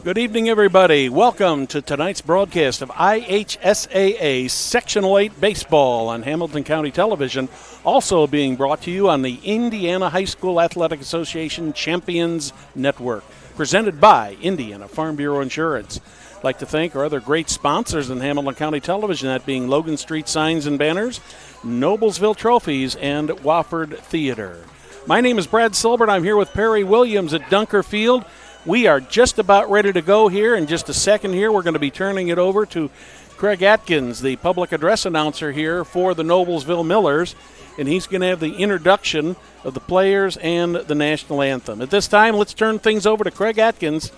Good evening, everybody. Welcome to tonight's broadcast of IHSAA Sectional 8 Baseball on Hamilton County Television, also being brought to you on the Indiana High School Athletic Association Champions Network, presented by Indiana Farm Bureau Insurance. I'd like to thank our other great sponsors in Hamilton County Television, that being Logan Street Signs and Banners, Noblesville Trophies, and Wofford Theater. My name is Brad Silbert. I'm here with Perry Williams at Dunker Field. We are just about ready to go here. In just a second here, we're going to be turning it over to Craig Atkins, the public address announcer here for the Noblesville Millers, and he's going to have the introduction of the players and the national anthem. At this time, let's turn things over to Craig Atkins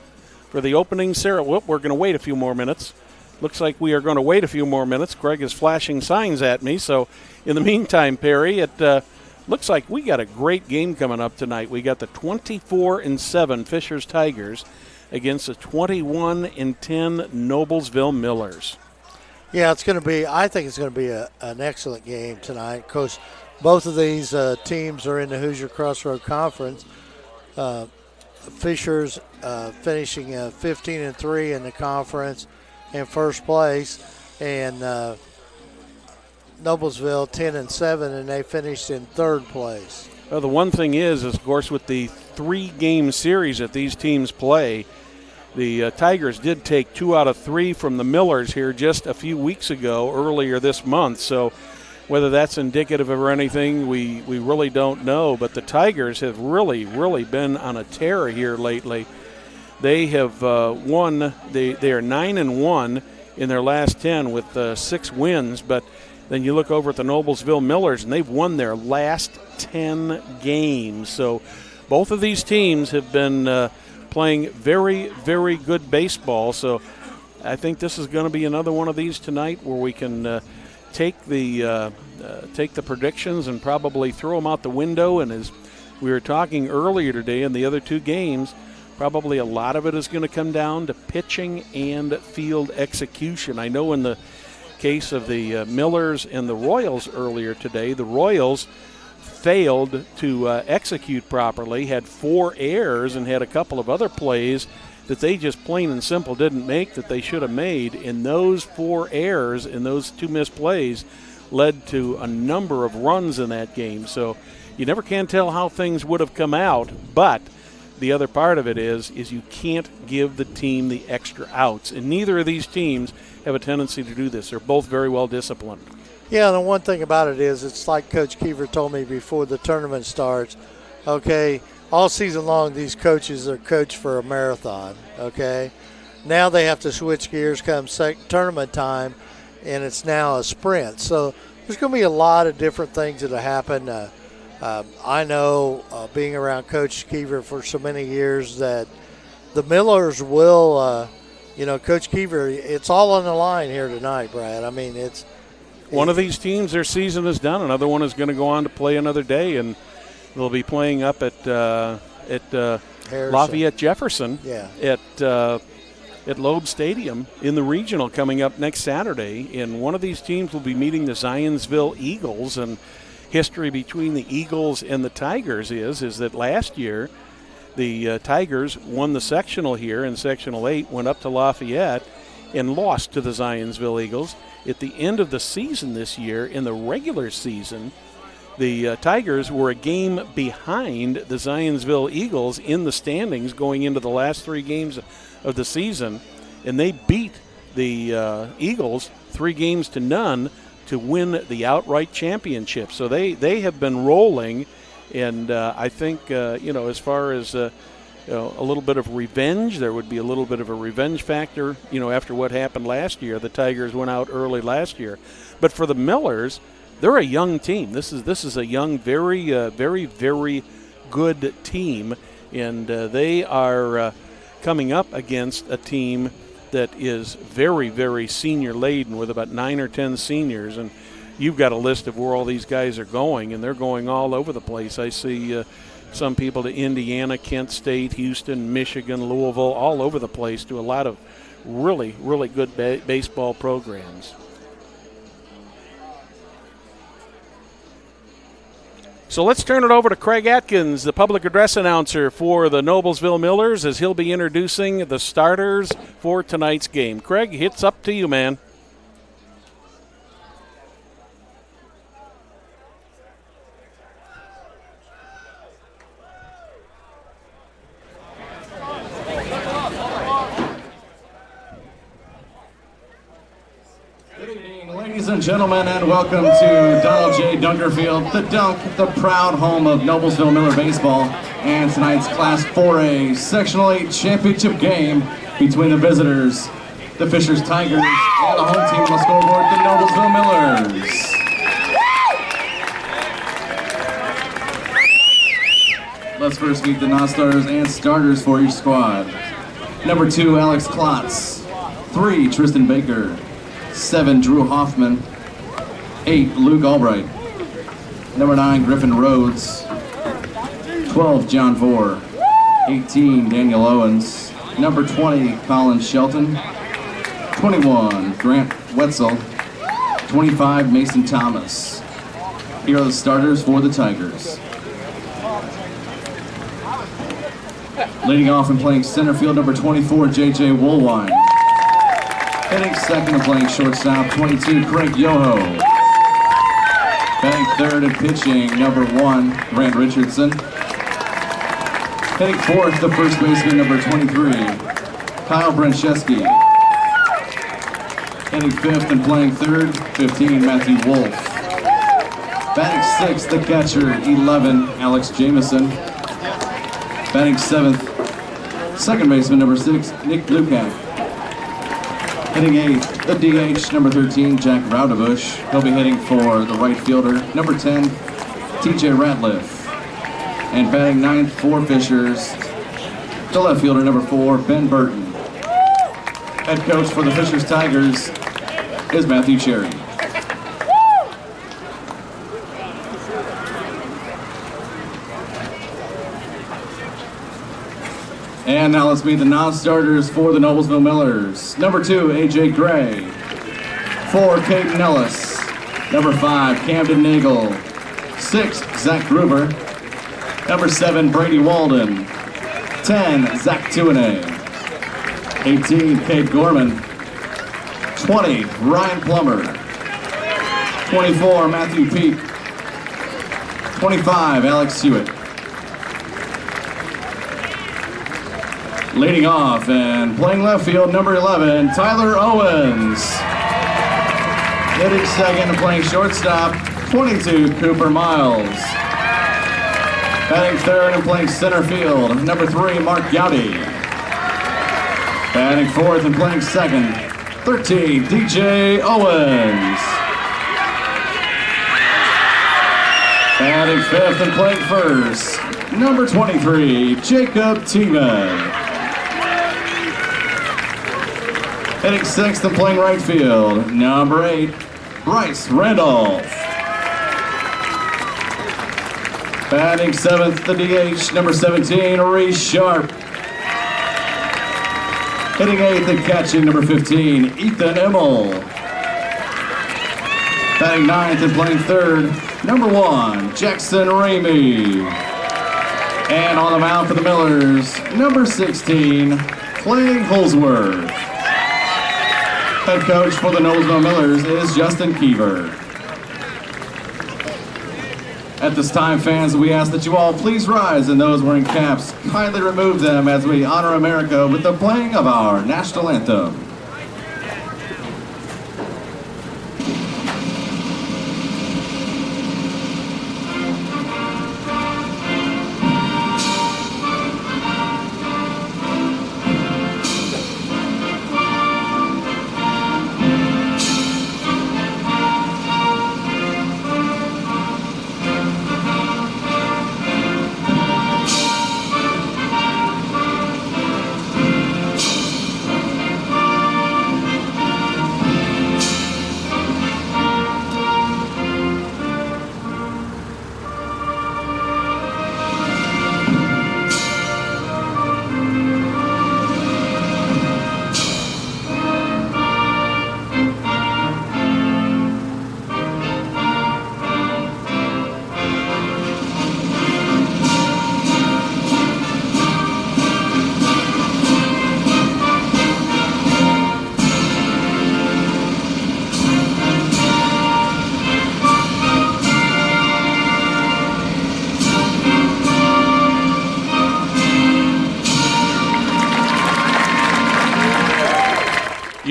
for the opening ceremony. We're going to wait a few more minutes. Looks like we are going to wait a few more minutes. Craig is flashing signs at me, so in the meantime, Perry, it looks like we got a great game coming up tonight. We got the 24-7 Fishers Tigers against the 21-10 Noblesville Millers. Yeah, it's going to be. I think it's going to be an excellent game tonight. Of course, both of these teams are in the Hoosier Crossroad Conference. Fishers finishing 15-3 in the conference in first place, and Noblesville 10-7, and they finished in third place. Well, the one thing is, of course, with the 3-game series that these teams play, the Tigers did take 2 out of 3 from the Millers here just a few weeks ago, earlier this month. So whether that's indicative of anything, we really don't know. But the Tigers have really been on a tear here lately. They have won. They are 9-1 in their last 10 with 6 wins, but then you look over at the Noblesville Millers, and they've won their last 10 games. So both of these teams have been playing very good baseball. So I think this is going to be another one of these tonight where we can take the predictions and probably throw them out the window. And as we were talking earlier today in the other 2 games, probably a lot of it is going to come down to pitching and field execution. I know in the case of the Millers and the Royals earlier today, the Royals failed to execute properly, had 4 errors, and had a couple of other plays that they just plain and simple didn't make that they should have made. And those 4 errors and those 2 missed plays led to a number of runs in that game. So you never can tell how things would have come out, but the other part of it is you can't give the team the extra outs. And neither of these teams have a tendency to do this. They're both very well disciplined. Yeah, and the one thing about it is it's like Coach Keever told me before the tournament starts, okay, all season long these coaches are coached for a marathon, okay? Now they have to switch gears come tournament time, and it's now a sprint. So there's going to be a lot of different things that happen. I know, being around Coach Keever for so many years, that the Millers will, Coach Keever, it's all on the line here tonight, Brad. I mean, it's one of these teams, their season is done. Another one is going to go on to play another day, and they'll be playing up at Lafayette Jefferson at Loeb Stadium in the regional coming up next Saturday. And one of these teams will be meeting the Zionsville Eagles. And history between the Eagles and the Tigers is that last year the Tigers won the sectional here in Sectional 8, went up to Lafayette, and lost to the Zionsville Eagles. At the end of the season this year, in the regular season, the Tigers were a game behind the Zionsville Eagles in the standings going into the last 3 games of the season, and they beat the Eagles 3-0 to win the outright championship. So they have been rolling, and I think, as far as a little bit of revenge, there would be a little bit of a revenge factor, after what happened last year. The Tigers went out early last year. But for the Millers, they're a young team. This is a young, very good team, and they are coming up against a team that is very senior laden with about 9 or 10 seniors. And you've got a list of where all these guys are going, and they're going all over the place. I see some people to Indiana, Kent State, Houston, Michigan, Louisville, all over the place, to a lot of really good baseball programs. So let's turn it over to Craig Atkins, the public address announcer for the Noblesville Millers, as he'll be introducing the starters for tonight's game. Craig, it's up to you, man. Ladies and gentlemen, and welcome to Donald J. Dunkerfield, the Dunk, the proud home of Noblesville Miller baseball, and tonight's Class 4A Sectional 8 championship game between the visitors, the Fishers Tigers, and the home team on the scoreboard, the Noblesville Millers. Let's first meet the non-starters and starters for each squad. Number 2, Alex Klotz. 3, Tristan Baker. 7, Drew Hoffman. 8, Luke Albright. Number 9, Griffin Rhodes. 12, John Vore. 18, Daniel Owens. Number 20, Colin Shelton. 21, Grant Wetzel. 25, Mason Thomas. Here are the starters for the Tigers. Leading off and playing center field, number 24, J.J. Woolwine. Hitting second and playing shortstop, 22, Craig Yoho. Batting third and pitching, number 1, Grant Richardson. Hitting fourth, the first baseman, number 23, Kyle Brancheski. Hitting fifth and playing third, 15, Matthew Wolf. Batting sixth, the catcher, 11, Alex Jamison. Batting seventh, second baseman, number 6, Nick Lukac. Hitting eighth, the DH, number 13, Jack Raudebush. He'll be hitting for the right fielder, number 10, TJ Ratliff. And batting ninth for Fishers, the left fielder, number 4, Ben Burton. Head coach for the Fishers Tigers is Matthew Cherry. And now let's meet the non-starters for the Noblesville Millers. Number 2, AJ Gray. 4, Caden Ellis. Number 5, Camden Nagel. 6, Zach Gruber. Number 7, Brady Walden. 10, Zach Tuine. 18, Cade Gorman. 20, Ryan Plummer. 24, Matthew Peak. 25, Alex Hewitt. Leading off and playing left field, number 11, Tyler Owens. Hitting second and playing shortstop, 22, Cooper Miles. Batting third and playing center field, number 3, Mark Gowdy. Batting fourth and playing second, 13, DJ Owens. Batting fifth and playing first, number 23, Jacob Tiemann. Hitting sixth and playing right field, number 8, Bryce Randolph. Batting seventh, the DH, number 17, Reese Sharp. Hitting eighth and catching, number 15, Ethan Emmel. Batting ninth and playing third, number 1, Jackson Ramey. And on the mound for the Millers, number 16, Clay Holsworth. Head coach for the Noblesville Millers is Justin Keever. At this time, fans, we ask that you all please rise, and those wearing caps, kindly remove them as we honor America with the playing of our national anthem.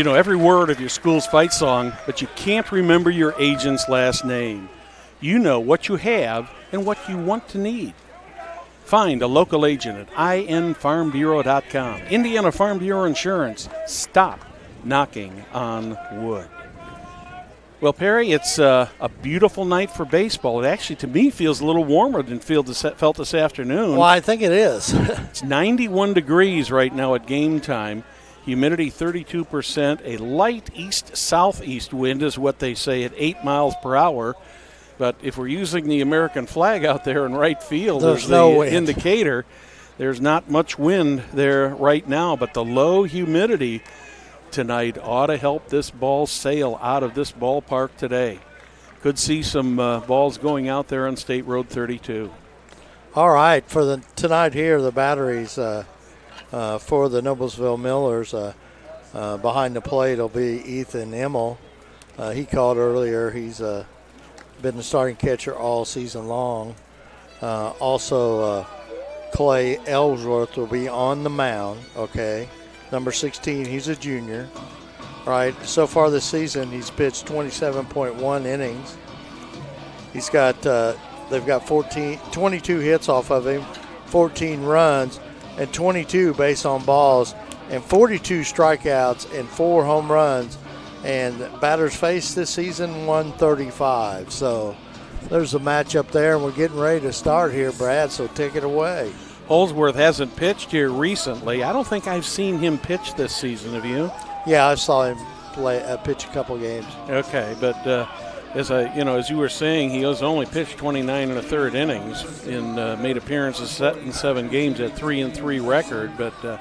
You know every word of your school's fight song, but you can't remember your agent's last name. You know what you have and what you want to need. Find a local agent at infarmbureau.com. Indiana Farm Bureau Insurance. Stop knocking on wood. Well, Perry, it's a beautiful night for baseball. It actually, to me, feels a little warmer than felt this afternoon. Well, I think it is. It's 91 degrees right now at game time. Humidity 32%. A light east-southeast wind is what they say at 8 miles per hour. But if we're using the American flag out there in right field there's as no the wind. indicator, there's not much wind there right now. But the low humidity tonight ought to help this ball sail out of this ballpark today. Could see some balls going out there on State Road 32. All right, for tonight here, the batteries for the Noblesville Millers, behind the plate will be Ethan Emmel. He called earlier. He's been the starting catcher all season long. Also, Clay Ellsworth will be on the mound, okay? Number 16, he's a junior. All right, so far this season, he's pitched 27.1 innings. He's got, they've got 22 hits off of him, 14 runs, and 22 base on balls, and 42 strikeouts and 4 home runs. And batters faced this season 135. So there's a matchup there, and we're getting ready to start here, Brad, so take it away. Holsworth hasn't pitched here recently. I don't think I've seen him pitch this season. Have you? Yeah, I saw him pitch a couple games. Okay, but as you were saying, he has only pitched 29 1/3 innings and made appearances in 7 games at 3-3 record. But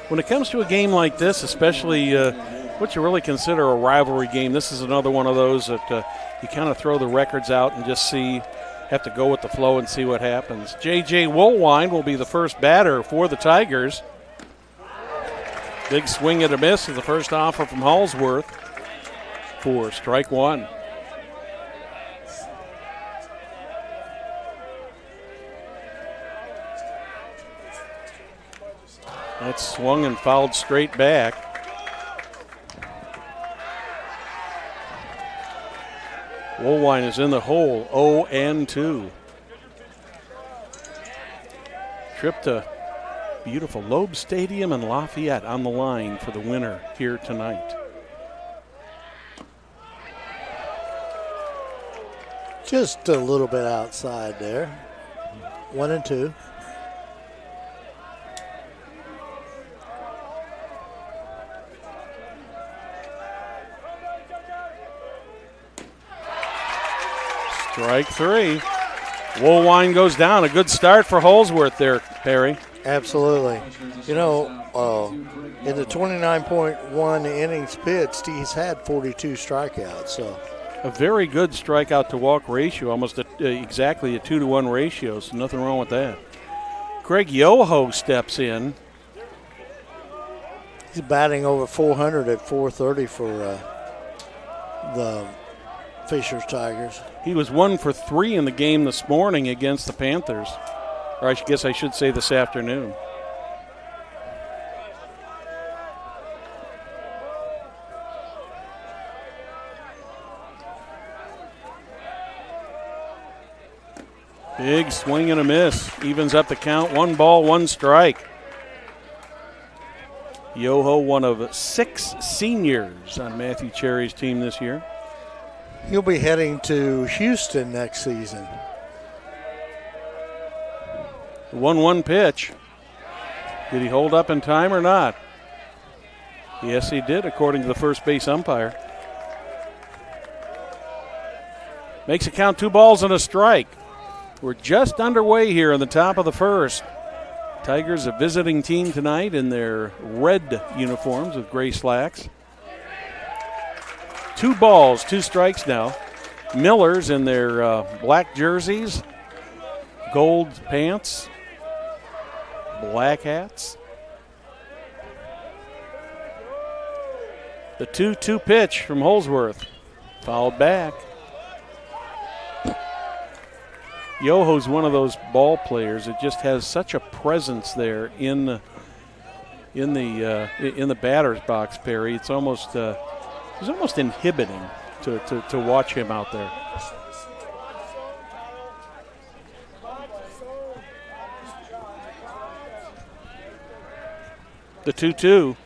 when it comes to a game like this, especially what you really consider a rivalry game, this is another one of those that you kind of throw the records out and just have to go with the flow and see what happens. J.J. Woolwine will be the first batter for the Tigers. Big swing and a miss is the first offer from Holsworth for strike one. That's swung and fouled straight back. Woolwine is in the hole, 0-2. Trip to beautiful Loeb Stadium in Lafayette on the line for the winner here tonight. Just a little bit outside there. 1-2. Strike 3. Woolwine goes down. A good start for Holsworth there, Perry. Absolutely. You know, in the 29.1 innings pitched, he's had 42 strikeouts. So a very good strikeout to walk ratio, almost exactly a 2-to-1 ratio, so nothing wrong with that. Craig Yoho steps in. He's batting over 400 at 430 for the Fisher's Tigers. He was 1 for 3 in the game this morning against the Panthers. Or I guess I should say this afternoon. Big swing and a miss. Evens up the count. 1 ball, 1 strike. Yoho, one of 6 seniors on Matthew Cherry's team this year. He'll be heading to Houston next season. 1-1 pitch. Did he hold up in time or not? Yes, he did, according to the first base umpire. Makes it count 2 balls and a strike. We're just underway here in the top of the first. Tigers, a visiting team tonight in their red uniforms with gray slacks. 2 balls, 2 strikes now. Millers in their black jerseys, gold pants, black hats. The 2-2 pitch from Holsworth, fouled back. Yoho's one of those ball players that just has such a presence there in in the batter's box, Perry. It's almost inhibiting to watch him out there. The 2-2,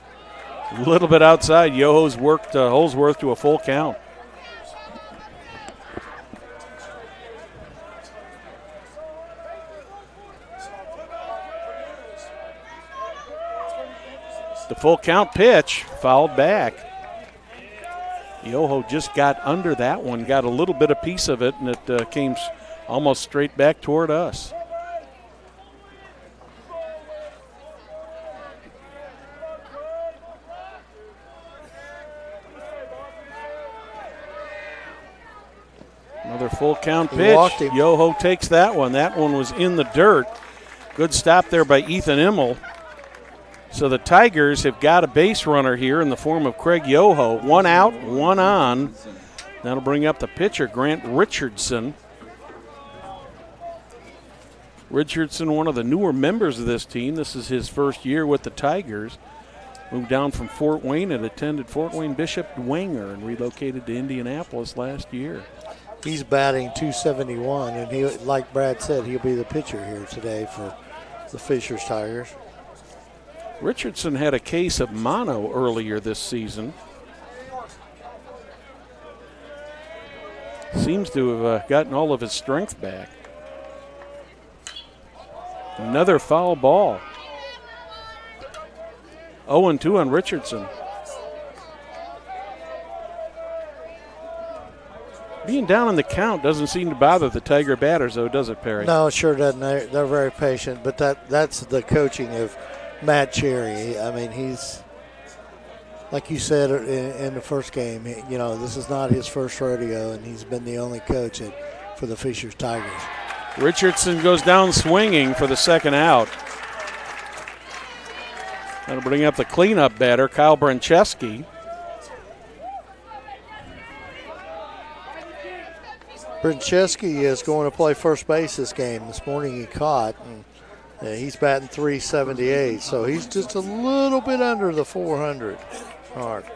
a little bit outside. Yoho's worked Holsworth to a full count. The full count pitch fouled back. Yoho just got under that one, got a little bit of piece of it, and it came almost straight back toward us. Another full count pitch. Yoho takes that one. That one was in the dirt. Good stop there by Ethan Immel. So the Tigers have got a base runner here in the form of Craig Yoho. One out, one on. That'll bring up the pitcher, Grant Richardson. Richardson, one of the newer members of this team. This is his first year with the Tigers. Moved down from Fort Wayne and attended Fort Wayne Bishop Dwenger and relocated to Indianapolis last year. He's batting .271, and he, like Brad said, he'll be the pitcher here today for the Fishers Tigers. Richardson had a case of mono earlier this season. Seems to have gotten all of his strength back. Another foul ball. 0-2 on Richardson. Being down in the count doesn't seem to bother the Tiger batters, though, does it, Perry? No, it sure doesn't. They're very patient, but that's the coaching of Matt Cherry. I mean, he's, like you said in the first game, you know, this is not his first rodeo, and he's been the only coach for the Fishers Tigers. Richardson goes down swinging for the second out. That'll bring up the cleanup batter, Kyle Brancheski. Brancheski is going to play first base this game. This morning he caught, and he's batting .378, so he's just a little bit under the 400 mark.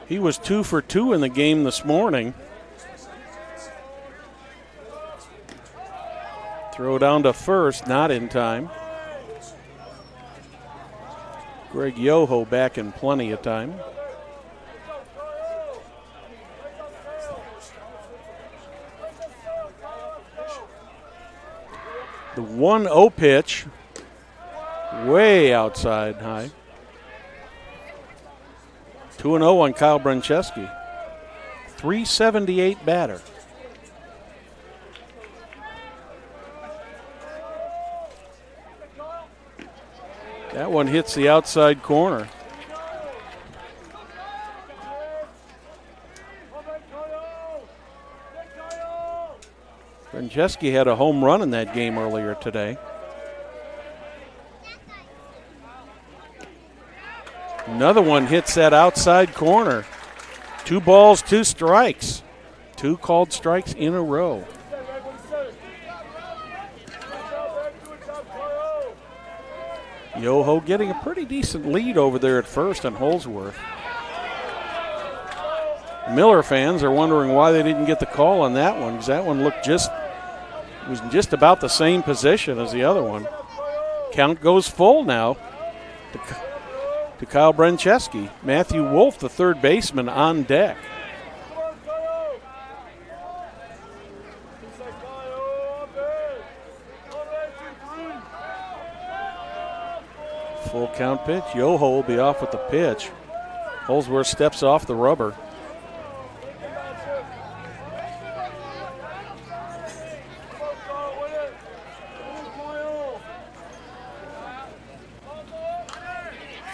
He was 2 for 2 in the game this morning. Throw down to first, not in time. Greg Yoho back in plenty of time. The 1-0 pitch, way outside high. 2-0 on Kyle Brancheski. .378 batter. That one hits the outside corner. Brancheski had a home run in that game earlier today. Another one hits that outside corner. 2 balls, 2 strikes. 2 called strikes in a row. Yoho getting a pretty decent lead over there at first on Holsworth. Miller fans are wondering why they didn't get the call on that one, because that one was just about the same position as the other one. Count goes full now to Kyle Brancheski. Matthew Wolf, the third baseman, on deck. Full count pitch. Yoho will be off with the pitch. Holsworth steps off the rubber.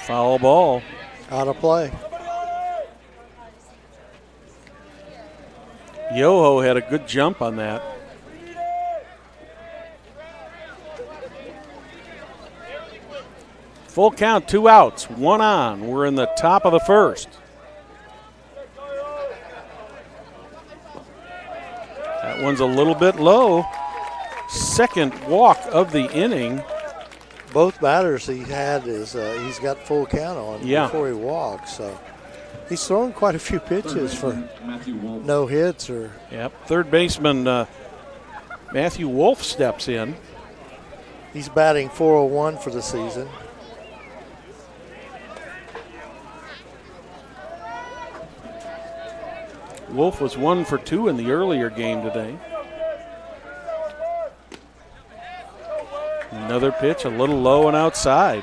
Foul ball. Out of play. Yoho had a good jump on that. Full count, 2 outs, 1 on. We're in the top of the first. That one's a little bit low. second walk of the inning. Both batters he had is he's got full count on before he walks. So he's thrown quite a few pitches for no hits or. Yep. Third baseman Matthew Wolf steps in. He's batting .401 for the season. Wolf was 1 for 2 in the earlier game today. Another pitch, a little low and outside.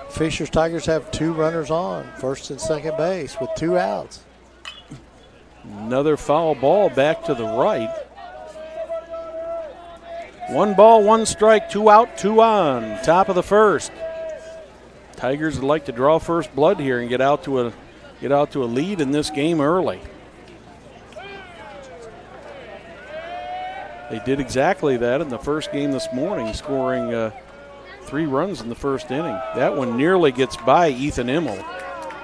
Fisher's Tigers have 2 runners on, first and second base with 2 outs. Another foul ball back to the right. 1 ball, 1 strike, 2 out, 2 on. Top of the first. Tigers would like to draw first blood here and get out to a lead in this game early. They did exactly that in the first game this morning, scoring 3 runs in the first inning. That one nearly gets by Ethan Immel.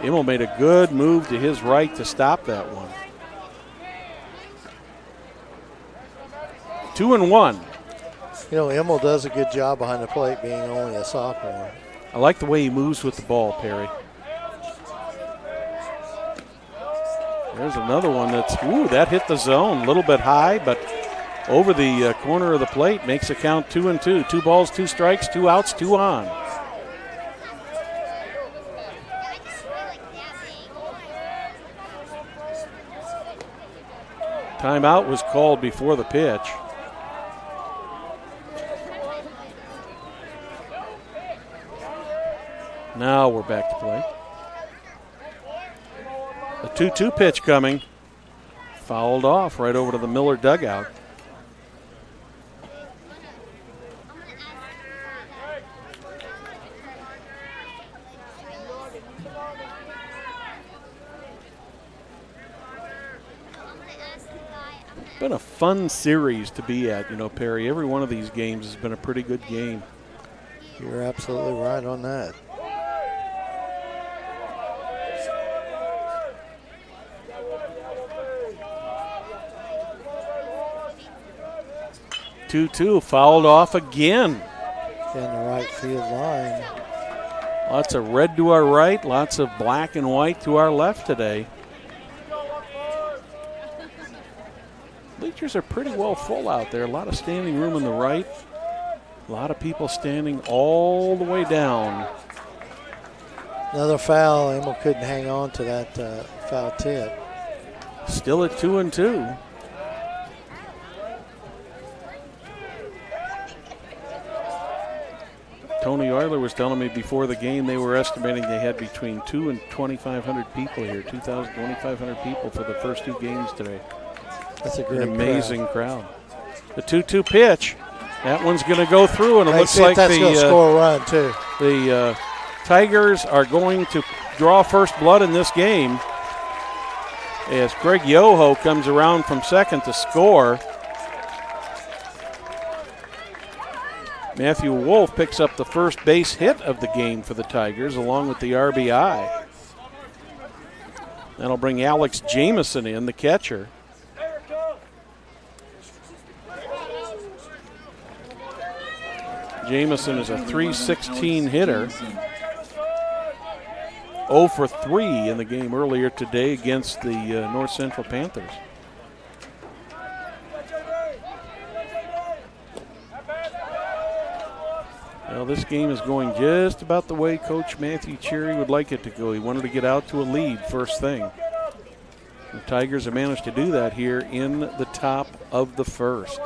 Immel made a good move to his right to stop that one. 2-1. You know, Immel does a good job behind the plate being only a sophomore. I like the way he moves with the ball, Perry. There's another one that hit the zone. A little bit high, but over the corner of the plate, makes a count 2-2. 2 balls, 2 strikes, 2 outs, 2 on. Timeout was called before the pitch. Now we're back to play. The 2-2 pitch coming. Fouled off right over to the Miller dugout. Been a fun series to be at, Perry. Every one of these games has been a pretty good game. You're absolutely right on that. Two fouled off again. In the right field line. Lots of red to our right, lots of black and white to our left today. Bleachers are pretty well full out there. A lot of standing room on the right. A lot of people standing all the way down. Another foul. Emil couldn't hang on to that foul tip. Still at 2-2. Tony Euler was telling me before the game they were estimating they had between 2,000 and 2,500 people here. 2,000, 2,500 people for the first 2 games today. That's a great amazing crowd. The 2-2 pitch. That one's going to go through, and it looks like that's going to score a run too. The Tigers are going to draw first blood in this game as Greg Yoho comes around from second to score. Matthew Wolf picks up the first base hit of the game for the Tigers, along with the RBI. That'll bring Alex Jamison in, the catcher. Jamison is a .316 hitter. 0 for 3 in the game earlier today against the North Central Panthers. Well, this game is going just about the way Coach Matthew Cherry would like it to go. He wanted to get out to a lead first thing. The Tigers have managed to do that here in the top of the first.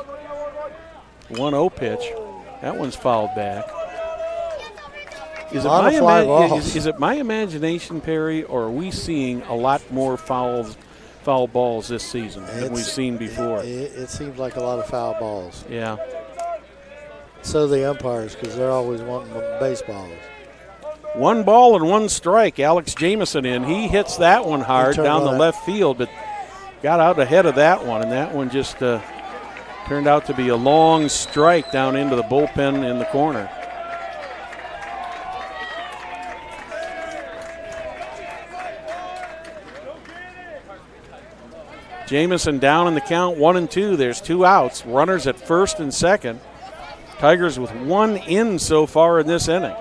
1-0 pitch. That one's fouled back. Is it my imagination, Perry, or are we seeing a lot more foul balls this season than we've seen before? It seems like a lot of foul balls. Yeah. So the umpires, because they're always wanting baseballs. 1 ball and 1 strike. Alex Jamison in. He hits that one hard down the left field, but got out ahead of that one, and that one just turned out to be a long strike down into the bullpen in the corner. Jamison down in the count, 1-2. There's 2 outs. Runners at first and second. Tigers with 1 in so far in this inning.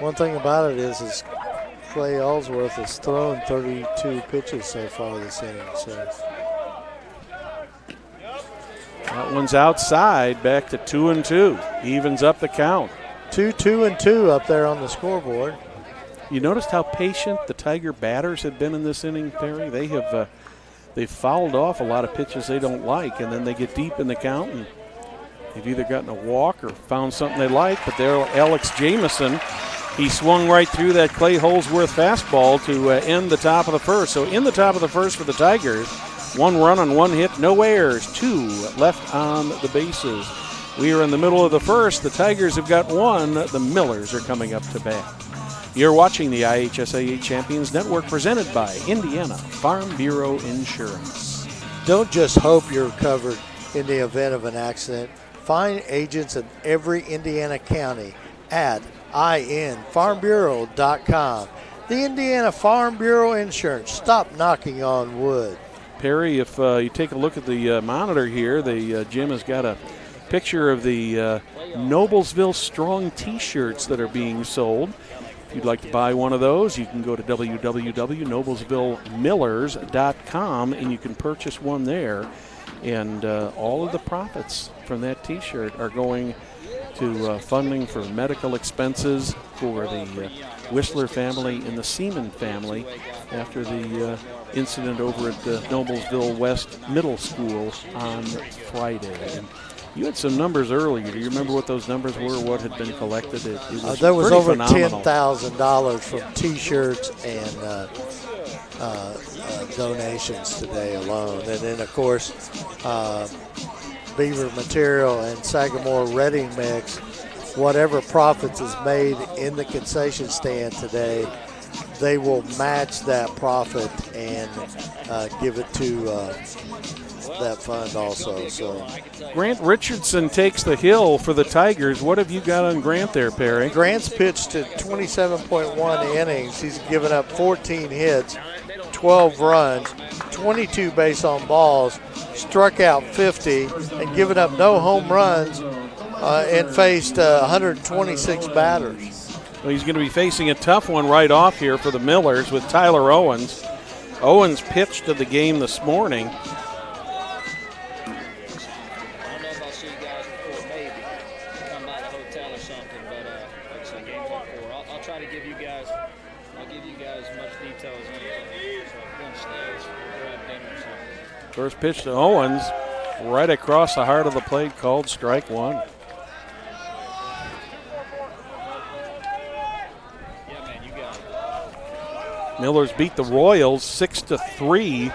One thing about it is Clay Ellsworth has thrown 32 pitches so far this inning. So that one's outside, back to 2-2. Evens up the count. 2-2 up there on the scoreboard. You noticed how patient the Tiger batters have been in this inning, Perry? They've fouled off a lot of pitches they don't like, and then they get deep in the count, and they've either gotten a walk or found something they like. But there, Alex Jamison, he swung right through that Clay Holsworth fastball to end the top of the first. So in the top of the first for the Tigers, 1 run on 1 hit, no errors, 2 left on the bases. We are in the middle of the first. The Tigers have got 1. The Millers are coming up to bat. You're watching the IHSAA Champions Network presented by Indiana Farm Bureau Insurance. Don't just hope you're covered in the event of an accident. Find agents in every Indiana county at infarmbureau.com. The Indiana Farm Bureau Insurance. Stop knocking on wood. Perry, if you take a look at the monitor here, the Jim has got a picture of the Noblesville Strong T-shirts that are being sold. If you'd like to buy one of those, you can go to www.noblesvillemillers.com and you can purchase one there. And all of the profits from that T-shirt are going to funding for medical expenses for the Whistler family and the Seaman family after the incident over at the Noblesville West Middle School on Friday. And you had some numbers earlier. Do you remember what those numbers were, what had been collected? It was there was over phenomenal. $10,000 from T-shirts and donations today alone. And then, of course, Beaver Material and Sagamore Ready Mix, whatever profits is made in the concession stand today, they will match that profit and give it to that fund also. So Grant Richardson takes the hill for the Tigers. What have you got on Grant there, Perry? Grant's pitched to 27.1 innings. He's given up 14 hits, 12 runs, 22 base on balls, struck out 50, and given up no home runs and faced 126 batters. Well, he's going to be facing a tough one right off here for the Millers with Tyler Owens. Owens pitched to the game this morning. First pitch to Owens, right across the heart of the plate, called strike 1. Millers beat the Royals 6-3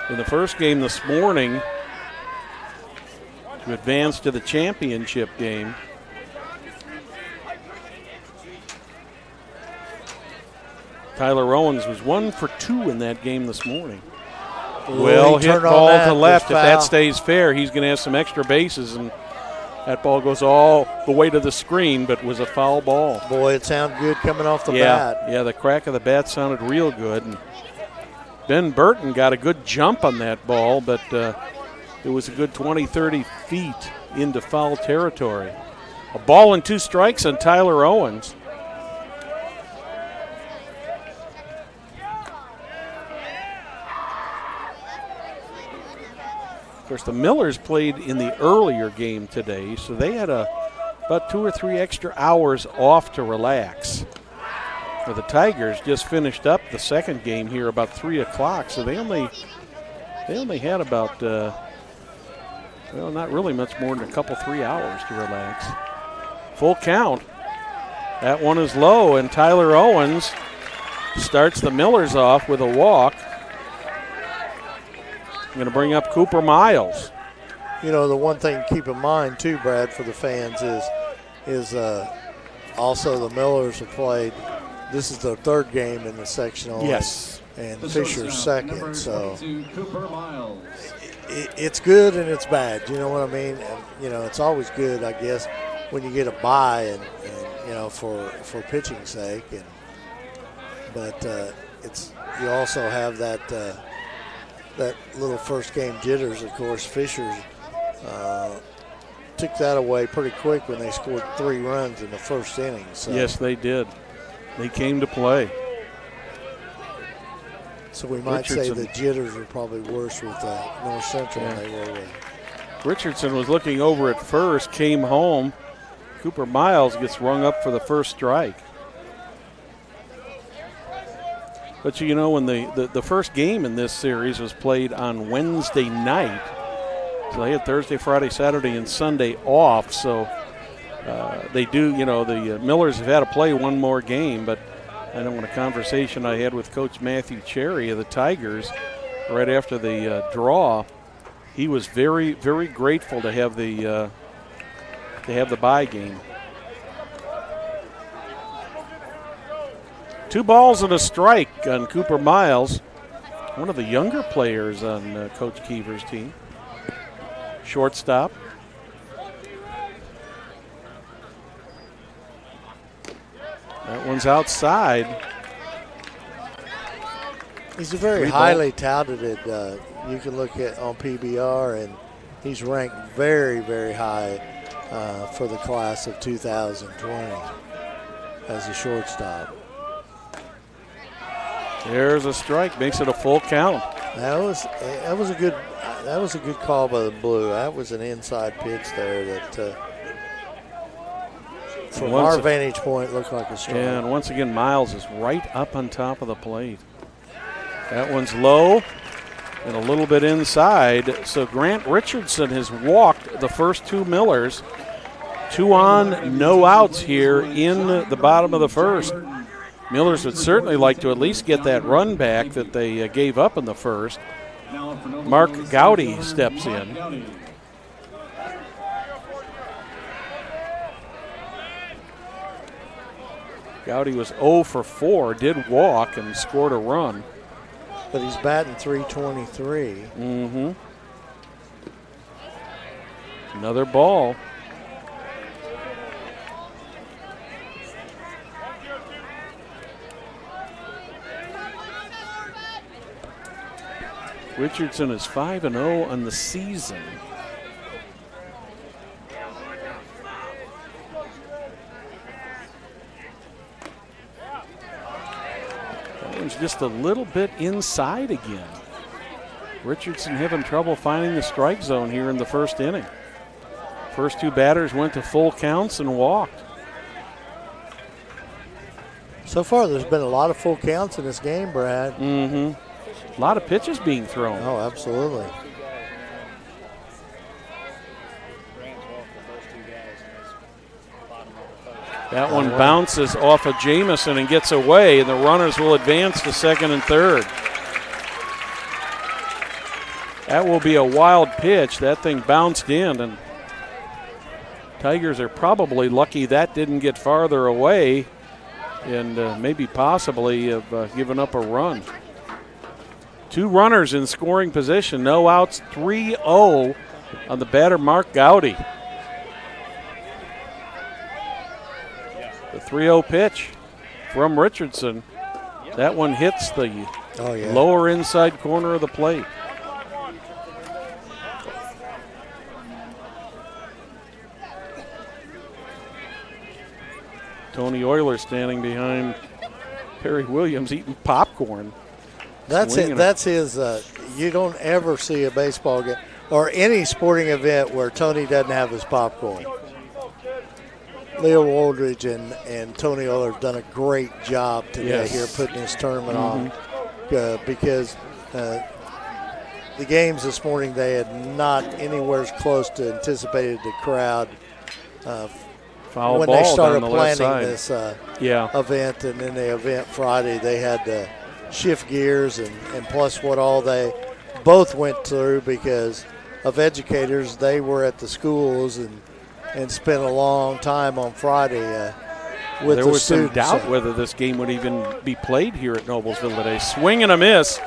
in the first game this morning to advance to the championship game. Tyler Owens was 1 for 2 in that game this morning. Well, hit ball to left. If that stays fair, he's going to have some extra bases, and that ball goes all the way to the screen, but was a foul ball. Boy, it sounded good coming off the bat. Yeah, the crack of the bat sounded real good. And Ben Burton got a good jump on that ball, but it was a good 20, 30 feet into foul territory. A ball and 2 strikes on Tyler Owens. Of course, the Millers played in the earlier game today, so they had about 2 or 3 extra hours off to relax. For the Tigers, just finished up the second game here about 3 o'clock, so they only had about not really much more than a couple 3 hours to relax. Full count. That one is low, and Tyler Owens starts the Millers off with a walk. I'm going to bring up Cooper Miles. You know, the one thing to keep in mind, too, Brad, for the fans is also the Millers have played. This is their 3rd game in the sectional. Yes. And Fisher's 2nd. So it's good and it's bad. You know what I mean? And, you know, it's always good, I guess, when you get a bye and you know, for pitching's sake. But you also have that that little first game jitters, of course, Fisher took that away pretty quick when they scored 3 runs in the first inning. So. Yes, they did. They came to play. So we might say the jitters were probably worse with North Central than they were with. Richardson was looking over at first, came home. Cooper Miles gets rung up for the first strike. But you know, when the first game in this series was played on Wednesday night, so they had Thursday, Friday, Saturday, and Sunday off. So they do, you know, the Millers have had to play one more game. But I know in a conversation I had with Coach Matthew Cherry of the Tigers right after the draw, he was very, very grateful to have the bye game. 2 balls and a strike on Cooper Miles, one of the younger players on Coach Keever's team. Shortstop. That one's outside. He's a very highly touted. You can look at on PBR, and he's ranked very, very high for the class of 2020 as a shortstop. There's a strike, makes it a full count. That was a good call by the Blue. That was an inside pitch there that from our vantage point looked like a strike. And once again, Miles is right up on top of the plate. That one's low and a little bit inside. So Grant Richardson has walked the first 2 Millers. 2 on, no outs here in the bottom of the first. Millers would certainly like to at least get that run back that they gave up in the first. Mark Gowdy steps in. Gowdy was 0 for 4, did walk and scored a run. But he's batting .323. Mm-hmm. Another ball. Richardson is 5-0 on the season. That one's just a little bit inside again. Richardson having trouble finding the strike zone here in the first inning. First 2 batters went to full counts and walked. So far, there's been a lot of full counts in this game, Brad. Mm-hmm. A lot of pitches being thrown. Oh, absolutely. That one bounces off of Jamison and gets away, and the runners will advance to second and third. That will be a wild pitch. That thing bounced in, and Tigers are probably lucky that didn't get farther away and maybe possibly have given up a run. 2 runners in scoring position, no outs, 3-0 on the batter Mark Gowdy. The 3-0 pitch from Richardson. That one hits the lower inside corner of the plate. Tony Euler standing behind Perry Williams eating popcorn. That's it. That's his. You don't ever see a baseball game or any sporting event where Tony doesn't have his popcorn. Leo Waldridge and Tony Euler have done a great job today here putting this tournament on because the games this morning, they had not anywhere close to anticipated the crowd when they started planning this event. And then the event Friday, they had to shift gears and plus what all they both went through because of educators. They were at the schools and spent a long time on Friday with the students. There was some doubt whether this game would even be played here at Noblesville today. Swing and a miss.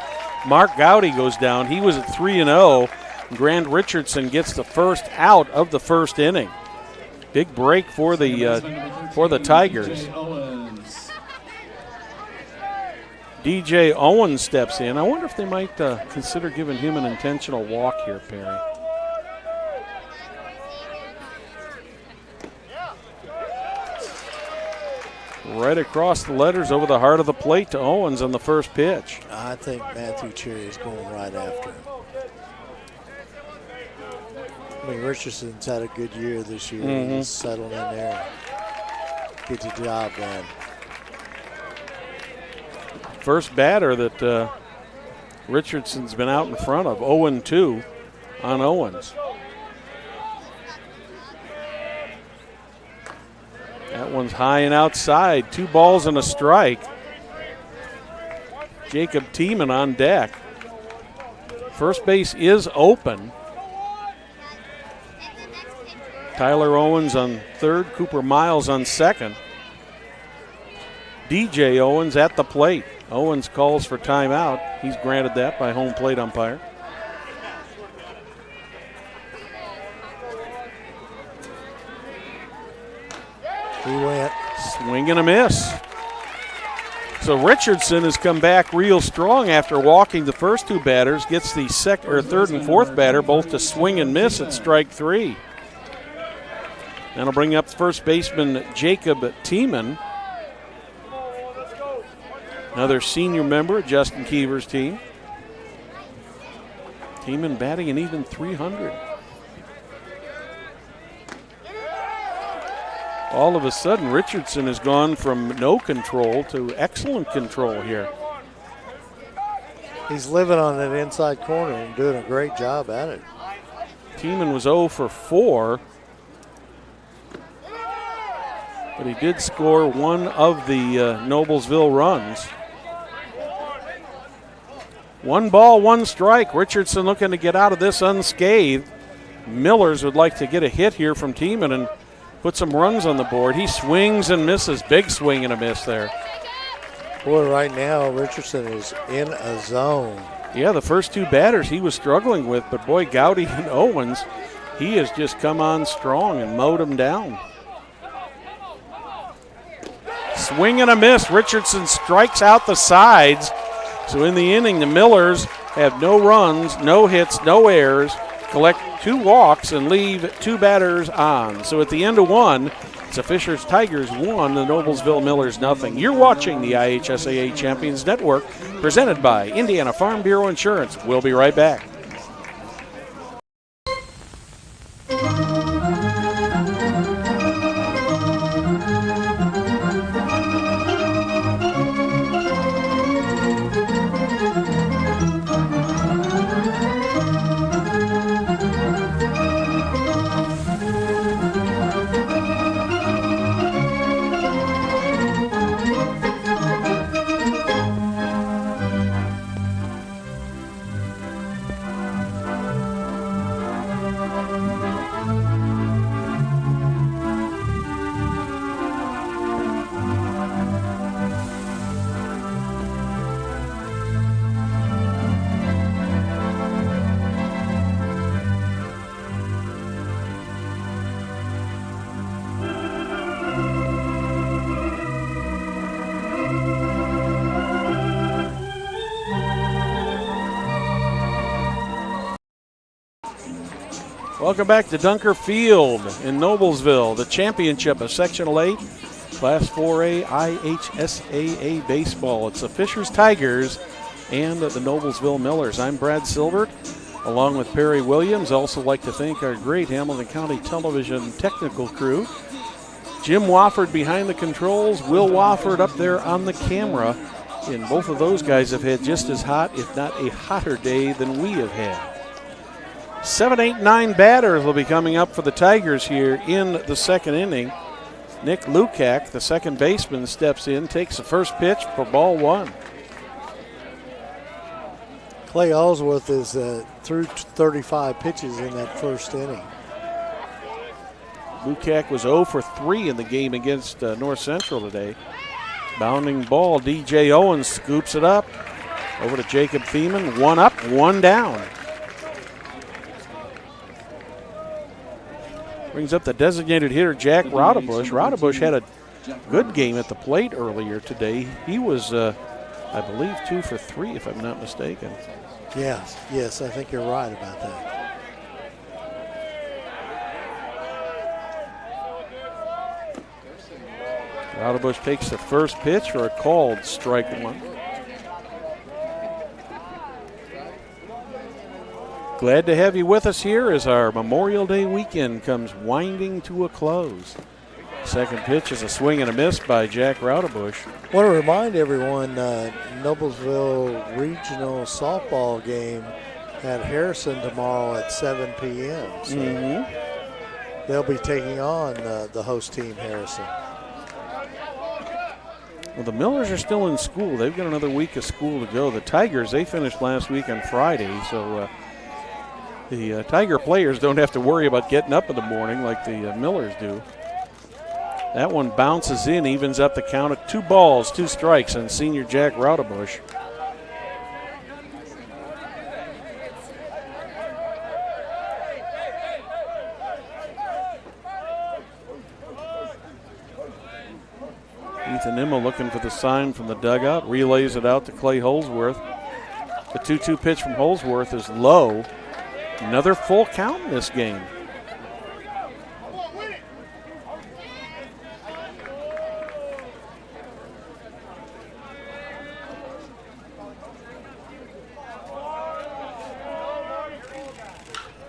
Mark Gowdy goes down. He was at 3-0. Grant Richardson gets the first out of the first inning. Big break for the Tigers. DJ Owens steps in. I wonder if they might consider giving him an intentional walk here, Perry. Right across the letters over the heart of the plate to Owens on the first pitch. I think Matthew Cherry is going right after him. I mean, Richardson's had a good year this year. He's settled in there. Get the job done. First batter that Richardson's been out in front of, 0-2 on Owens. That one's high and outside. 2 balls and a strike. Jacob Tiemann on deck. First base is open. Tyler Owens on third, Cooper Miles on second. DJ Owens at the plate. Owens calls for timeout. He's granted that by home plate umpire. He went. Swing and a miss. So Richardson has come back real strong after walking the first 2 batters. Gets the third and fourth batter both to swing and miss at strike 3. That'll bring up first baseman Jacob Tiemann. Another senior member of Justin Keever's team. Tiemann batting an even .300. All of a sudden, Richardson has gone from no control to excellent control here. He's living on that inside corner and doing a great job at it. Tiemann was 0 for 4. But he did score one of the Noblesville runs. 1 ball, 1 strike. Richardson looking to get out of this unscathed. Millers would like to get a hit here from Tiemann and put some runs on the board. He swings and misses. Big swing and a miss there. Boy, right now, Richardson is in a zone. Yeah, the first 2 batters he was struggling with, but boy, Gowdy and Owens, he has just come on strong and mowed him down. Swing and a miss. Richardson strikes out the sides. So in the inning, the Millers have no runs, no hits, no errors, collect 2 walks, and leave 2 batters on. So at the end of 1, it's the Fishers Tigers 1, the Noblesville Millers nothing. You're watching the IHSAA Champions Network, presented by Indiana Farm Bureau Insurance. We'll be right back. Welcome back to Dunker Field in Noblesville, the championship of Sectional 8, Class 4A IHSAA baseball. It's the Fishers Tigers and the Noblesville Millers. I'm Brad Silbert, along with Perry Williams. Also like to thank our great Hamilton County Television technical crew. Jim Wofford behind the controls, Will Wofford up there on the camera. And both of those guys have had just as hot, if not a hotter day than we have had. 7, 8, 9 batters will be coming up for the Tigers here in the second inning. Nick Lukac, the second baseman, steps in, takes the first pitch for ball 1. Clay Allsworth is through 35 pitches in that first inning. Lukac was 0 for 3 in the game against North Central today. Bounding ball, DJ Owens scoops it up. Over to Jacob Tiemann, 1 up, 1 down. Brings up the designated hitter, Jack Rodebush. Rodebush had a good game at the plate earlier today. He was I believe 2 for 3, if I'm not mistaken. Yes, I think you're right about that. Raudebush takes the first pitch for a called strike one. Glad to have you with us here as our Memorial Day weekend comes winding to a close. Second pitch is a swing and a miss by Jack Raudebush. I want to remind everyone, Noblesville Regional Softball game at Harrison tomorrow at 7 p.m. So they'll be taking on the host team, Harrison. Well, the Millers are still in school. They've got another week of school to go. The Tigers, they finished last week on Friday, so the Tiger players don't have to worry about getting up in the morning like the Millers do. That one bounces in, evens up the count at 2 balls, 2 strikes on senior Jack Raudebush. Ethan Immel looking for the sign from the dugout, relays it out to Clay Holsworth. The 2-2 pitch from Holsworth is low. Another full count in this game.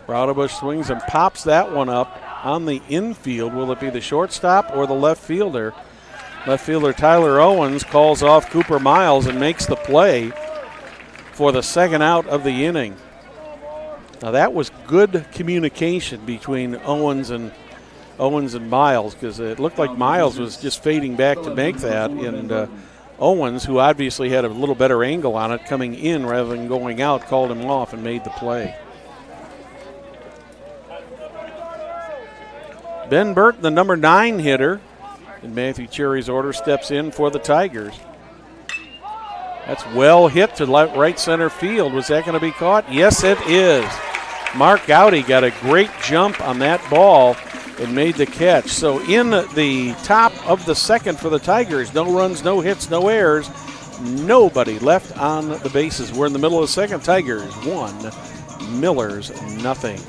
Raudebush swings and pops that one up on the infield. Will it be the shortstop or the left fielder? Left fielder Tyler Owens calls off Cooper Miles and makes the play for the second out of the inning. Now that was good communication between Owens and Miles, because it looked like Miles was just fading back to make that, and Owens, who obviously had a little better angle on it coming in rather than going out, called him off and made the play. Ben Burt, the number 9 hitter in Matthew Cherry's order, steps in for the Tigers. That's well hit to right center field. Was that going to be caught? Yes, it is. Mark Gowdy got a great jump on that ball and made the catch. So in the top of the second for the Tigers, no runs, no hits, no errors, nobody left on the bases. We're in the middle of the second. Tigers 1, Millers nothing.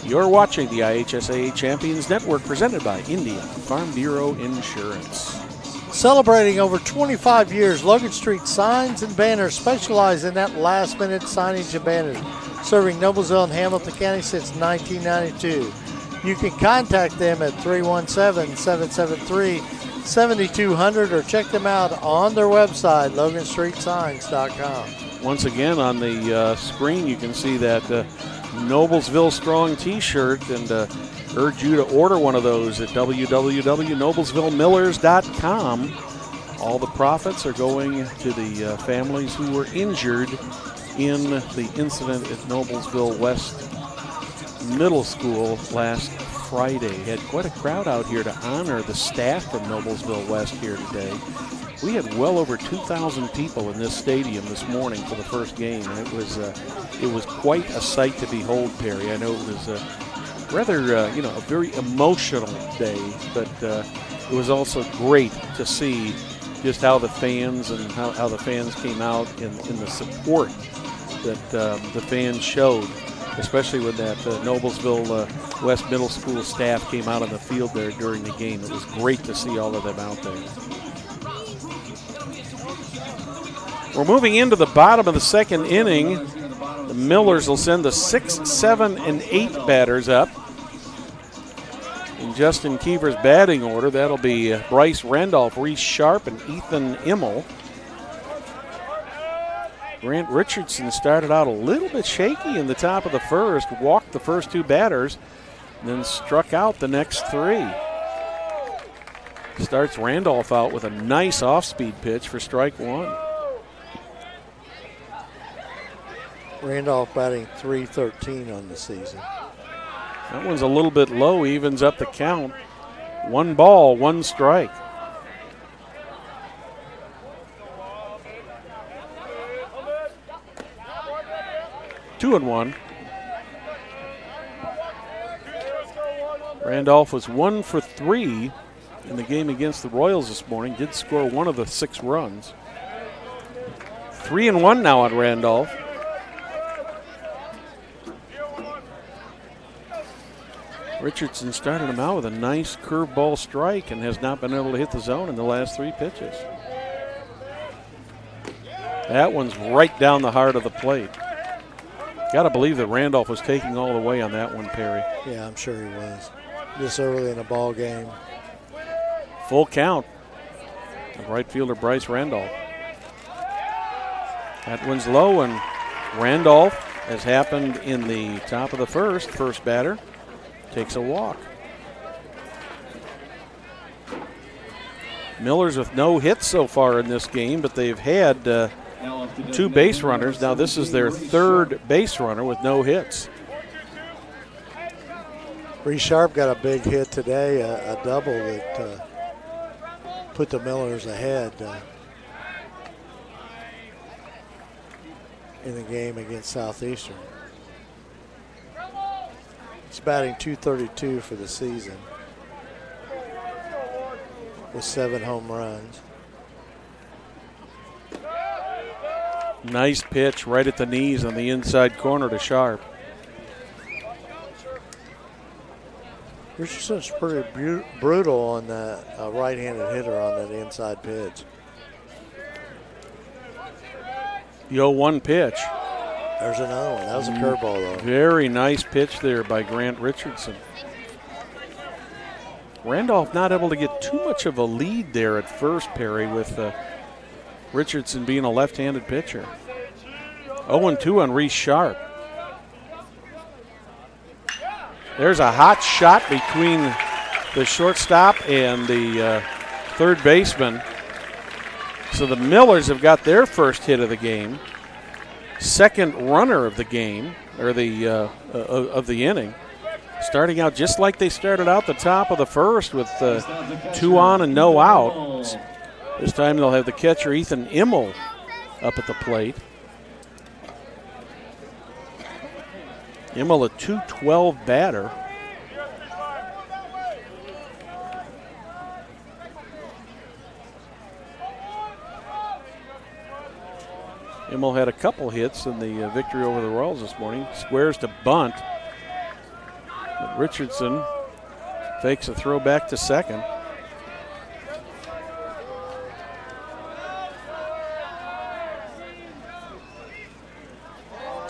You're watching the IHSAA Champions Network presented by Indian Farm Bureau Insurance. Celebrating over 25 years, Logan Street Signs and Banners specialize in that last-minute signage and banners, serving Noblesville and Hamilton County since 1992. You can contact them at 317-773-7200 or check them out on their website, loganstreetsigns.com. Once again on the screen you can see that Noblesville Strong t-shirt, and urge you to order one of those at www.noblesvillemillers.com. All the profits are going to the families who were injured in the incident at Noblesville West Middle School last Friday. Had quite a crowd out here to honor the staff from Noblesville West here today. We had well over 2,000 people in this stadium this morning for the first game, and it was quite a sight to behold, Perry. I know it was rather, a very emotional day, but it was also great to see just how the fans and how the fans came out in the support that the fans showed, especially when that Noblesville West Middle School staff came out on the field there during the game. It was great to see all of them out there. We're moving into the bottom of the second inning. The Millers will send the 6, 7, and 8 batters up. In Justin Keever's batting order, that'll be Bryce Randolph, Reese Sharp, and Ethan Immel. Grant Richardson started out a little bit shaky in the top of the first, walked the first 2 batters, and then struck out the next 3. Starts Randolph out with a nice off-speed pitch for strike 1. Randolph batting .313 on the season. That one's a little bit low, evens up the count. 1 ball, 1 strike. Two and 1. Randolph was 1 for 3 in the game against the Royals this morning. Did score 1 of the 6 runs. 3-1 now on Randolph. Richardson started him out with a nice curveball strike and has not been able to hit the zone in the last 3 pitches. That one's right down the heart of the plate. Got to believe that Randolph was taking all the way on that one, Perry. Yeah, I'm sure he was. This early in the ball game. Full count of right fielder Bryce Randolph. That one's low, and Randolph, as happened in the top of the first batter, takes a walk. Miller's with no hits so far in this game, but they've had 2 base runners. Now this is their 3rd base runner with no hits. Reese Sharp got a big hit today, a double that put the Millers ahead in the game against Southeastern. He's batting .232 for the season with 7 home runs. Nice pitch right at the knees on the inside corner to Sharp. Richardson's pretty brutal on that right-handed hitter on that inside pitch. The 0-1 pitch. There's another one. That was a curveball, though. Very nice pitch there by Grant Richardson. Randolph not able to get too much of a lead there at first, Perry, with Richardson being a left-handed pitcher. 0-2 on Reese Sharp. There's a hot shot between the shortstop and the third baseman. So the Millers have got their first hit of the game. Second runner of the game, or of the inning. Starting out just like they started out the top of the first with 2 on and no out. This time they'll have the catcher Ethan Immel up at the plate. Immel, a .212 batter. Immel had a couple hits in the victory over the Royals this morning. Squares to bunt. But Richardson fakes a throw back to second.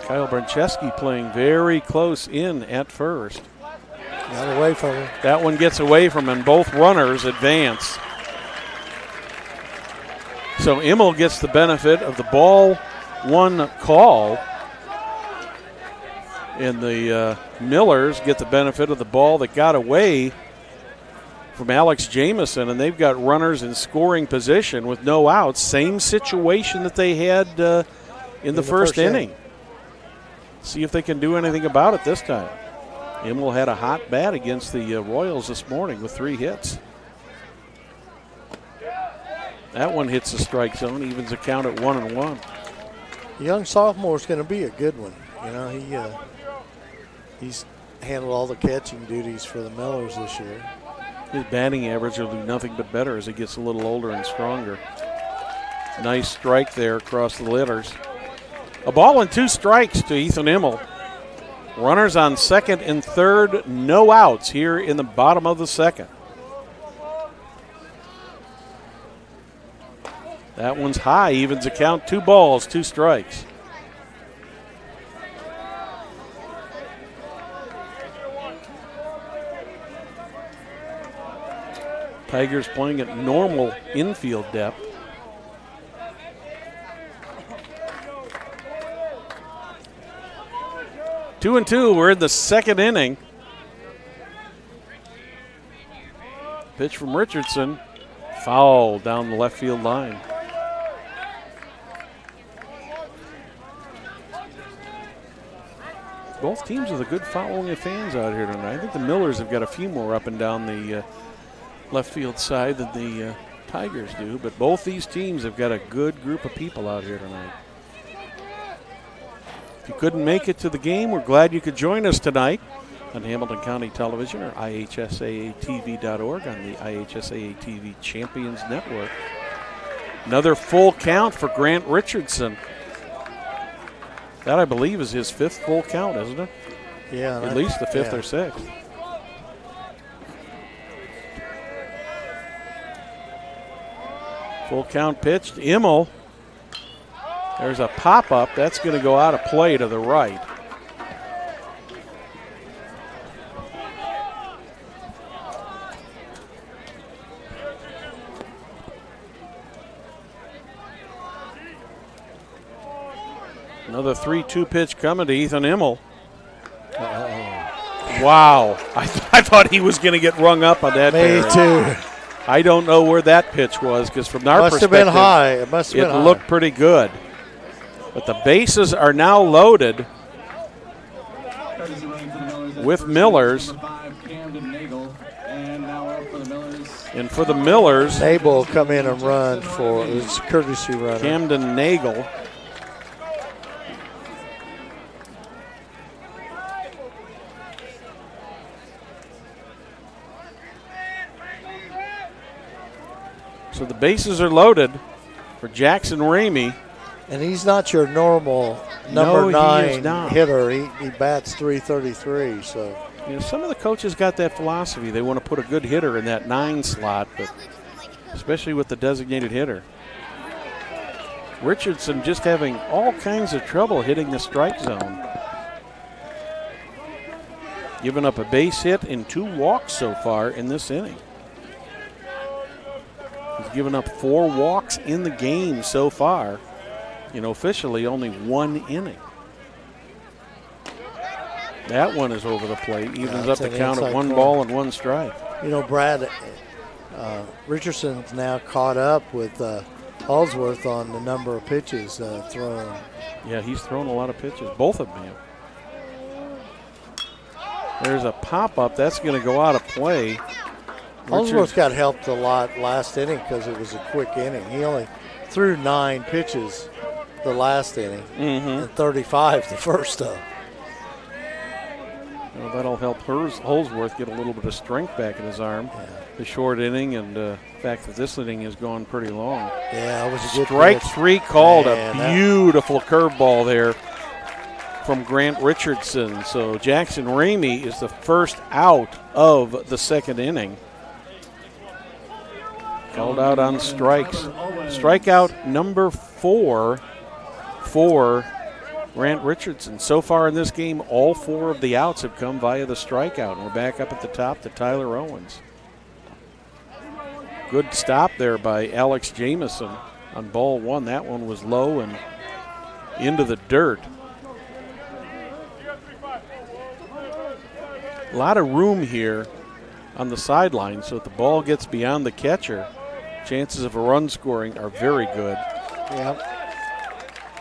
Kyle Brancheski playing very close in at first. Got away from him. That one gets away from him. Both runners advance. So Immel gets the benefit of the ball one call. And the Millers get the benefit of the ball that got away from Alex Jamison. And they've got runners in scoring position with no outs. Same situation that they had in the first inning. See if they can do anything about it this time. Immel had a hot bat against the Royals this morning with 3 hits. That one hits the strike zone, evens the count at 1-1. The young sophomore is going to be a good one. You know, he's handled all the catching duties for the Millers this year. His batting average will do nothing but better as he gets a little older and stronger. Nice strike there across the letters. A ball and 2 strikes to Ethan Immel. Runners on second and third, no outs here in the bottom of the second. That one's high, evens the count, 2 balls, 2 strikes. Tigers playing at normal infield depth. Two and two, we're in the second inning. Pitch from Richardson, foul down the left field line. Both teams with a good following of fans out here tonight. I think the Millers have got a few more up and down the left field side than the Tigers do, but both these teams have got a good group of people out here tonight. If you couldn't make it to the game, we're glad you could join us tonight on Hamilton County Television or IHSAATV.org on the IHSAA TV Champions Network. Another full count for Grant Richardson. That, I believe, is his 5th full count, isn't it? Yeah. At least the 5th or 6th. Full count pitched. Immel. There's a pop-up. That's going to go out of play to the right. Another 3-2 pitch coming to Ethan Immel. Wow. I thought he was going to get rung up on that. Me too. I don't know where that pitch was because from our perspective, must have been high. It must have been high. It looked pretty good. But the bases are now loaded with Millers. And for the Millers, Nagel will come in and run for his courtesy runner. Camden Nagel. So the bases are loaded for Jackson Ramey. And he's not your normal number 9 hitter. He bats .333. So some of the coaches got that philosophy. They want to put a good hitter in that 9 slot, but especially with the designated hitter. Richardson just having all kinds of trouble hitting the strike zone. Giving up a base hit and 2 walks so far in this inning. He's given up 4 walks in the game so far. Officially only 1 inning. That one is over the plate. Evens up the count at 1 ball and 1 strike. Brad, Richardson's now caught up with Halsworth on the number of pitches thrown. Yeah, he's thrown a lot of pitches. Both of them. There's a pop-up. That's going to go out of play. Halsworth got helped a lot last inning because it was a quick inning. He only threw 9 pitches the last inning and 35 the first of. Well, that'll help Holsworth get a little bit of strength back in his arm. Yeah. The short inning and the fact that this inning has gone pretty long. Yeah, it was a good strike pitch. 3 called. A beautiful curveball there from Grant Richardson. So Jackson Ramey is the first out of the 2nd inning. Called out on strikes. Strikeout number 4 for Grant Richardson. So far in this game, all 4 of the outs have come via the strikeout. And we're back up at the top to Tyler Owens. Good stop there by Alex Jamison on ball 1. That one was low and into the dirt. A lot of room here on the sideline, so if the ball gets beyond the catcher, chances of a run scoring are very good. Yep.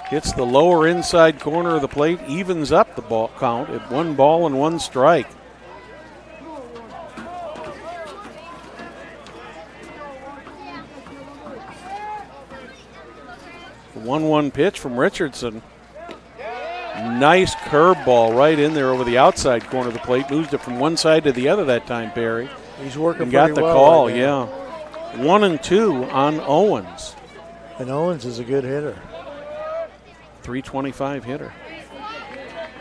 Hits the lower inside corner of the plate, evens up the ball count at 1 ball and 1 strike. The 1-1 pitch from Richardson. Nice curveball right in there over the outside corner of the plate. Moves it from one side to the other that time, Perry. He's working and got pretty the well call, right yeah. 1-2 on Owens. And Owens is a good hitter. 325 hitter.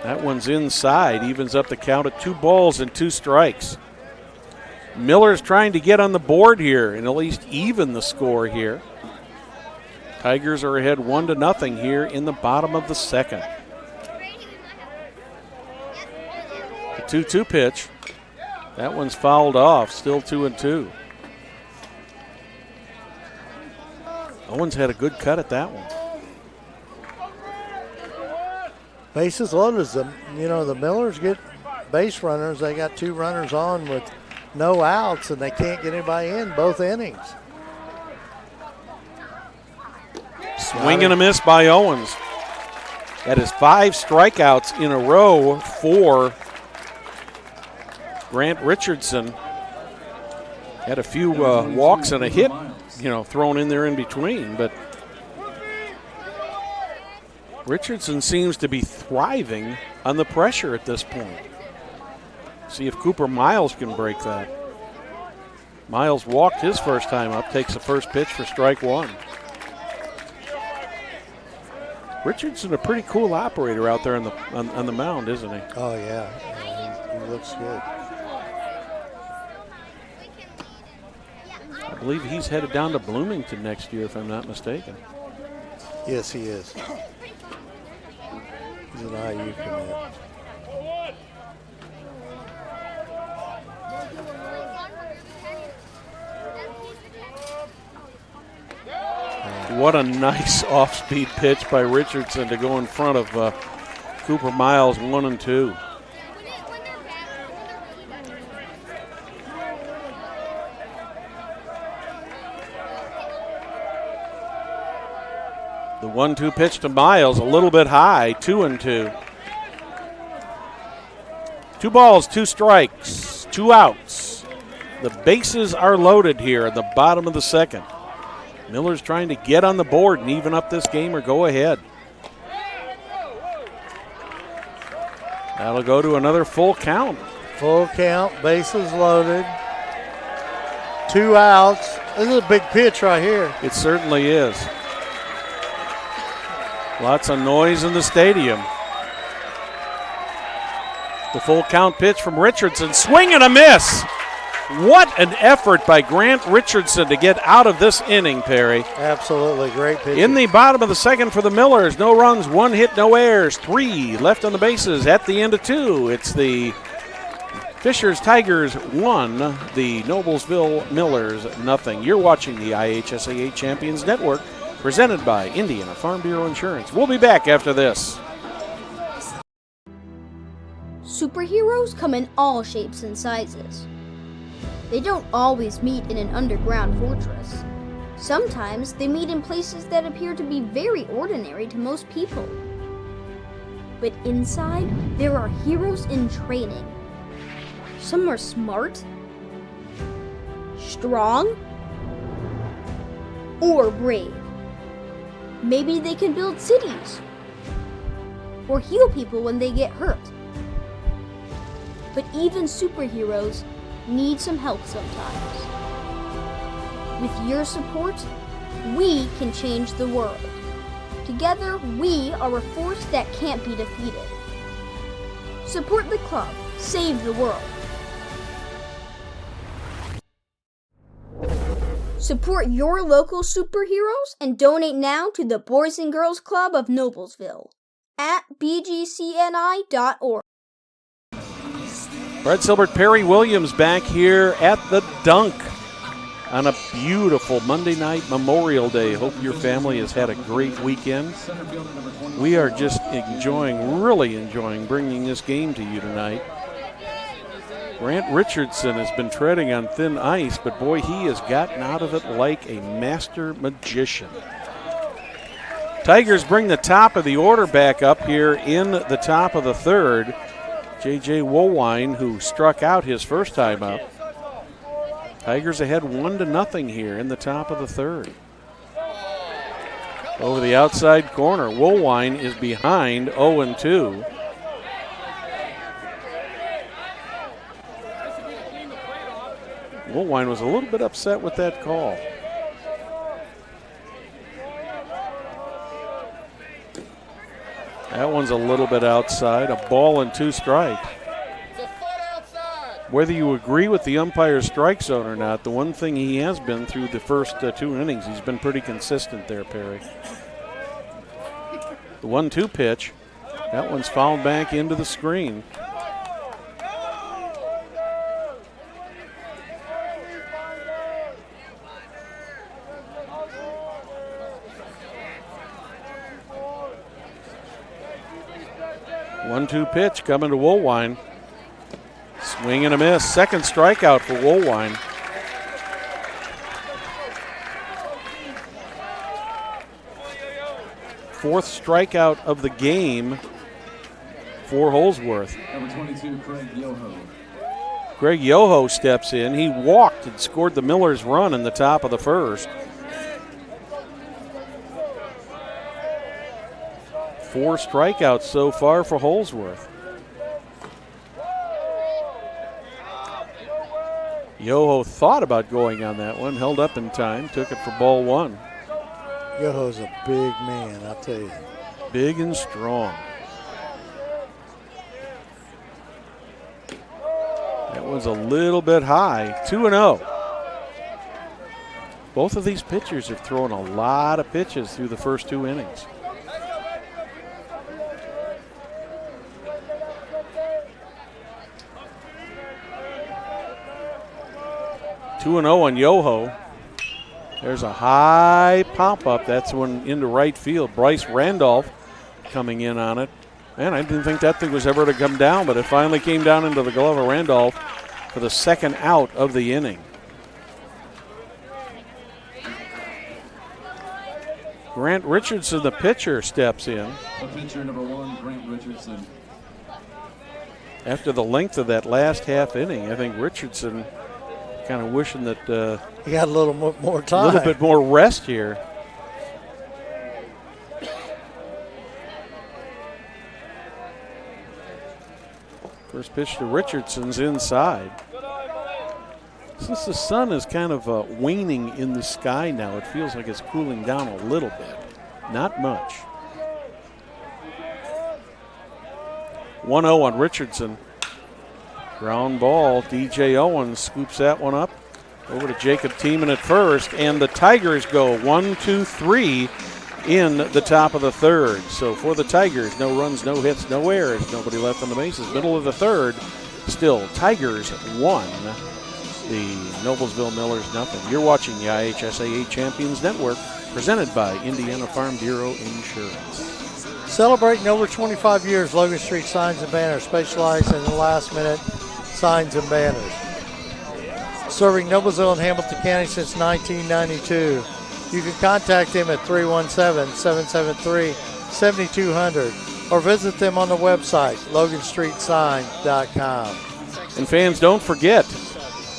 That one's inside, evens up the count at 2 balls and 2 strikes. Miller's trying to get on the board here and at least even the score here. Tigers are ahead 1-0 here in the bottom of the 2nd. The 2-2 pitch. That one's fouled off, still 2-2. Owens had a good cut at that one. Bases loaded. The Millers get base runners. They got 2 runners on with no outs, and they can't get anybody in both innings. Swing and a miss by Owens. That is 5 strikeouts in a row for Grant Richardson. Had a few walks and a hit, thrown in there in between, but Richardson seems to be thriving on the pressure at this point. See if Cooper Miles can break that. Miles walked his first time up, takes the first pitch for strike 1. Richardson, a pretty cool operator out there on the mound, isn't he? Oh, yeah. He looks good. I believe he's headed down to Bloomington next year, if I'm not mistaken. Yes, he is. He's an IU commit. What a nice off-speed pitch by Richardson to go in front of Cooper Miles, 1-2. The 1-2 pitch to Miles, a little bit high, 2-2. 2 balls, 2 strikes, 2 outs. The bases are loaded here at the bottom of the second. Miller's trying to get on the board and even up this game or go ahead. That'll go to another full count. Full count, bases loaded. 2 outs. This is a big pitch right here. It certainly is. Lots of noise in the stadium. The full count pitch from Richardson. Swing and a miss. What an effort by Grant Richardson to get out of this inning, Perry. Absolutely great pitch. In the bottom of the second for the Millers. No runs, 1 hit, no errors. 3 left on the bases at the end of 2. It's the Fishers Tigers 1, the Noblesville Millers nothing. You're watching the IHSAA Champions Network, presented by Indiana Farm Bureau Insurance. We'll be back after this. Superheroes come in all shapes and sizes. They don't always meet in an underground fortress. Sometimes they meet in places that appear to be very ordinary to most people. But inside, there are heroes in training. Some are smart, strong, or brave. Maybe they can build cities or heal people when they get hurt. But even superheroes need some help sometimes. With your support, we can change the world. Together, we are a force that can't be defeated. Support the club. Save the world. Support your local superheroes and donate now to the Boys and Girls Club of Noblesville at bgcni.org. Brett Silbert, Perry Williams back here at the Dunk on a beautiful Monday night Memorial Day. Hope your family has had a great weekend. We are just really enjoying bringing this game to you tonight. Grant Richardson has been treading on thin ice, but boy, he has gotten out of it like a master magician. Tigers bring the top of the order back up here in the top of the third. J.J. Woolwine, who struck out his first time up. Tigers ahead 1-0 here in the top of the third. Over the outside corner, Woolwine is behind 0-2. Woolwine was a little bit upset with that call. That one's a little bit outside. A ball and 2 strikes. Whether you agree with the umpire's strike zone or not, the one thing he has been through the first 2 innings, he's been pretty consistent there, Perry. The 1-2 pitch, that one's fouled back into the screen. One-two pitch coming to Woolwine. Swing and a miss. Second strikeout for Woolwine. Fourth strikeout of the game for Holsworth. Number 22, Craig Yoho. Greg Yoho steps in. He walked and scored the Millers' run in the top of the first. 4 strikeouts so far for Holsworth. Yoho thought about going on that one, held up in time, took it for ball 1. Yoho's a big man, I'll tell you. big and strong. That was a little bit high. 2-0. Both of these pitchers have thrown a lot of pitches through the first 2 innings. Two and 0 on Yoho. There's a high pop up. That's one into right field. Bryce Randolph coming in on it. Man, I didn't think that thing was ever to come down, but it finally came down into the glove of Randolph for the second out of the inning. Grant Richardson, the pitcher, steps in. The pitcher, number 1, Grant Richardson. After the length of that last half inning, I think Richardson kind of wishing that he got a little more time. A little bit more rest here. First pitch to Richardson's inside. Since the sun is kind of waning in the sky now, it feels like it's cooling down a little bit. Not much. 1-0 on Richardson. Ground ball. DJ Owens scoops that one up. Over to Jacob Tiemann at first. And the Tigers go 1-2-3 in the top of the third. So for the Tigers, no runs, no hits, no errors. Nobody left on the bases. Middle of the third. Still, Tigers 1. The Noblesville Millers 0. You're watching the IHSAA Champions Network, presented by Indiana Farm Bureau Insurance. Celebrating over 25 years, Logan Street Signs and Banners specializing in the last-minute signs and banners. Serving Noblesville and Hamilton County since 1992. You can contact them at 317-773-7200 or visit them on the website, loganstreetsign.com. And fans, don't forget,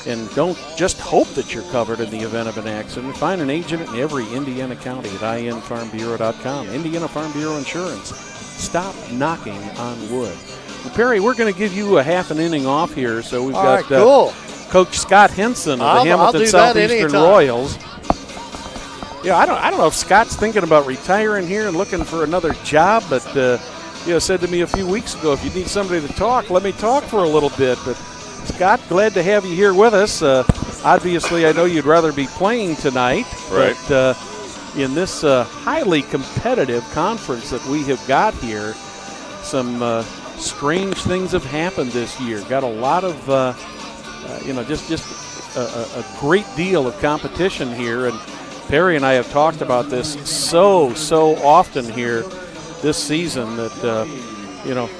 and don't just hope that you're covered in the event of an accident. Find an agent in every Indiana county at infarmbureau.com. Indiana Farm Bureau Insurance. Stop knocking on wood. Well, Perry, we're going to give you a half an inning off here. So we've got cool. Coach Scott Henson of the Hamilton Southeastern Royals. Yeah, I don't know if Scott's thinking about retiring here and looking for another job, but said to me a few weeks ago, if you need somebody to talk, let me talk for a little bit. But Scott, glad to have you here with us. Obviously, I know you'd rather be playing tonight. Right. But in this highly competitive conference that we have got here, some strange things have happened this year. Got a lot of, just a great deal of competition here. And Perry and I have talked about this so often here this season that,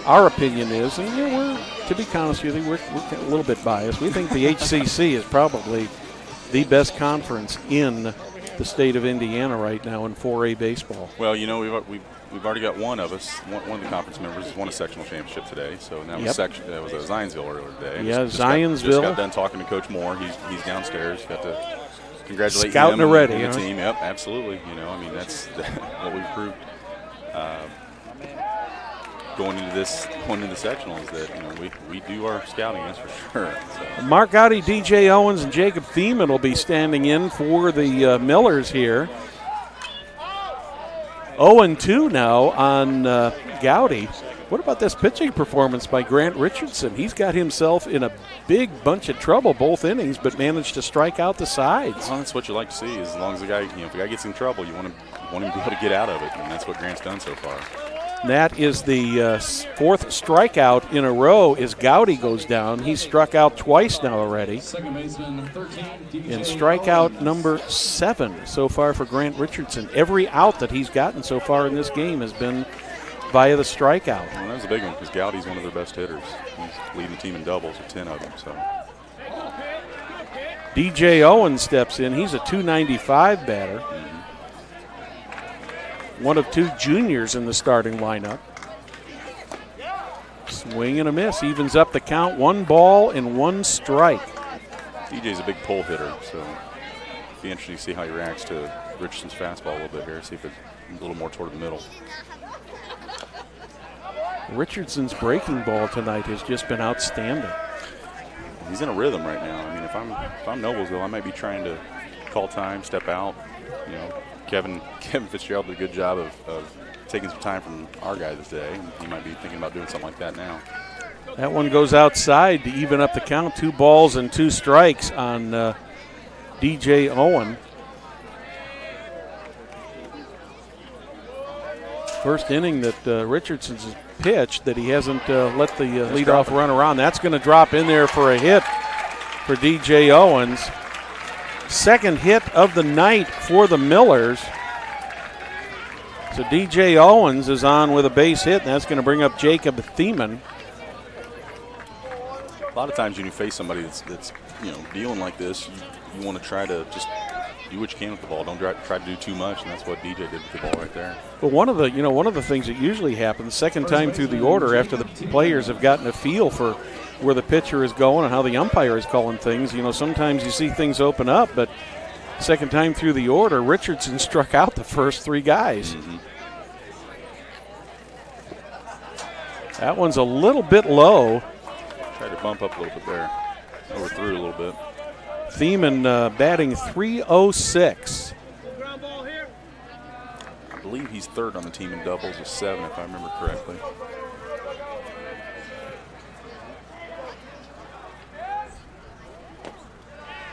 our opinion is, and we're, to be honest with you, we're a little bit biased. We think the HCC is probably the best conference in the state of Indiana right now in 4A baseball. Well, we've already got one of us. One of the conference members has won a sectional championship today. So that was that was at Zionsville earlier today. Zionsville. Just got done talking to Coach Moore. He's downstairs. Got to congratulate Scouting him already, and the team. Yep, absolutely. That's what we've proved. Going into the sectional is that we do our scouting, that's for sure. So. Mark Gowdy, DJ Owens, and Jacob Thiemann will be standing in for the Millers here. 0-2 now on Gowdy. What about this pitching performance by Grant Richardson? He's got himself in a big bunch of trouble both innings, but managed to strike out the sides. Well, that's what you like to see. As long as the guy, if the guy gets in trouble, you want him to be able to get out of it, and that's what Grant's done so far. That is the fourth strikeout in a row as Gowdy goes down. He's struck out twice now already. Second baseman, 13, And strikeout number 7 so far for Grant Richardson. Every out that he's gotten so far in this game has been via the strikeout. Well, that was a big one because Gowdy's one of their best hitters. He's leading the team in doubles with 10 of them. So. DJ Owens steps in. He's a .295 batter. One of 2 juniors in the starting lineup. Swing and a miss. Evens up the count. 1 ball and 1 strike. DJ's a big pull hitter, so it'll be interesting to see how he reacts to Richardson's fastball a little bit here. See if it's a little more toward the middle. Richardson's breaking ball tonight has just been outstanding. He's in a rhythm right now. I mean, if I'm Noblesville, I might be trying to call time, step out, Kevin Fitzgerald did a good job of taking some time from our guy this day, and he might be thinking about doing something like that now. That one goes outside to even up the count. 2 balls and 2 strikes on DJ Owen. First inning that Richardson's pitched that he hasn't let the leadoff run around. That's going to drop in there for a hit for DJ Owens. Second hit of the night for the Millers. So DJ Owens is on with a base hit, and that's going to bring up Jacob Thiemann. A lot of times when you face somebody that's dealing like this, you want to try to just do what you can with the ball. Don't try to do too much, and that's what DJ did with the ball right there. But one of the things that usually happens, second time through the order, after the players have gotten a feel for where the pitcher is going and how the umpire is calling things, sometimes you see things open up, but second time through the order, Richardson struck out the first 3 guys. Mm-hmm. That one's a little bit low. Tried to bump up a little bit there. Overthrew a little bit. Thiemann batting .306. I believe he's third on the team in doubles with 7, if I remember correctly.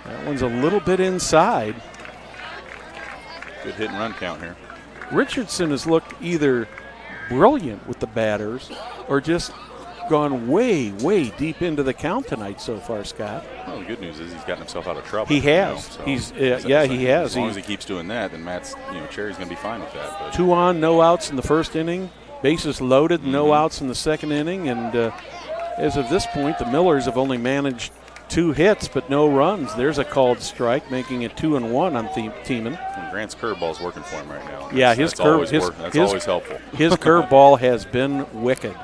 That one's a little bit inside. Good hit and run count here. Richardson has looked either brilliant with the batters or just gone way, way deep into the count tonight so far, Scott. Well, the good news is he's gotten himself out of trouble. He has. So He has. As long as he keeps doing that, then Matt's, Cherry's going to be fine with that. But 2 on, no outs in the first inning. Bases loaded, no outs in the second inning. And as of this point, the Millers have only managed 2 hits but no runs. There's a called strike, making it 2-1 on Thiemann. And Grant's curveball's working for him right now. Yeah, that's always helpful. His curveball has been wicked.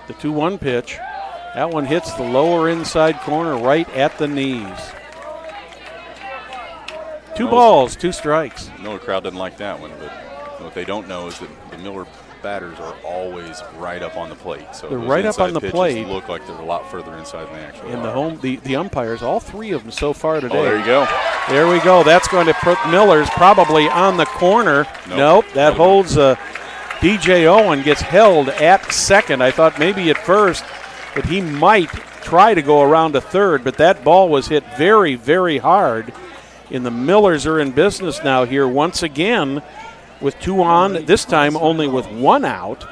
The 2-1 pitch. That one hits the lower inside corner right at the knees. 2 balls, 2 strikes. I know the crowd doesn't like that one, but what they don't know is that the Miller batters are always right up on the plate. So they're right up on the plate. Look like they're a lot further inside than they actually are. The umpires, all 3 of them so far today. Oh, there you go. There we go. That's going to put Millers probably on the corner. Nope, that holds. DJ Owen gets held at second. I thought maybe at first that he might try to go around to third, but that ball was hit very, very hard. And the Millers are in business now here once again with 2 on, this time only with 1 out.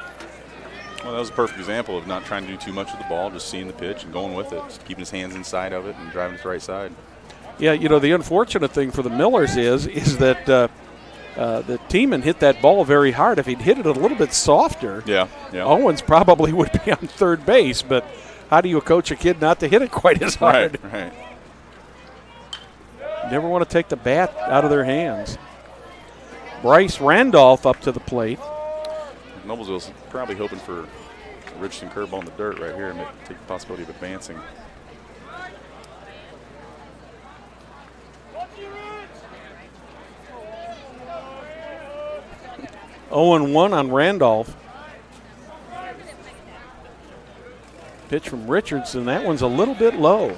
Well, that was a perfect example of not trying to do too much with the ball, just seeing the pitch and going with it, just keeping his hands inside of it and driving to the right side. Yeah, the unfortunate thing for the Millers is that the Thiemann hit that ball very hard. If he'd hit it a little bit softer, Owens probably would be on third base. But how do you coach a kid not to hit it quite as hard? Right. Never want to take the bat out of their hands. Bryce Randolph up to the plate. Noblesville's probably hoping for a Richardson curveball in the dirt right here and take the possibility of advancing. 0-1 on Randolph. Pitch from Richardson. That one's a little bit low.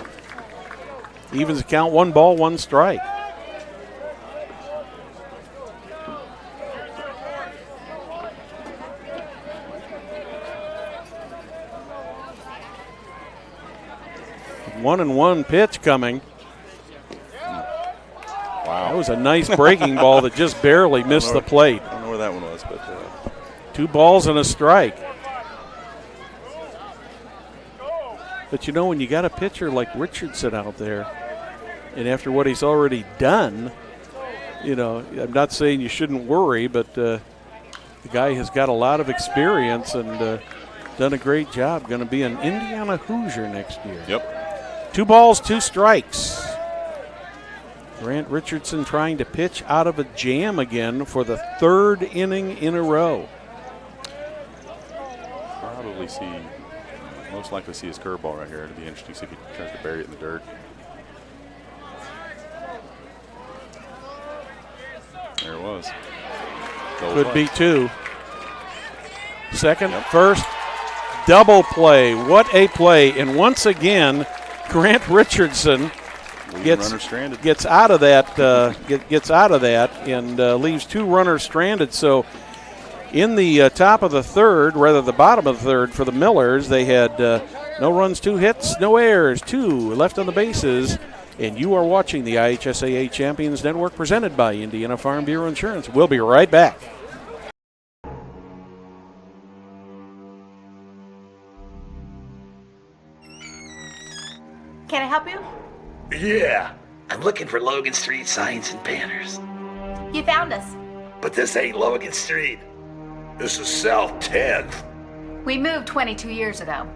Evens the count, 1 ball, 1 strike. One and 1 pitch coming. Wow. That was a nice breaking ball that just barely missed the plate. I don't know where that one was, but 2 balls and a strike. But when you got a pitcher like Richardson out there, and after what he's already done, I'm not saying you shouldn't worry, but the guy has got a lot of experience and done a great job. Going to be an Indiana Hoosier next year. Yep. 2 balls, 2 strikes. Grant Richardson trying to pitch out of a jam again for the 3rd inning in a row. Probably most likely see his curveball right here. It'd be interesting to see if he tries to bury it in the dirt. There it was. Could be 2. Second, first, double play. What a play. And once again, Grant Richardson gets out of that, gets out of that, and leaves 2 runners stranded. So in the top of the third, rather the bottom of the third for the Millers, they had no runs, 2 hits, no errors, 2 left on the bases. And you are watching the IHSAA Champions Network presented by Indiana Farm Bureau Insurance. We'll be right back. Can I help you? Yeah, I'm looking for Logan Street signs and banners. You found us. But this ain't Logan Street. This is South 10th. We moved 22 years ago.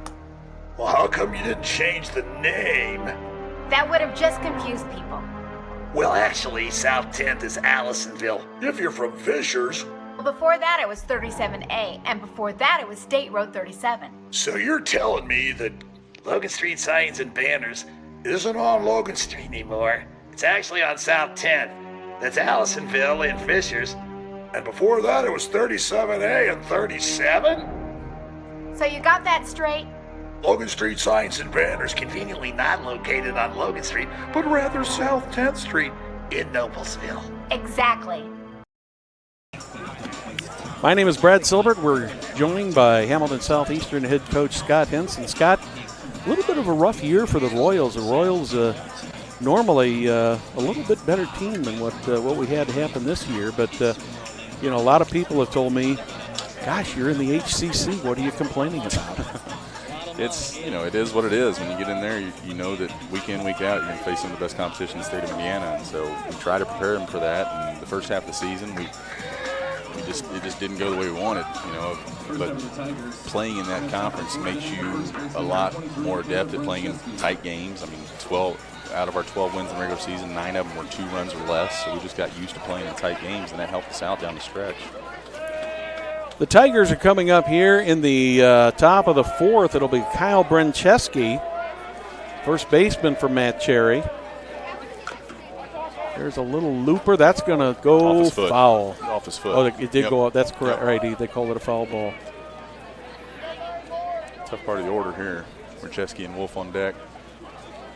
Well, how come you didn't change the name? That would have just confused people. Well, actually, South 10th is Allisonville, if you're from Fishers. Well, before that it was 37A, and before that it was State Road 37. So you're telling me that Logan Street signs and banners isn't on Logan Street anymore. It's actually on South 10th. That's Allisonville and Fishers. And before that, it was 37A and 37? So you got that straight? Logan Street signs and banners conveniently not located on Logan Street, but rather South 10th Street in Noblesville. Exactly. My name is Brad Silbert. We're joined by Hamilton Southeastern head coach Scott Henson. Scott, a little bit of a rough year for the Royals. The Royals normally a little bit better team than what we had happen this year. But, a lot of people have told me, gosh, you're in the HCC. What are you complaining about? It's, it is what it is. When you get in there, you know that week in, week out, you're going to face some of the best competition in the state of Indiana. And so we try to prepare them for that. And the first half of the season, it just didn't go the way we wanted, But playing in that conference makes you a lot more adept at playing in tight games. I mean, 12 out of our 12 wins in the regular season, 9 of them were 2 runs or less. So we just got used to playing in tight games, and that helped us out down the stretch. The Tigers are coming up here in the top of the 4th. It'll be Kyle Brencheski, first baseman for Matt Cherry. There's a little looper. That's going to go foul. Off his foot. Oh, it did go up. That's correct. Yep. Right, they called it a foul ball. Tough part of the order here. Brencheski and Wolf on deck.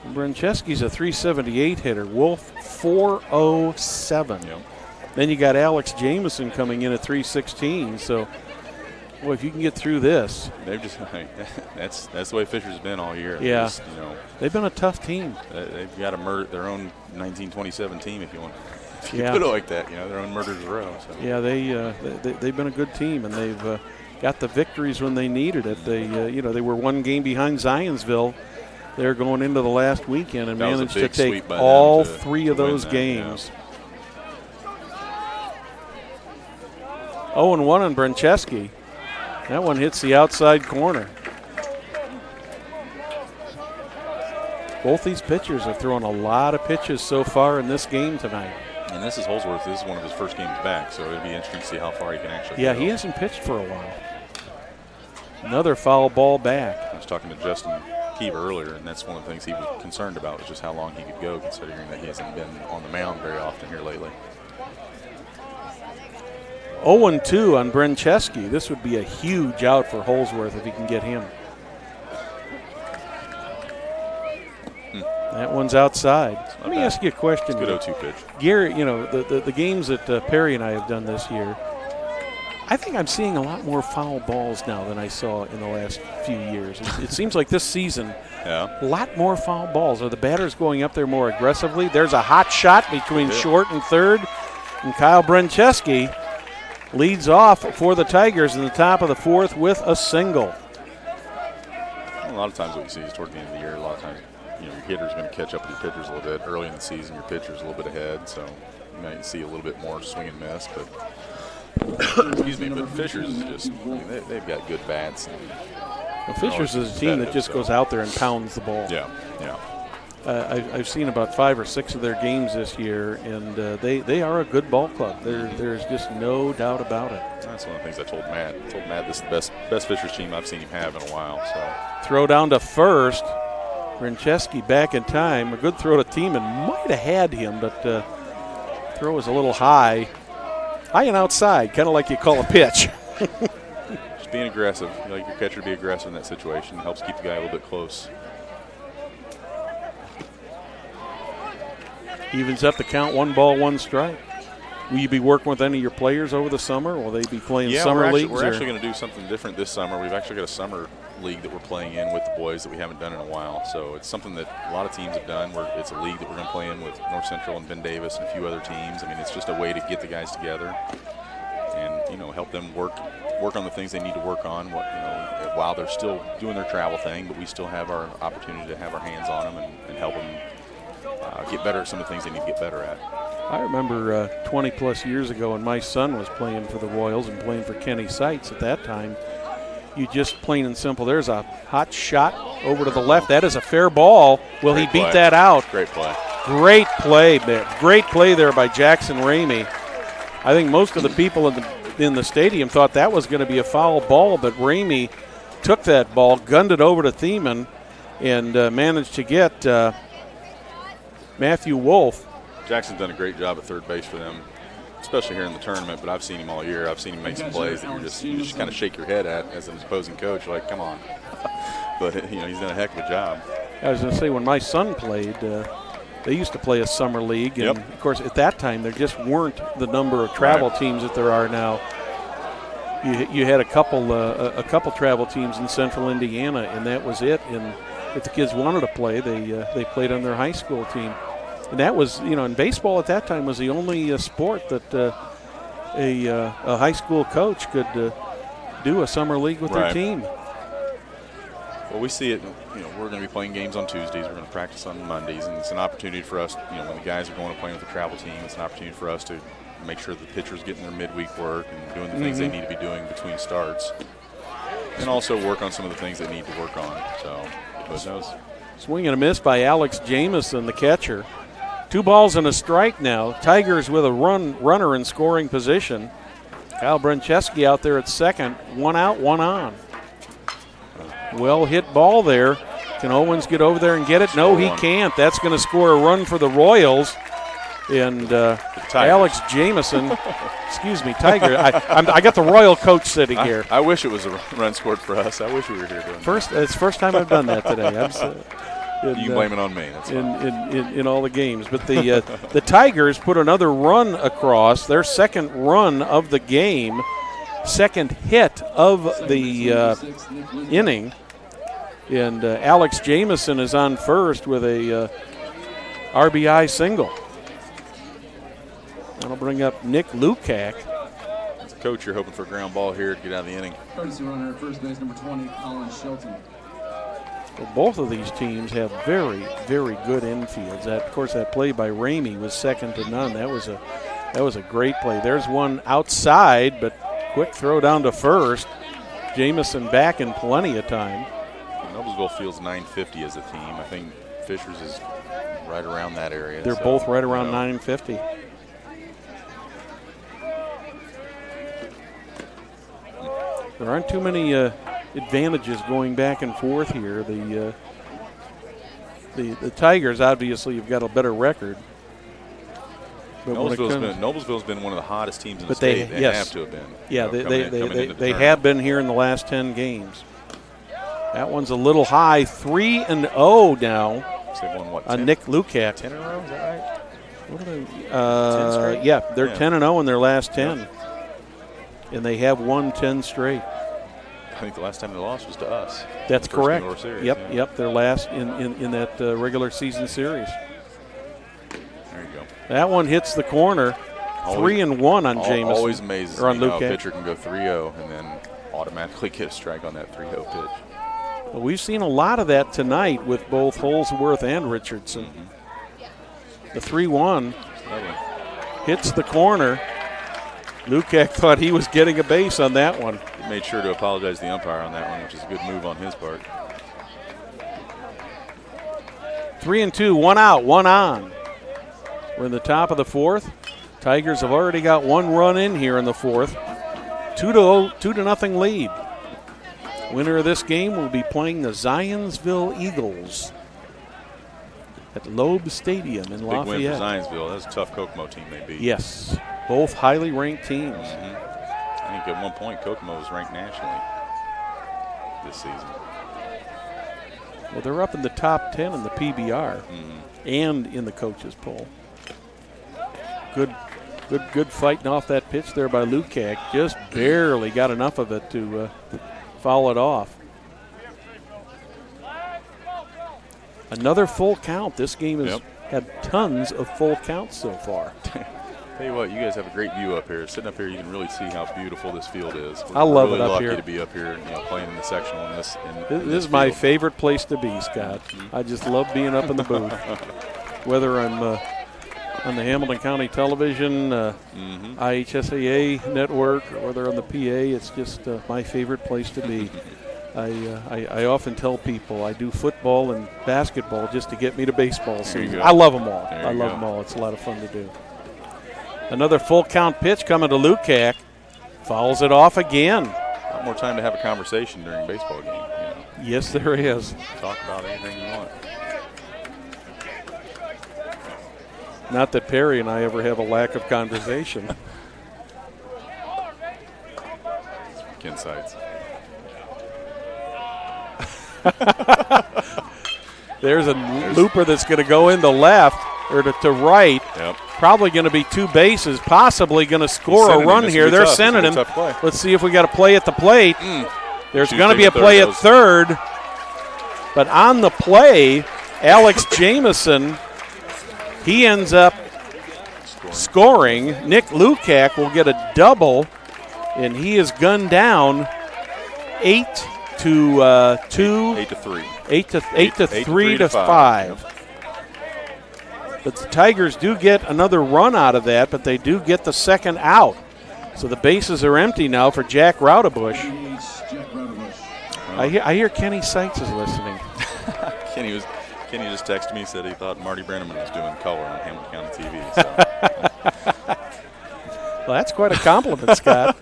Brencheski's a 378 hitter. Wolf, 407. Yep. Then you got Alex Jameson coming in at 316. So, boy, if you can get through this. They've just that's the way Fisher's been all year. Yeah. They've been a tough team. They've got their own 1927 team, if you want. If you Yeah. put it like that, their own murders row. So. Yeah, they've been a good team, and they've got the victories when they needed it. They were 1 game behind Zionsville. They're going into the last weekend and managed to take all 3 of those games. 0-1 on Brencheski. That one hits the outside corner. Both these pitchers have thrown a lot of pitches so far in this game tonight. And this is Holsworth. This is one of his first games back, so it'll be interesting to see how far he can actually go. He hasn't pitched for a while. Another foul ball back. I was talking to Justin Keever earlier, and that's one of the things he was concerned about, was just how long he could go, considering that he hasn't been on the mound very often here lately. 0-2 on Brencheski. This would be a huge out for Holsworth if he can get him. That one's outside. Let me ask you a question. It's a good 0-2 pitch. Gary, the games that Perry and I have done this year, I think I'm seeing a lot more foul balls now than I saw in the last few years. It seems like this season, a lot more foul balls. Are the batters going up there more aggressively? There's a hot shot between short and third, and Kyle Brencheski leads off for the Tigers in the top of the 4th with a single. A lot of times what you see is toward the end of the year, a lot of times your hitter's going to catch up with your pitchers a little bit. Early in the season, your pitcher's a little bit ahead, so you might see a little bit more swing and miss. But excuse me, but Fishers is just, they've got good bats. Fishers is a team that just goes out there and pounds the ball. Yeah. I've seen about 5 or 6 of their games this year, and they are a good ball club. There's just no doubt about it. That's one of the things I told Matt. I told Matt this is the best Fishers team I've seen him have in a while. So throw down to first. Brencheski back in time. A good throw to Tiemann. Might have had him, but throw was a little high. High and outside, kind of like you call a pitch. Just being aggressive. You like your catcher to be aggressive in that situation. Helps keep the guy a little bit close. Evens up the count, 1 ball, 1 strike. Will you be working with any of your players over the summer? Will they be playing summer leagues? We're actually going to do something different this summer. We've actually got a summer league that we're playing in with the boys that we haven't done in a while. So it's something that a lot of teams have done. It's a league that we're going to play in with North Central and Ben Davis and a few other teams. I mean, it's just a way to get the guys together and, you know, help them work on the things they need to work on while they're still doing their travel thing, but we still have our opportunity to have our hands on them and help them get better at some of the things they need to get better at. I remember 20-plus years ago when my son was playing for the Royals and playing for Kenny Seitz at that time, you just plain and simple, there's a hot shot over to the left. That is a fair ball. Will he beat that out? Great play. Great play there. Great play there by Jackson Ramey. I think most of the people in the stadium thought that was going to be a foul ball, but Ramey took that ball, gunned it over to Thiemann, and managed to get Matthew Wolf. Jackson's done a great job at third base for them, especially here in the tournament, but I've seen him all year. I've seen him make some plays that you just kind of shake your head at as an opposing coach, like, come on. But, you know, he's done a heck of a job. I was going to say, when my son played, they used to play a summer league, and, of course, at that time, there just weren't the number of travel teams that there are now. You had a couple travel teams in central Indiana, and that was it. And if the kids wanted to play, they played on their high school team. And that was, you know, and baseball at that time was the only sport that a high school coach could do a summer league with their team. Well, we see it, you know, we're going to be playing games on Tuesdays. We're going to practice on Mondays, and it's an opportunity for us, you know, when the guys are going to play with the travel team, it's an opportunity for us to make sure the pitchers getting their midweek work and doing the things they need to be doing between starts, and also work on some of the things they need to work on. So, who knows? Swing and a miss by Alex Jamison, the catcher. 2 balls and a strike now. Tigers with a runner in scoring position. Kyle Brencheski out there at second. 1 out, 1 on. Well hit ball there. Can Owens get over there and get it? No, he can't. That's going to score a run for the Royals. And Alex Jamison, excuse me, Tiger. I got the Royal coach sitting here. I wish it was a run scored for us. I wish we were here doing that. It's the first time I've done that today. You can blame it on me. That's in all the games. But the Tigers put another run across, their second run of the game, second hit of the inning. And Alex Jamison is on first with a RBI single. That'll bring up Nick Lukac. As a coach, you're hoping for a ground ball here to get out of the inning. Courtesy runner at first base, number 20, Colin Shelton. Well, both of these teams have very, very good infields. Of course, that play by Ramey was second to none. That was a great play. There's one outside, but quick throw down to first. Jamison back in plenty of time. Noblesville fields 950 as a team. I think Fishers is right around that area. They're both right around 950. There aren't too many advantages going back and forth here. The Tigers obviously have got a better record. But Noblesville's been one of the hottest teams in the state. They have to have been. Yeah, they have been here in the last 10 games. That one's a little high. 3-0 now. So they've won what? Nick Lukac. 10 in a row. Is that right? What are they? 10 straight? Yeah, they're 10-0 in their last 10. And they have won 10 straight. I think the last time they lost was to us. That's correct. Series, Yep. Their last in that regular season series. There you go. That one hits the corner. 3-1 on Jamison. Always amazes me how a pitcher can go 3-0 and then automatically get a strike on that 3-0 pitch. Well, we've seen a lot of that tonight with both Holsworth and Richardson. Mm-hmm. The 3-1 hits the corner. Lukac thought he was getting a base on that one. He made sure to apologize to the umpire on that one, which is a good move on his part. 3-2, 1 out, 1 on. We're in the top of the fourth. Tigers have already got 1 run in here in the fourth. 2-0 lead. Winner of this game will be playing the Zionsville Eagles at Loeb Stadium in Lafayette. Big win for Zionsville. That's a tough Kokomo team they beat. Yes, both highly ranked teams. Mm-hmm. I think at one point Kokomo was ranked nationally this season. Well, they're up in the top 10 in the PBR and in the coaches poll. Good fighting off that pitch there by Lukac. Just barely got enough of it to foul it off. Another full count. This game has had tons of full counts so far. Tell you what, you guys have a great view up here. Sitting up here, you can really see how beautiful this field is. I love really it up lucky here. to be up here, playing in the sectional in this. This is my favorite place to be, Scott. I just love being up in the booth. Whether I'm on the Hamilton County Television, IHSAA network, or whether on the PA, it's just my favorite place to be. I often tell people I do football and basketball just to get me to baseball season. I love them all. I love them all. It's a lot of fun to do. Another full count pitch coming to Lukac. Fouls it off again. A lot more time to have a conversation during a baseball game. Yes, there is. Talk about anything you want. Not that Perry and I ever have a lack of conversation. Ken Seitz. There's a looper that's going to go into left or to right. Yep. Probably going to be two bases, possibly going to score a run here. They're sending him. Let's see if we got a play at the plate. There's going to be a play at third. But on the play, Alex Jamison, he ends up scoring. Nick Lukac will get a double, and he is gunned down 8 to 2. 8 to 3. 8 to 3 to 5. But the Tigers do get another run out of that, but they do get the second out. So the bases are empty now for Jack Raudebush. I hear Kenny Seitz is listening. Kenny just texted me, said he thought Marty Brenneman was doing color on Hamilton County TV. So. Well, that's quite a compliment, Scott.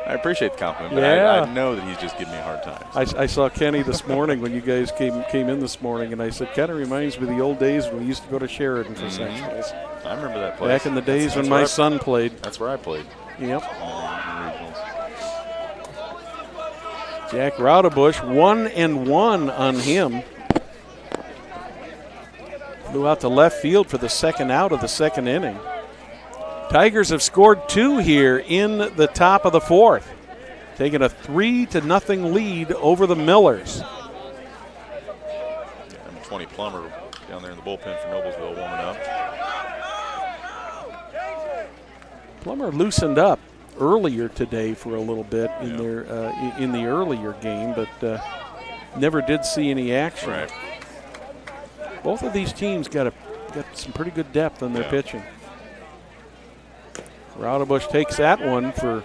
I appreciate the compliment, but I know that he's just giving me a hard time. So. I saw Kenny this morning when you guys came in this morning, and I said, Kenny reminds me of the old days when we used to go to Sheridan for sectionals. I remember that place. Back in the days when my son played. That's where I played. Yep. In regionals. Jack Raudebush, 1-1 on him. Flew out to left field for the second out of the second inning. Tigers have scored 2 here in the top of the fourth, taking a 3-0 lead over the Millers. Number 20 Plummer down there in the bullpen for Noblesville warming up. Plummer loosened up earlier today for a little bit in their in the earlier game, but never did see any action. Right. Both of these teams got some pretty good depth on their pitching. Raudebush takes that one for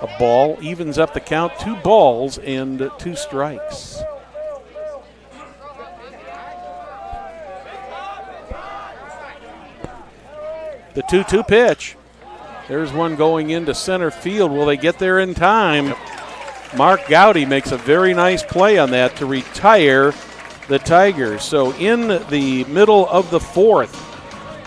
a ball, evens up the count, 2 balls and 2 strikes. The 2-2 pitch. There's one going into center field. Will they get there in time? Yep. Mark Gowdy makes a very nice play on that to retire the Tigers. So in the middle of the fourth,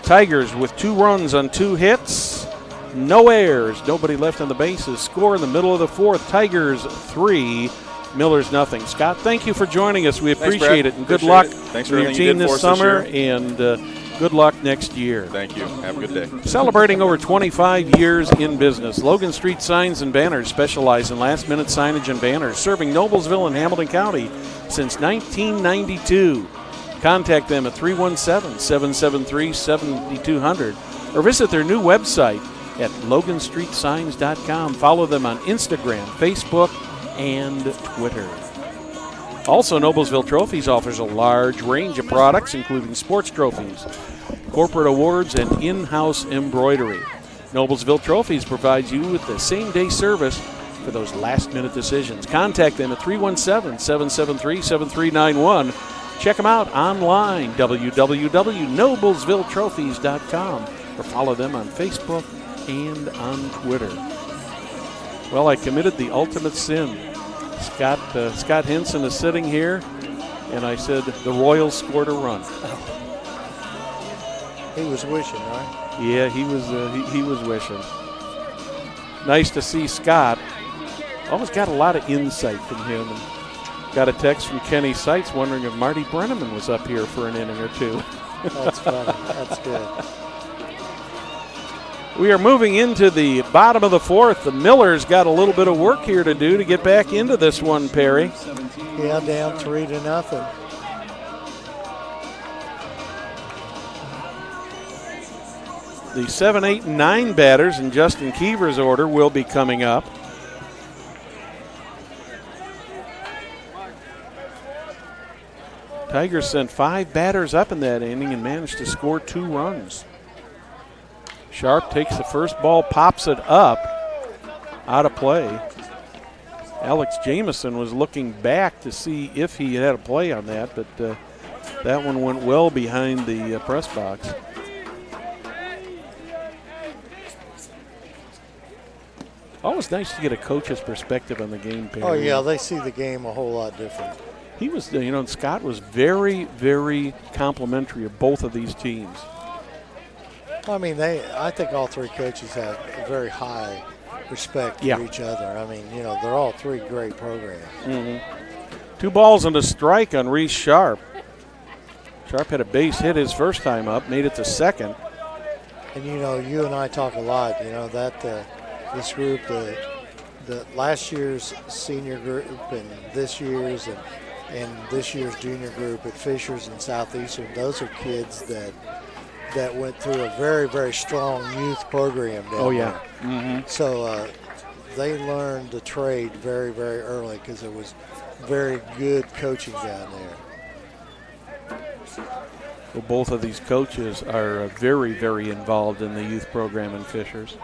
Tigers with 2 runs on 2 hits. No errors, nobody left on the bases. Score in the middle of the fourth. Tigers 3, Millers nothing. Scott, thank you for joining us. We appreciate it, and good luck with your team this summer, and good luck next year. Thank you. Have a good day. Celebrating over 25 years in business, Logan Street Signs and Banners specialize in last-minute signage and banners, serving Noblesville and Hamilton County since 1992. Contact them at 317-773-7200 or visit their new website at loganstreetsigns.com. Follow them on Instagram, Facebook, and Twitter. Also, Noblesville Trophies offers a large range of products, including sports trophies, corporate awards, and in-house embroidery. Noblesville Trophies provides you with the same-day service for those last-minute decisions. Contact them at 317-773-7391. Check them out online, www.noblesvilletrophies.com, or follow them on Facebook and on Twitter. Well, I committed the ultimate sin. Scott Henson is sitting here, and I said the Royals scored a run. He was wishing, right? Yeah, he was wishing. Nice to see Scott. Always got a lot of insight from him. And got a text from Kenny Seitz wondering if Marty Brenneman was up here for an inning or two. That's funny. That's good. We are moving into the bottom of the fourth. The Millers got a little bit of work here to do to get back into this one, Perry. Yeah, down 3-0. The 7, 8, and 9 batters in Justin Keever's order will be coming up. Tigers sent 5 batters up in that inning and managed to score 2 runs. Sharp takes the first ball, pops it up, out of play. Alex Jamison was looking back to see if he had a play on that, but that one went well behind the press box. Always nice to get a coach's perspective on the game, Perry. Oh, yeah, they see the game a whole lot different. He was, Scott was very, very complimentary of both of these teams. I mean, I think all 3 coaches have a very high respect for each other. I mean, they're all 3 great programs. Mm-hmm. 2 balls and a strike on Reese Sharp. Sharp had a base hit his first time up, made it to second. And, you and I talk a lot, that this group, the last year's senior group and this year's and this year's junior group at Fishers and Southeastern, those are kids that went through a very, very strong youth program down there. Mm-hmm. So they learned the trade very, very early because there was very good coaching down there. Well, both of these coaches are very, very involved in the youth program in Fishers.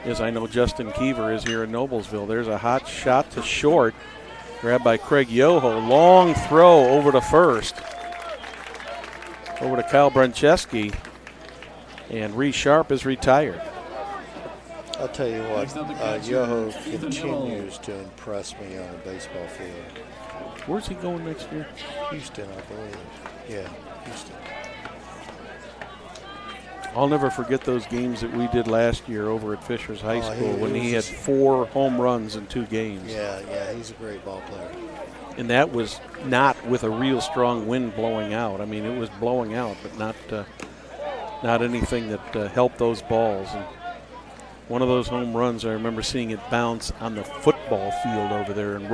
As I know Justin Keever is here in Noblesville. There's a hot shot to short, grabbed by Craig Yoho. Long throw over to first. Over to Kyle Bruncheski. And Reese Sharp is retired. I'll tell you what, Yoho continues to impress me on a baseball field. Where's he going next year? Houston, I believe. Yeah, Houston. I'll never forget those games that we did last year over at Fishers High School when he had 4 home runs in 2 games. Yeah, he's a great ball player. And that was not with a real strong wind blowing out. I mean, it was blowing out, but not anything that helped those balls. And one of those home runs, I remember seeing it bounce on the football field over there and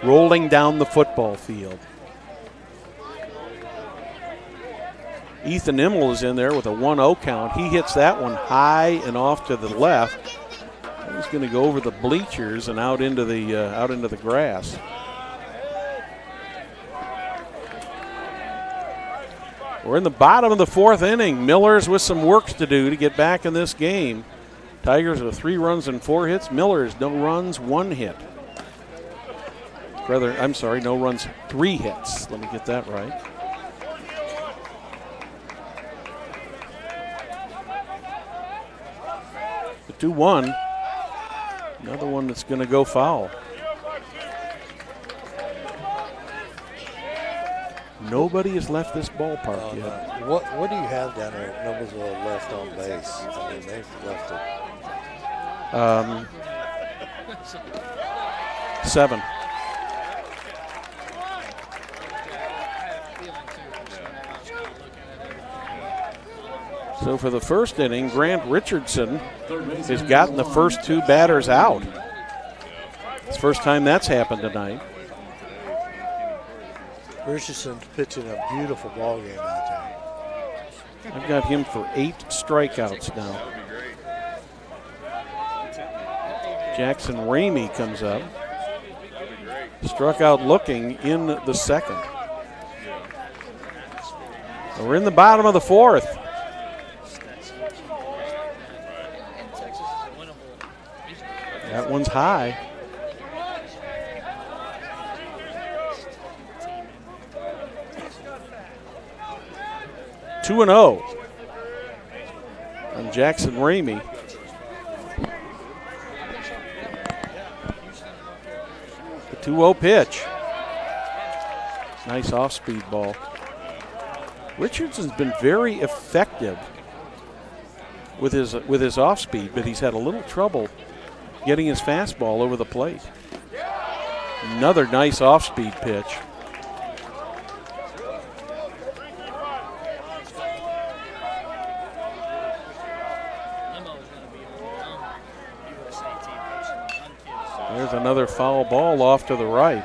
rolling down the football field. Ethan Immel is in there with a 1-0 count. He hits that one high and off to the left. He's going to go over the bleachers and out into the grass. We're in the bottom of the 4th inning. Millers with some work to do to get back in this game. Tigers with 3 runs and 4 hits. Millers, no runs, 1 hit. No runs, 3 hits. Let me get that right. The 2-1. Another one that's going to go foul. Nobody has left this ballpark yet. What do you have down there at Noblesville left on base? I mean, they've left it. 7. So for the first inning, Grant Richardson has gotten the first 2 batters out. It's the first time that's happened tonight. Richardson's pitching a beautiful ball game out there. I've got him for 8 strikeouts now. Jackson Ramey comes up. Struck out looking in the second. So we're in the bottom of the 4th. That one's high. Two and 0 on Jackson Ramey. The 2-0 pitch. Nice off-speed ball. Richardson's been very effective with his off-speed, but he's had a little trouble getting his fastball over the plate. Another nice off-speed pitch. There's another foul ball off to the right.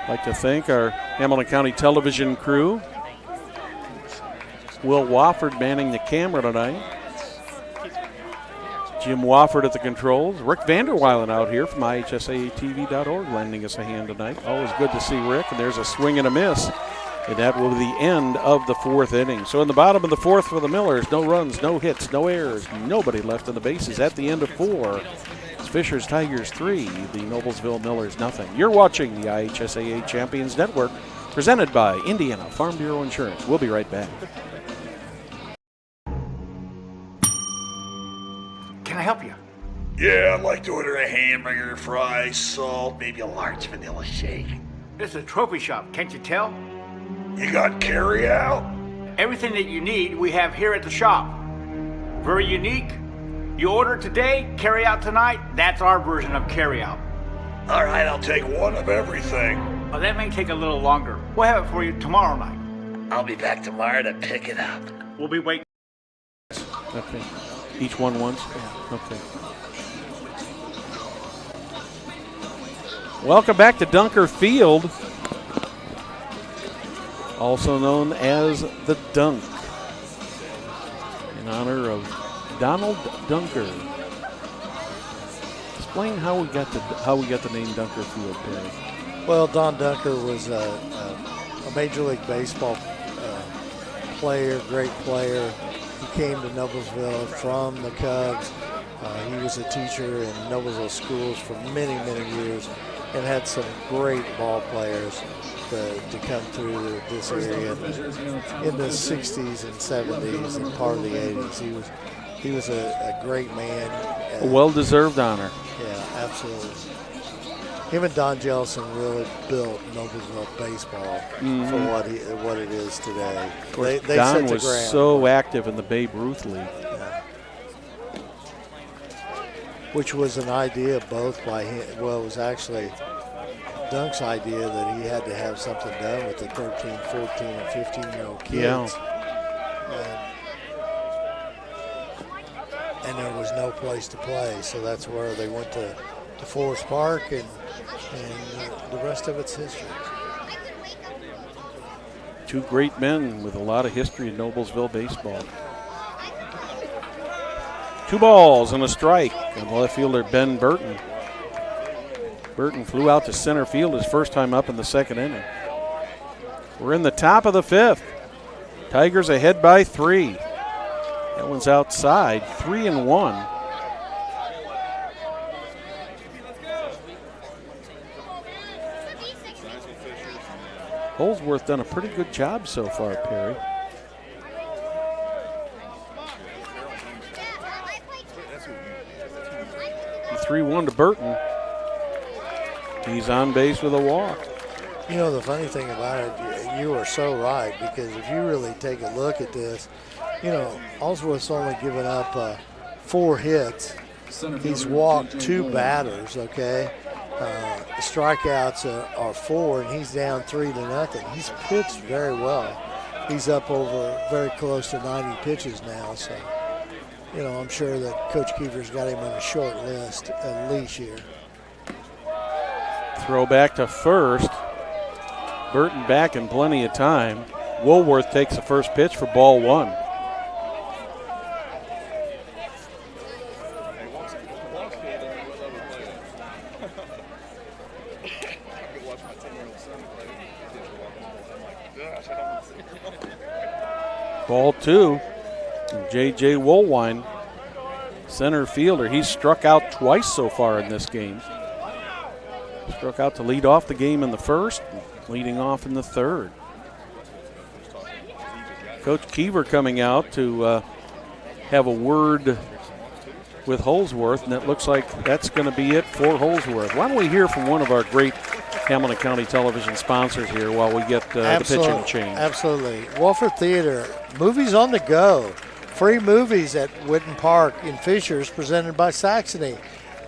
I'd like to thank our Hamilton County television crew. Will Wofford manning the camera tonight. Jim Wofford at the controls. Rick Vanderweilen out here from IHSATV.org lending us a hand tonight. Always good to see Rick. And there's a swing and a miss. And that will be the end of the 4th inning. So in the bottom of the 4th for the Millers, no runs, no hits, no errors, nobody left on the bases at the end of 4. It's Fishers Tigers 3, the Noblesville Millers nothing. You're watching the IHSAA Champions Network, presented by Indiana Farm Bureau Insurance. We'll be right back. Can I help you? Yeah, I'd like to order a hamburger, fries, salt, maybe a large vanilla shake. This is a trophy shop, can't you tell? You got carry out? Everything that you need, we have here at the shop. Very unique. You order today, carry out tonight. That's our version of carry out. All right, I'll take one of everything. Oh, that may take a little longer. We'll have it for you tomorrow night. I'll be back tomorrow to pick it up. We'll be waiting. Okay. Each one once? Okay. Welcome back to Dunker Field, also known as the Dunk, in honor of Donald Dunker. Explain how we got the name Dunker Field, Perry. Well, Don Dunker was a Major League Baseball player, great player. He came to Noblesville from the Cubs. He was a teacher in Noblesville schools for many, many years and had some great ball players to come through this area in the 60s and 70s and part of the 80s. He was a great man. A well-deserved honor. Yeah, absolutely. Him and Don Jellison really built Noblesville baseball for what it is today. They Don set the was ground. so active in the Babe Ruth League. Yeah. Which was an idea both by him. Well, it was actually Dunk's idea that he had to have something done with the 13, 14, and 15-year-old kids. Yeah. And there was no place to play, so that's where they went to Forest Park, and the rest of it's history. Two great men with a lot of history in Noblesville baseball. 2 balls and a strike on left fielder Ben Burton. Burton flew out to center field his first time up in the 2nd inning. We're in the top of the 5th. Tigers ahead by 3. That one's outside, 3-1. Holsworth done a pretty good job so far, Perry. The 3-1 to Burton. He's on base with a walk. You know, the funny thing about it, you are so right, because if you really take a look at this, you know, Holsworth's only given up 4 hits. He's walked 2 batters, okay? Strikeouts are 4, and he's down 3-0. He's pitched very well. He's up over very close to 90 pitches now, so, you know, I'm sure that Coach Kiefer's got him on a short list at least here. Throw back to first. Burton back in plenty of time. Woolworth takes the first pitch for ball 1. Ball 2. J.J. Woolwine, center fielder. He's struck out twice so far in this game. Struck out to lead off the game in the 1st, leading off in the 3rd. Coach Kiefer coming out to have a word with Holsworth, and it looks like that's going to be it for Holsworth. Why don't we hear from one of our great Hamilton County television sponsors here while we get the pitching change. Absolutely. Wolford Theater, movies on the go. Free movies at Whitten Park in Fishers, presented by Saxony.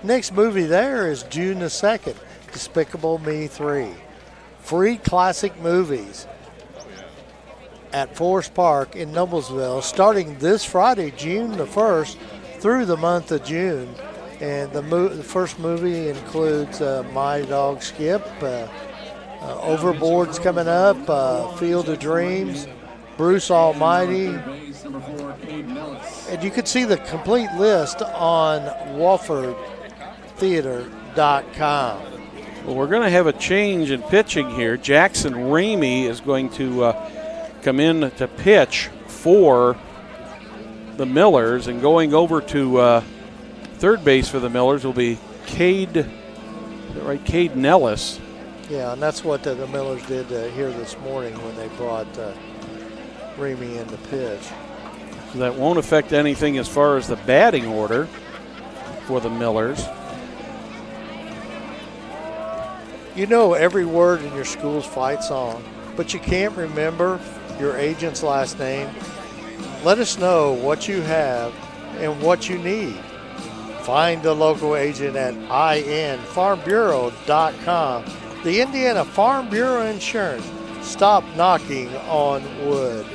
Next movie there is June the 2nd, Despicable Me 3. Free classic movies at Forest Park in Noblesville, starting this Friday, June the 1st, through the month of June. And the first movie includes My Dog Skip, Overboard's coming up, Field of Dreams, Bruce Almighty. And you can see the complete list on WalfordTheater.com. Well, we're going to have a change in pitching here. Jackson Ramey is going to come in to pitch for the Millers, and going over to third base for the Millers will be Cade Nellis. Yeah, and that's what the Millers did here this morning when they brought Ramey in to pitch. So that won't affect anything as far as the batting order for the Millers. You know every word in your school's fight song, but you can't remember your agent's last name? Let us know what you have and what you need. Find the local agent at infarmbureau.com. The Indiana Farm Bureau Insurance. Stop knocking on wood.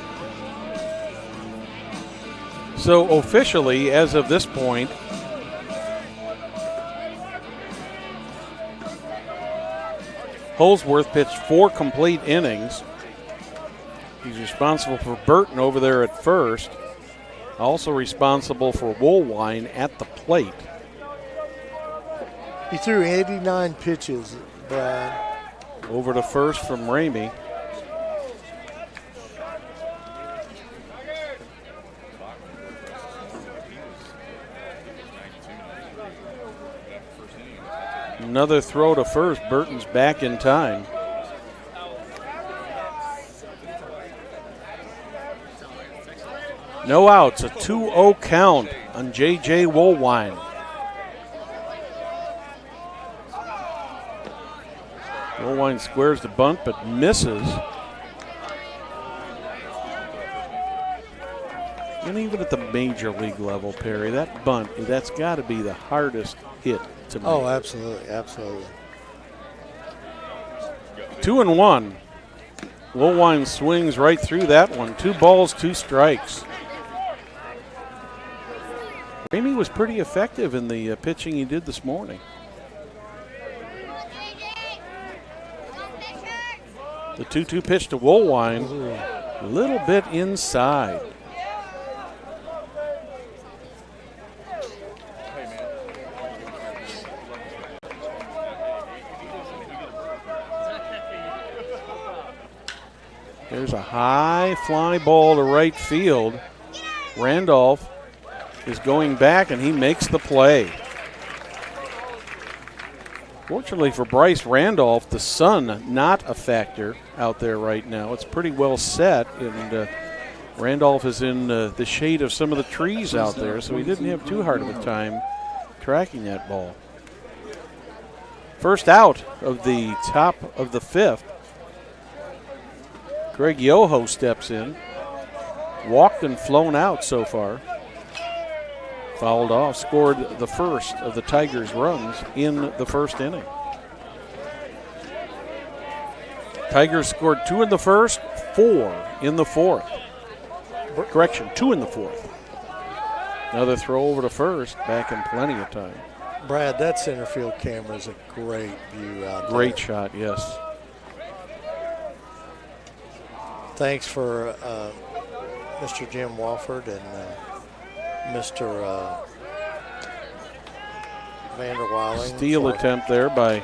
So officially, as of this point, Holsworth pitched 4 complete innings. He's responsible for Burton over there at first. Also responsible for Woolwine at the plate. He threw 89 pitches, Brad. Over to first from Ramey. Another throw to first. Burton's back in time. No outs, a 2-0 count on J.J. Woolwine. Woolwine squares the bunt but misses. And even at the major league level, Perry, that bunt, that's got to be the hardest hit to make. Oh, absolutely, absolutely. 2-1. Woolwine swings right through that one. 2 balls, 2 strikes. Ramey was pretty effective in the pitching he did this morning. The 2-2 pitch to Woolwine, a little bit inside. There's a high fly ball to right field. Randolph is going back, and he makes the play. Fortunately for Bryce Randolph, the sun not a factor out there right now. It's pretty well set, and Randolph is in the shade of some of the trees out there, so he didn't have too hard of a time tracking that ball. First out of the top of the 5th. Greg Yoho steps in. Walked and flown out so far. Fouled off, scored the first of the Tigers' runs in the first inning. Tigers scored 2 in the first, 4 in the fourth. Correction, 2 in the fourth. Another throw over to first, back in plenty of time. Brad, that center field camera is a great view out there. Great shot, yes. Thanks for Mr. Jim Walford and Mr. Vanderweiling. Steal attempt there by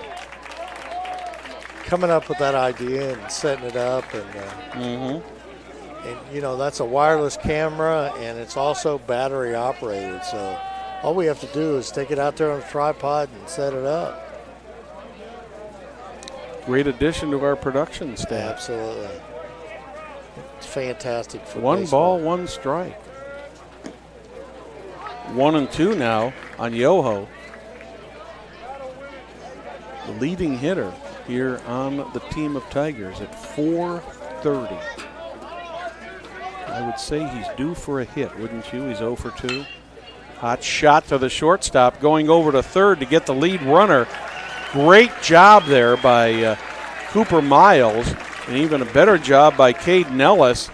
coming up with that idea and setting it up, and you know, that's a wireless camera and it's also battery operated, so all we have to do is take it out there on a tripod and set it up. Great addition to our production staff. Absolutely. It's fantastic for 1 baseball. ball, 1 strike. 1-2 now on Yoho. The leading hitter here on the team of Tigers at .430. I would say he's due for a hit, wouldn't you? He's 0 for 2. Hot shot to the shortstop, going over to third to get the lead runner. Great job there by Cooper Miles, and even a better job by Cade Nellis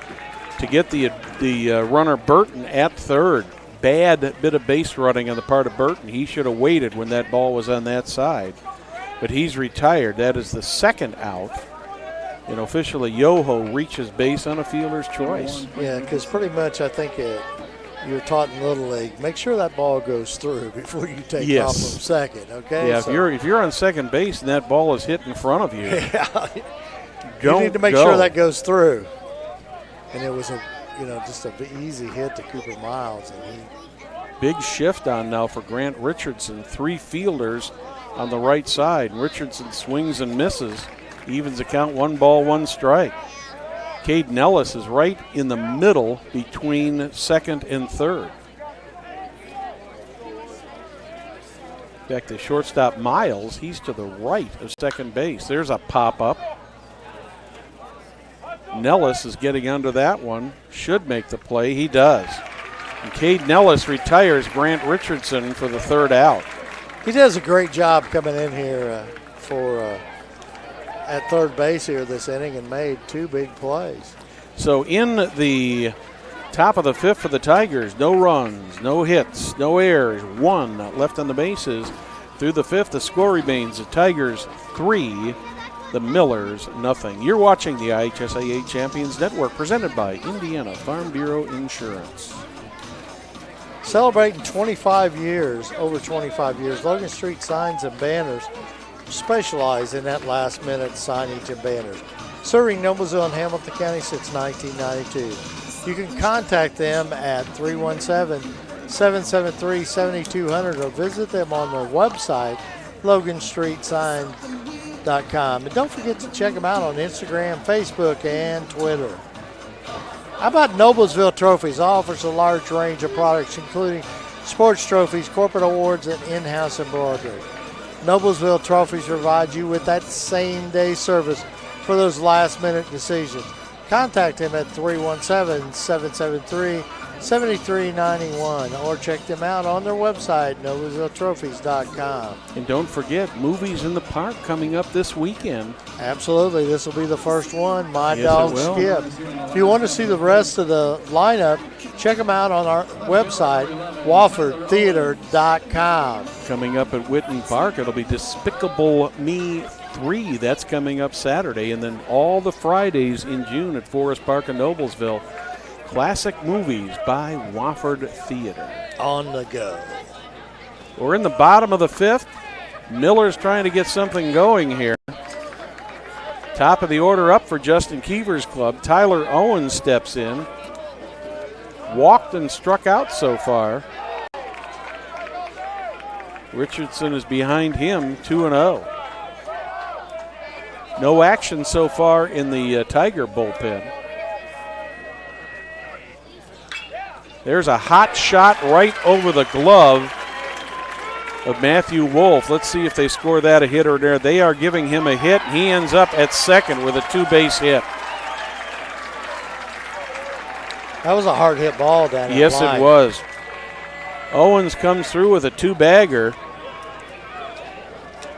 to get the runner Burton at third. bad bit of base running on the part of Burton. He should have waited when that ball was on that side. But he's retired. That is the second out. And officially, Yoho reaches base on a fielder's choice. Yeah, because pretty much I think you're taught in Little League, make sure that ball goes through before you take off from second, okay? Yeah, if you're on second base and that ball is hit in front of you, you need to make sure that goes through. And it was just an easy hit to Cooper Miles. And big shift on now for Grant Richardson. 3 fielders on the right side. Richardson swings and misses. Evens the count, 1 ball, 1 strike. Caden Ellis is right in the middle between second and third. Back to shortstop Miles. He's to the right of second base. There's a pop-up. Nellis is getting under that one. Should make the play. He does. And Caden Ellis retires Grant Richardson for the third out. He does a great job coming in here at third base here this inning and made 2 big plays. So in the top of the 5th for the Tigers, no runs, no hits, no errors, 1 left on the bases. Through the 5th, the score remains the Tigers 3, the Millers nothing. You're watching the IHSAA Champions Network presented by Indiana Farm Bureau Insurance. Celebrating 25 years, over 25 years, Logan Street Signs and Banners specialize in that last-minute signage and banners. Serving Noblesville and Hamilton County since 1992. You can contact them at 317-773-7200 or visit them on their website, LoganStreetSign.com. And don't forget to check them out on Instagram, Facebook, and Twitter. How about Noblesville Trophies? Offers a large range of products, including sports trophies, corporate awards, and in-house embroidery. Noblesville Trophies provides you with that same-day service for those last-minute decisions. Contact him at 317-773-7391 or check them out on their website, NoblesvilleTrophies.com. And don't forget, Movies in the Park coming up this weekend. Absolutely. This will be the first one, My Dog Skip. If you want to see the rest of the lineup, check them out on our website, WoffordTheater.com. Coming up at Whitten Park, it'll be Despicable Me 3. That's coming up Saturday. And then all the Fridays in June at Forest Park in Noblesville. Classic movies by Wofford Theater. On the go. We're in the bottom of the 5th. Miller's trying to get something going here. Top of the order up for Justin Keever's club. Tyler Owens steps in. Walked and struck out so far. Richardson is behind him, 2-0. No action so far in the Tiger bullpen. There's a hot shot right over the glove of Matthew Wolf. Let's see if they score that a hit or there. They are giving him a hit. He ends up at second with a 2-base hit. That was a hard hit ball down there. Yes, it was. Owens comes through with a 2-bagger.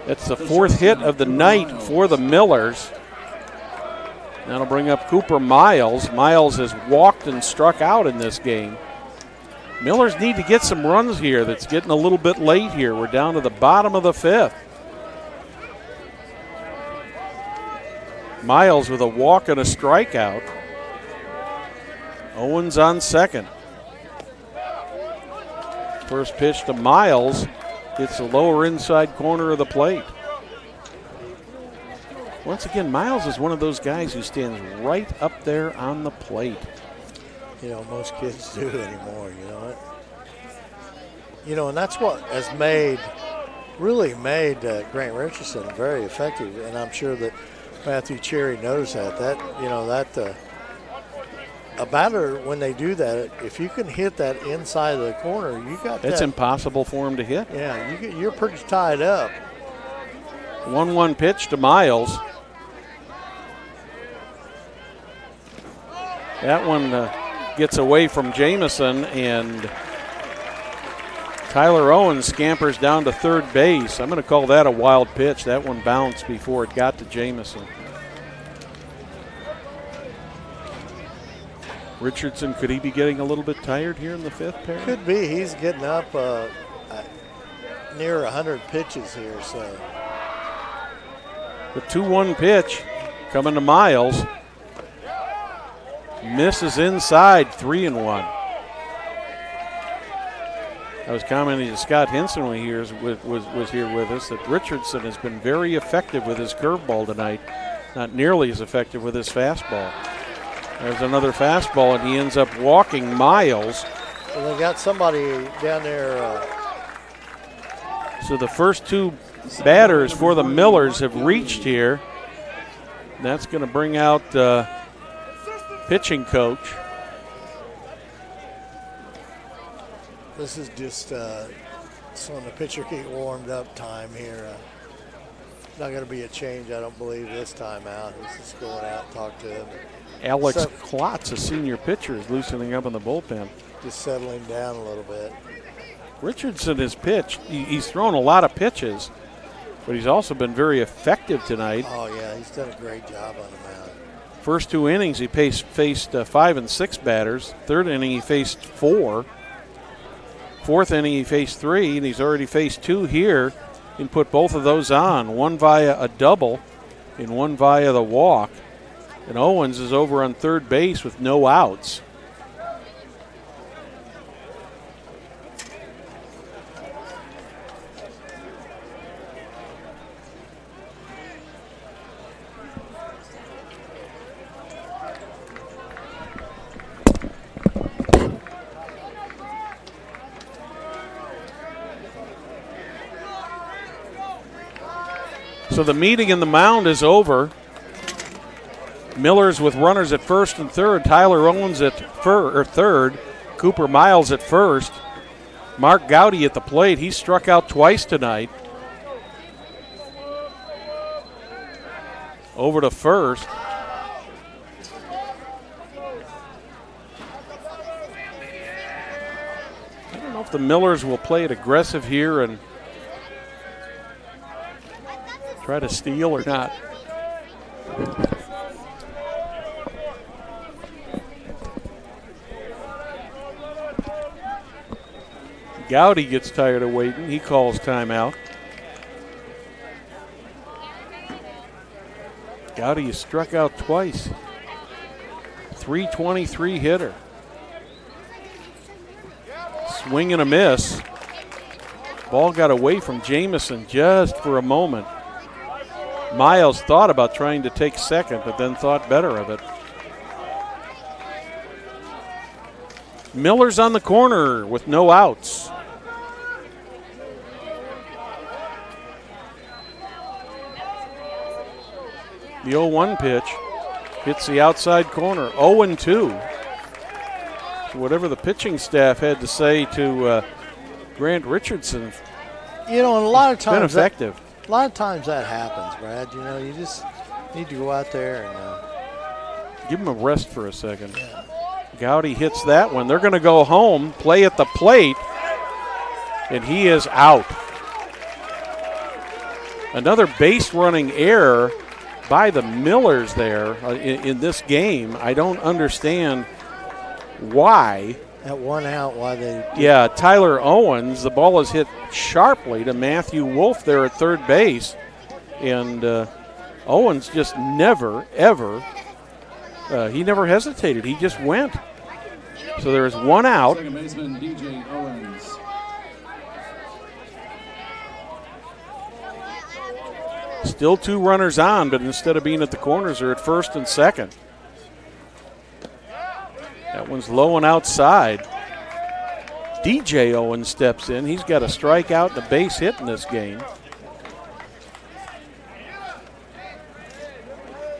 That's the 4th hit of the night for the Millers. That'll bring up Cooper Miles. Miles has walked and struck out in this game. Millers need to get some runs here. That's getting a little bit late here. We're down to the bottom of the 5th. Miles with a walk and a strikeout. Owens on second. First pitch to Miles. It's the lower inside corner of the plate. Once again, Miles is one of those guys who stands right up there on the plate. You know, most kids do anymore, you know it. You know, and that's what has really made Grant Richardson very effective, and I'm sure that Matthew Cherry knows that. A batter, when they do that, if you can hit that inside of the corner, you got that. It's impossible for him to hit. Yeah, you're pretty tied up. 1-1 pitch to Miles. That one gets away from Jamison, and Tyler Owens scampers down to third base. I'm going to call that a wild pitch. That one bounced before it got to Jamison. Richardson, could he be getting a little bit tired here in the fifth, Perry? Could be. He's getting up near 100 pitches here, so. The 2-1 pitch coming to Miles. Misses inside, 3-1. I was commenting to Scott Henson when he was here with us that Richardson has been very effective with his curveball tonight, not nearly as effective with his fastball. There's another fastball, and he ends up walking Miles. Well, they got somebody down there. So the first two batters for the Millers have reached here. That's going to bring out pitching coach. This is just so when the pitcher get warmed up time here. Not going to be a change, I don't believe, this time out. He's just going out and talk to him. Alex Klotz, a senior pitcher, is loosening up in the bullpen. Just settling down a little bit. Richardson has pitched. He's thrown a lot of pitches, but he's also been very effective tonight. Oh, yeah, he's done a great job on the mound. First two innings, he faced 5 and 6 batters. Third inning, he faced 4. Fourth inning, he faced 3, and he's already faced 2 here. He can put both of those on, one via a double and one via the walk. And Owens is over on third base with no outs. So the meeting in the mound is over. Millers with runners at first and third. Tyler Owens at third. Cooper Miles at first. Mark Gowdy at the plate. He struck out twice tonight. Over to first. I don't know if the Millers will play it aggressive here and try to steal or not. Gowdy gets tired of waiting. He calls timeout. Gowdy is struck out twice. 323 hitter. Swing and a miss. Ball got away from Jamison just for a moment. Miles thought about trying to take second, but then thought better of it. Miller's on the corner with no outs. The 0-1 pitch hits the outside corner. 0-2. So whatever the pitching staff had to say to Grant Richardson, you know, and a lot of times been effective. A lot of times that happens, Brad. You know, you just need to go out there and give him a rest for a second. Yeah. Gowdy hits that one. They're going to go home, play at the plate, and he is out. Another base running error by the Millers there in this game. I don't understand why. At 1 out, why they... Yeah, Tyler Owens, the ball is hit sharply to Matthew Wolf there at third base. And Owens just never, ever, he never hesitated. He just went. So there's 1 out. Second baseman, DJ Owens. Still 2 runners on, but instead of being at the corners, they're at first and second. That one's low and outside. DJ Owens steps in. He's got a strikeout and a base hit in this game.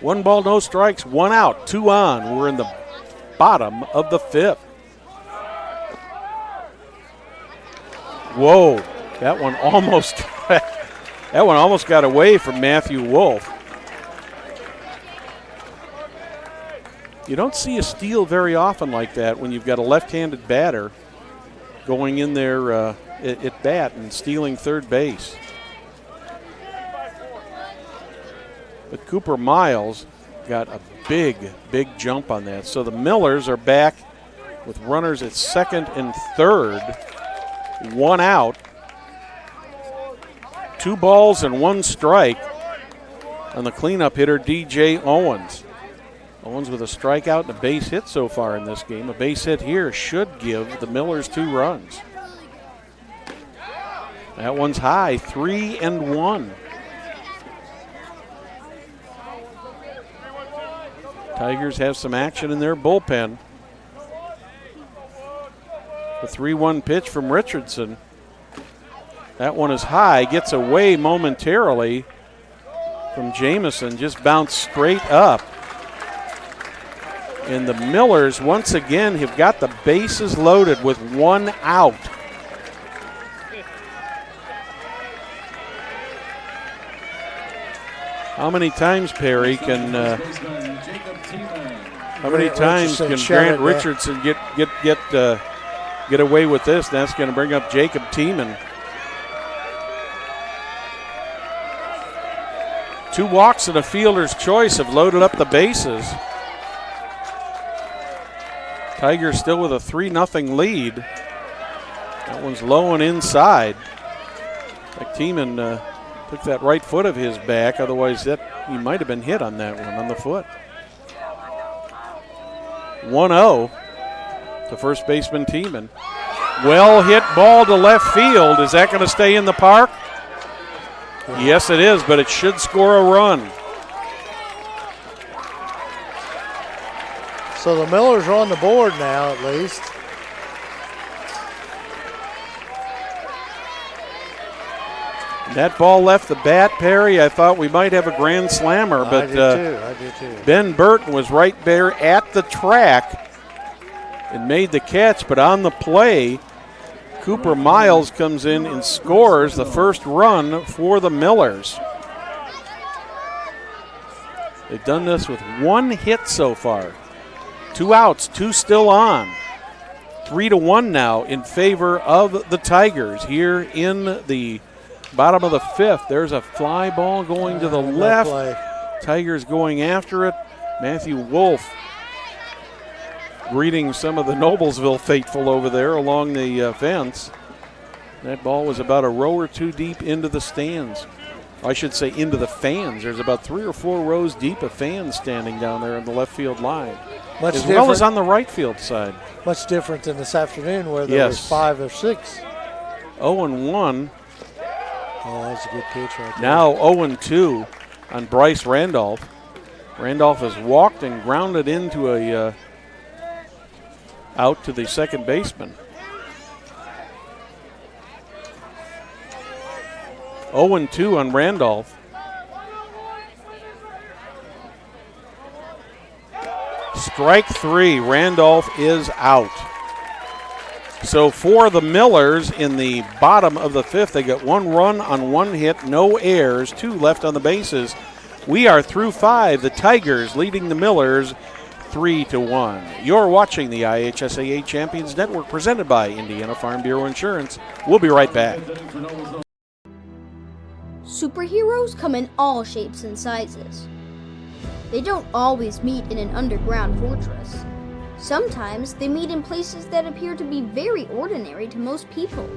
1 ball, no strikes, 1 out, 2 on. We're in the bottom of the 5th. Whoa, that one almost got away from Matthew Wolf. You don't see a steal very often like that when you've got a left-handed batter going in there at bat and stealing third base. But Cooper Miles got a big jump on that. So the Millers are back with runners at second and third. 1 out. 2 balls and 1 strike on the cleanup hitter, DJ Owens. Owens with a strikeout and a base hit so far in this game. A base hit here should give the Millers 2 runs. That one's high, 3-1. Tigers have some action in their bullpen. The 3-1 pitch from Richardson. That one is high, gets away momentarily from Jamison, just bounced straight up. And the Millers once again have got the bases loaded with 1 out. How many times, Perry, can Grant Richardson get away with this? That's going to bring up Jacob Tiemann. 2 walks and a fielder's choice have loaded up the bases. Tigers still with a 3-0 lead. That one's low and inside. Like Tiemann took that right foot of his back, otherwise he might have been hit on that one, on the foot. 1-0 to first baseman Tiemann. Well hit ball to left field. Is that going to stay in the park? Yes, it is, but it should score a run. So the Millers are on the board now, at least. That ball left the bat, Perry. I thought we might have a grand slammer, but I did too. Ben Burton was right there at the track and made the catch, but on the play, Cooper Miles comes in and scores the first run for the Millers. They've done this with 1 hit so far. 2 outs, 2 still on. 3-1 now in favor of the Tigers here in the bottom of the 5th. There's a fly ball going to the left. Tigers going after it. Matthew Wolf greeting some of the Noblesville faithful over there along the fence. That ball was about a row or 2 deep into the stands. I should say into the fans. There's about 3 or 4 rows deep of fans standing down there on the left field line. As well as on the right field side. Much different than this afternoon where there was 5 or 6. 0-1. Oh, that's a good pitch right there. Now 0-2 on Bryce Randolph. Randolph has walked and grounded into a out to the second baseman. 0-2 on Randolph. Strike 3, Randolph is out. So for the Millers in the bottom of the 5th, they got 1 run on 1 hit, no errors, 2 left on the bases. We are through 5, the Tigers leading the Millers 3-1. You're watching the IHSAA Champions Network presented by Indiana Farm Bureau Insurance. We'll be right back. Superheroes come in all shapes and sizes. They don't always meet in an underground fortress. Sometimes they meet in places that appear to be very ordinary to most people.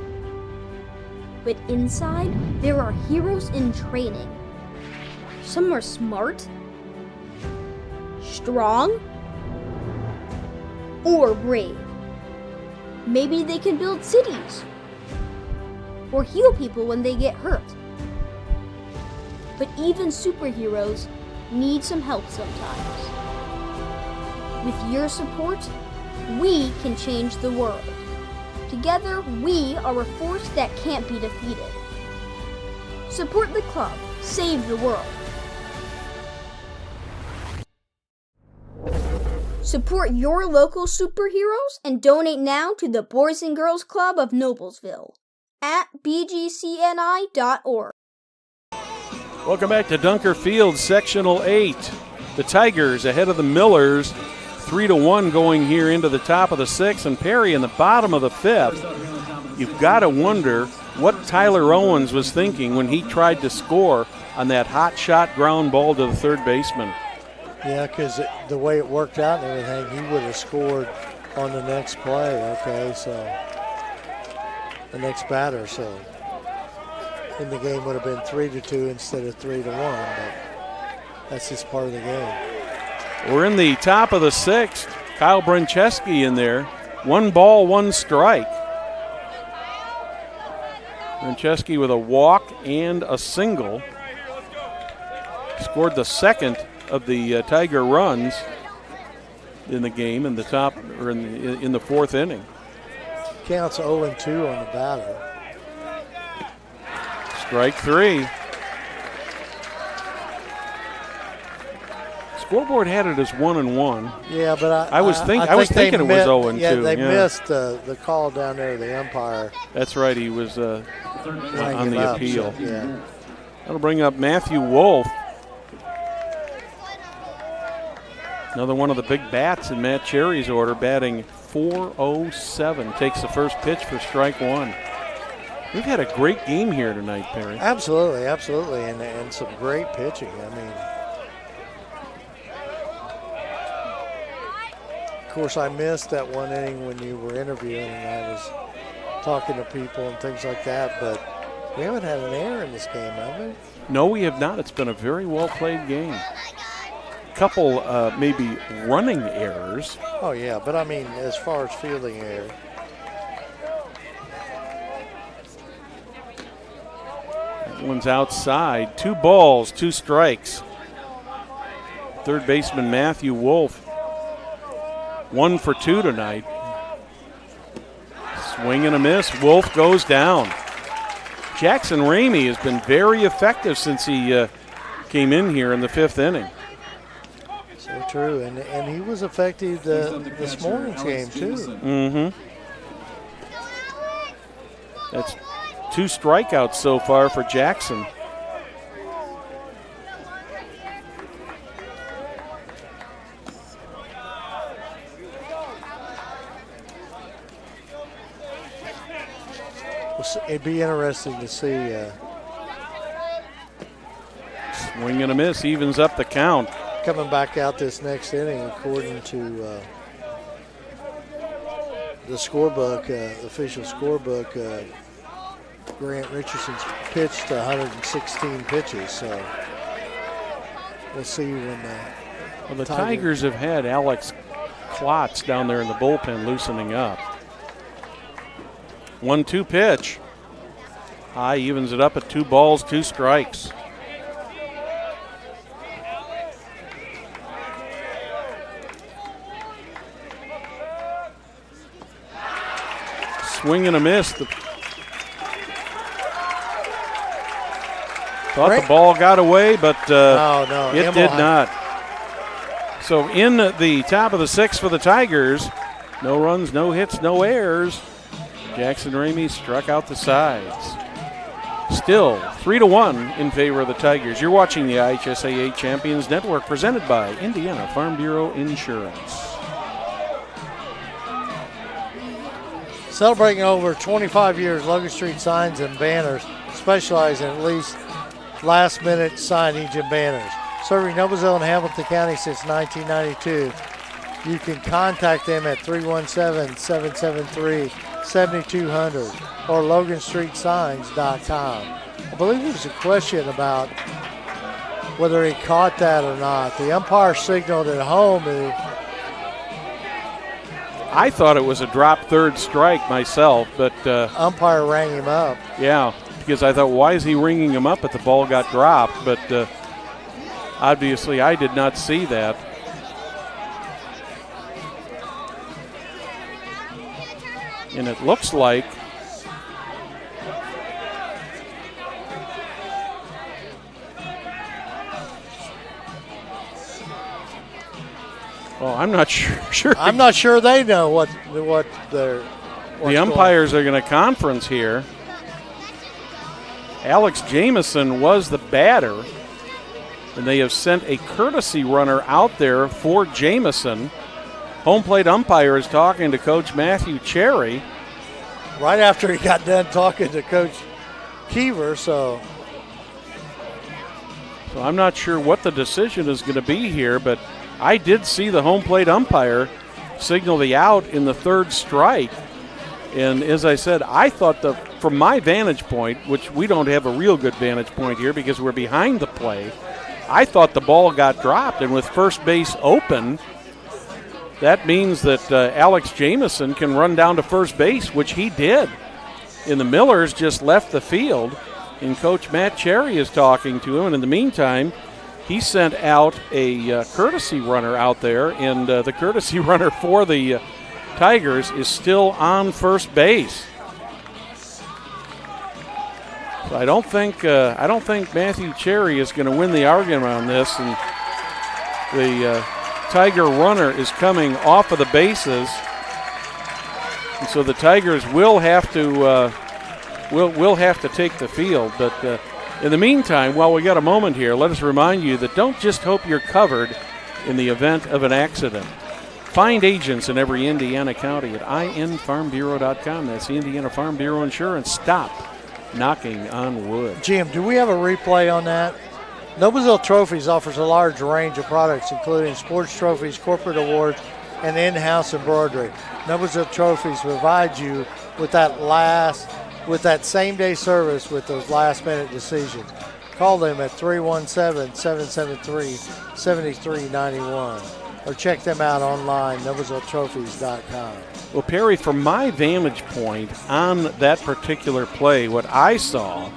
But inside, there are heroes in training. Some are smart, strong, or brave. Maybe they can build cities or heal people when they get hurt. But even superheroes need some help sometimes. With your support, we can change the world. Together, we are a force that can't be defeated. Support the club. Save the world. Support your local superheroes and donate now to the Boys and Girls Club of Noblesville at bgcni.org. Welcome back to Dunker Field, Sectional 8. The Tigers ahead of the Millers, 3-1 going here into the top of the 6th, and Perry in the bottom of the 5th. You've got to wonder what Tyler Owens was thinking when he tried to score on that hot shot ground ball to the third baseman. Yeah, because the way it worked out and everything, he would have scored on the next play, okay, so the next batter, so then the game would have been 3-2 instead of 3-1, but that's just part of the game. We're in the top of the 6th. Kyle Brincheski in there. 1 ball, 1 strike. Brincheski with a walk and a single. Scored the second of the Tiger runs in the game in the top or in the 4th inning. Counts 0-2 on the batter. Strike 3. Scoreboard had it as 1-1. Yeah, but I was thinking it was 0-2. Yeah, they missed the call down there, the umpire. That's right. He was on the appeal. So, yeah. That'll bring up Matthew Wolf. Another one of the big bats in Matt Cherry's order, batting .407. Takes the first pitch for strike 1. We've had a great game here tonight, Perry. Absolutely, absolutely, and some great pitching. I mean, of course, I missed that one inning when you were interviewing and I was talking to people and things like that, but we haven't had an error in this game, have we? No, we have not. It's been a very well-played game. Couple maybe running errors. Oh, yeah, but I mean, as far as fielding error. That one's outside. 2 balls, 2 strikes. Third baseman Matthew Wolf. 1 for 2 tonight. Swing and a miss. Wolf goes down. Jackson Ramey has been very effective since he came in here in the 5th inning. So true, and he was effective this morning's game too. Mm-hmm. That's 2 strikeouts so far for Jackson. It'd be interesting to see. Swing and a miss, evens up the count. Coming back out this next inning, according to the scorebook, the official scorebook, Grant Richardson's pitched 116 pitches. So we'll see when the Tigers have had Alex Klotz down there in the bullpen loosening up. 1-2 pitch. High, evens it up at 2 balls, 2 strikes. Swing and a miss. Thought the ball got away, but it did not. So in the top of the 6th for the Tigers, no runs, no hits, no errors. Jackson Ramey struck out the sides. Still 3-1 in favor of the Tigers. You're watching the IHSAA Champions Network presented by Indiana Farm Bureau Insurance. Celebrating over 25 years, Logan Street Signs and Banners specialize in at least last-minute signage and banners. Serving Noblesville and Hamilton County since 1992. You can contact them at 317-773-7200 or LoganStreetSigns.com. I believe there was a question about whether he caught that or not. The umpire signaled at home. I thought it was a drop third strike myself, but umpire rang him up. Yeah, because I thought, why is he ringing him up? But the ball got dropped. But obviously, I did not see that. And it looks like I'm not sure. I'm not sure they know what the umpires are going to conference here. Alex Jamison was the batter, and they have sent a courtesy runner out there for Jamison. Home plate umpire is talking to Coach Matthew Cherry. Right after he got done talking to Coach Keever, so. So I'm not sure what the decision is going to be here, but I did see the home plate umpire signal the out in the third strike. And as I said, I thought from my vantage point, which we don't have a real good vantage point here because we're behind the play, I thought the ball got dropped. And with first base open, that means that Alex Jamison can run down to first base, which he did. And the Millers just left the field, and Coach Matt Cherry is talking to him. And in the meantime, he sent out a courtesy runner out there, and the courtesy runner for the Tigers is still on first base. So I don't think Matthew Cherry is going to win the argument on this, and the Tiger runner is coming off of the bases, and so the Tigers will have to take the field. But in the meantime, while we got a moment here, let us remind you that don't just hope you're covered in the event of an accident. Find agents in every Indiana county at infarmbureau.com. That's the Indiana Farm Bureau Insurance. Stop knocking on wood. Jim, do we have a replay on that? Noblesville Trophies offers a large range of products, including sports trophies, corporate awards, and in-house embroidery. Noblesville Trophies provides you with that same-day service with those last-minute decisions. Call them at 317-773-7391 or check them out online, noblesvilletrophies.com. Well, Perry, from my vantage point on that particular play, what I saw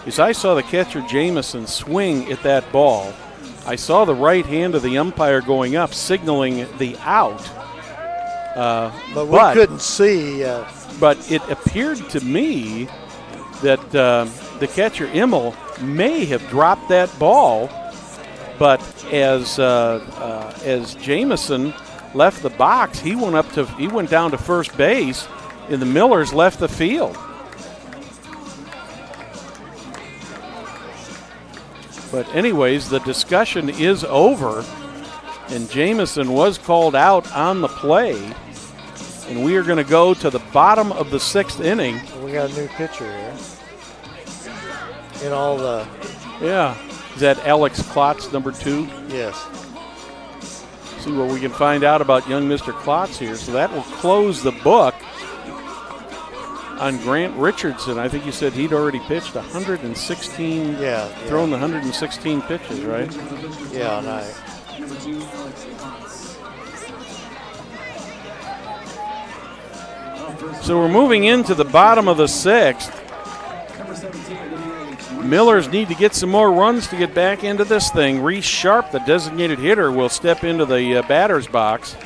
is the catcher Jamison swing at that ball. I saw the right hand of the umpire going up, signaling the out. But we couldn't see. But it appeared to me that the catcher Immel may have dropped that ball, but as Jamison left the box, he went down to first base, and the Millers left the field. But anyways, the discussion is over, and Jamison was called out on the play, and we are going to go to the bottom of the sixth inning. We got a new pitcher here. In all the... Yeah. Is that Alex Klotz, number 2? Yes. See what we can find out about young Mr. Klotz here. So that will close the book on Grant Richardson. I think you said he'd already pitched 116. Yeah. Thrown the 116 pitches, right? Yeah, nice. So we're moving into the bottom of the sixth. Millers need to get some more runs to get back into this thing. Reese Sharp, the designated hitter, will step into the batter's box.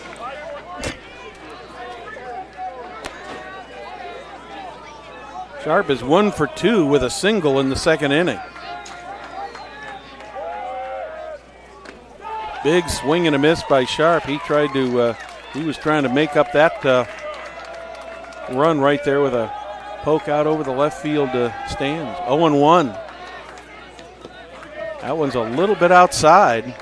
Sharp is 1 for 2 with a single in the second inning. Big swing and a miss by Sharp. He was trying to make up that run right there with a poke out over the left field stands. 0-1. That one's a little bit outside.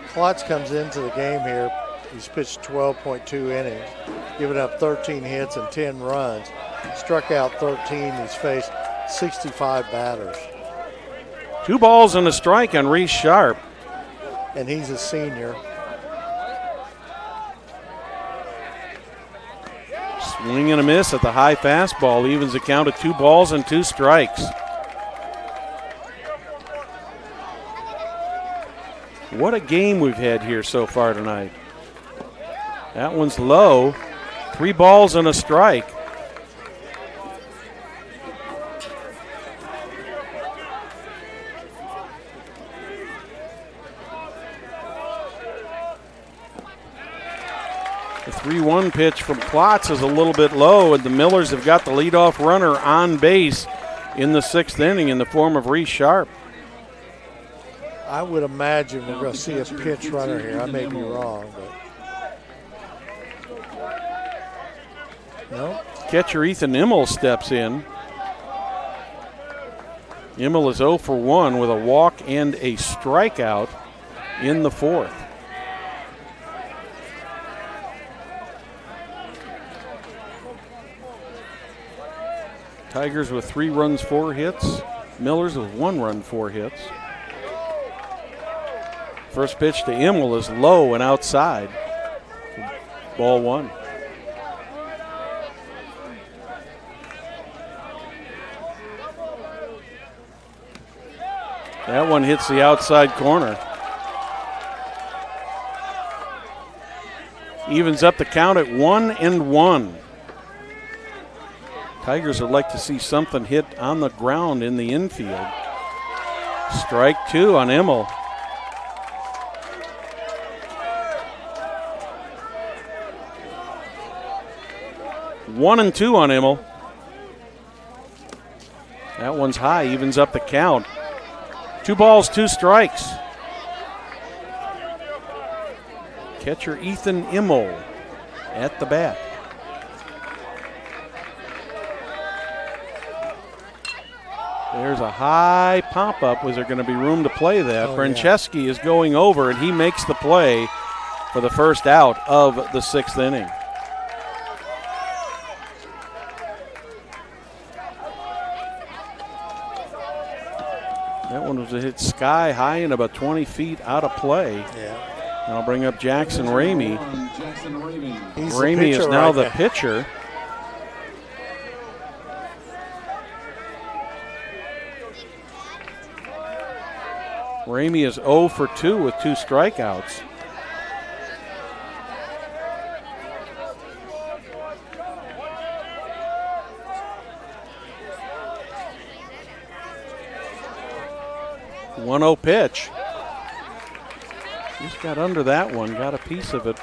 Klotz comes into the game here. He's pitched 12.2 innings, given up 13 hits and 10 runs. Struck out 13. He's faced 65 batters. 2 balls and a strike on Reese Sharp. And he's a senior. Swing and a miss at the high fastball. Evens the count at 2 balls and 2 strikes. What a game we've had here so far tonight. That one's low. 3 balls and a strike. The 3-1 pitch from Klotz is a little bit low, and the Millers have got the leadoff runner on base in the 6th inning in the form of Reese Sharp. I would imagine we're going to see a pinch runner here. I may be wrong, but no. Catcher Ethan Immel steps in. Immel is 0 for 1 with a walk and a strikeout in the 4th. Tigers with 3 runs, 4 hits. Millers with 1 run, 4 hits. First pitch to Immel is low and outside. Ball 1. That one hits the outside corner. Evens up the count at 1-1. Tigers would like to see something hit on the ground in the infield. Strike 2 on Immel. One and 2 on Immel. That one's high, evens up the count. 2 balls, 2 strikes. Catcher Ethan Immel at the bat. There's a high pop-up. Was there going to be room to play that? Franceschi is going over, and he makes the play for the first out of the 6th inning. That one was a hit sky high and about 20 feet out of play. Yeah. And I'll bring up Jackson Ramey. He's Ramey is now the pitcher. Ramey is 0 for 2 with 2 strikeouts. One 1-0 pitch. Just got under that one, got a piece of it.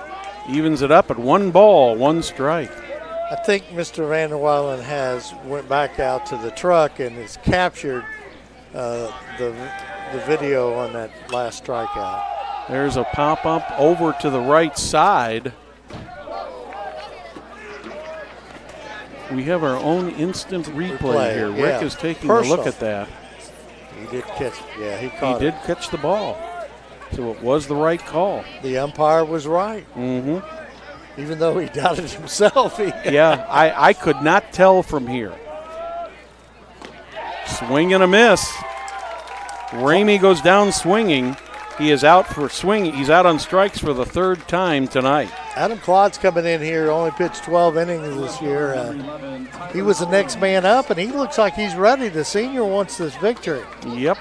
Evens it up at 1 ball, 1 strike. I think Mr. Vanderweilen has went back out to the truck and has captured the video on that last strikeout. There's a pop-up over to the right side. We have our own instant replay here. Rick is taking a look at that. He did catch, he caught it. He did catch the ball. So it was the right call. The umpire was right. Mm-hmm. Even though he doubted himself. Yeah, I could not tell from here. Swing and a miss. Ramey goes down swinging. He is out for swinging. He's out on strikes for the 3rd time tonight. Adam Claude's coming in here, only pitched 12 innings this year. He was the next man up, and he looks like he's ready. The senior wants this victory. Yep.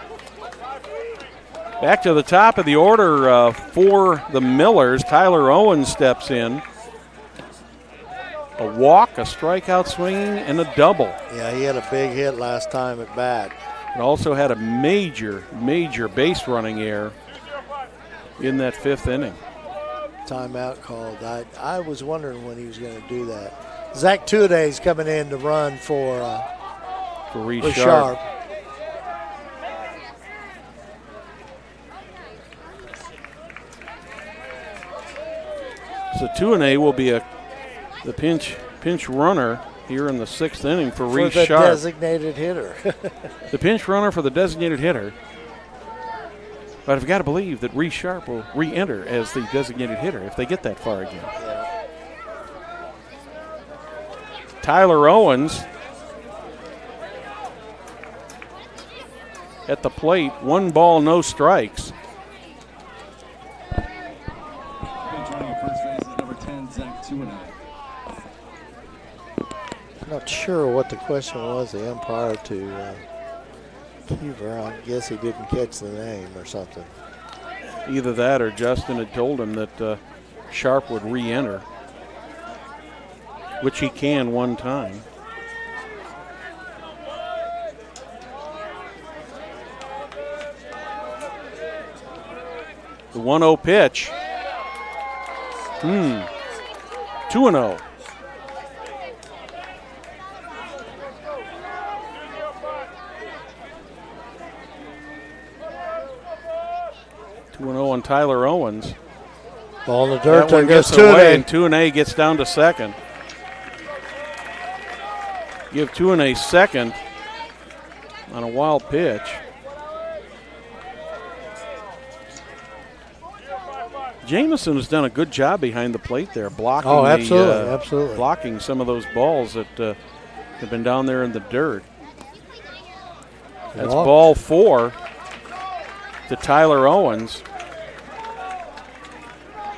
Back to the top of the order for the Millers. Tyler Owens steps in. A walk, a strikeout swinging, and a double. Yeah, he had a big hit last time at bat. And also had a major base running error in that 5th inning. Timeout called. I was wondering when he was going to do that. Zach Tuaday's coming in to run for Reese Sharp. So Tuanay will be the pinch runner here in the 6th inning for Reese Sharp. For the designated hitter. The pinch runner for the designated hitter. But I've got to believe that Reese Sharp will re-enter as the designated hitter if they get that far again. Yeah. Tyler Owens at the plate. 1 ball, no strikes. Not sure what the question was, the umpire to Keever. I guess he didn't catch the name or something. Either that or Justin had told him that Sharp would re-enter, which he can one time. The 1-0 pitch. 2-0. On Tyler Owens. Ball in the dirt. That one gets away, and Tuanay gets down to 2nd. Give Tuanay 2nd on a wild pitch. Jamison has done a good job behind the plate there, blocking. Oh, absolutely. Blocking some of those balls that have been down there in the dirt. That's ball 4 to Tyler Owens.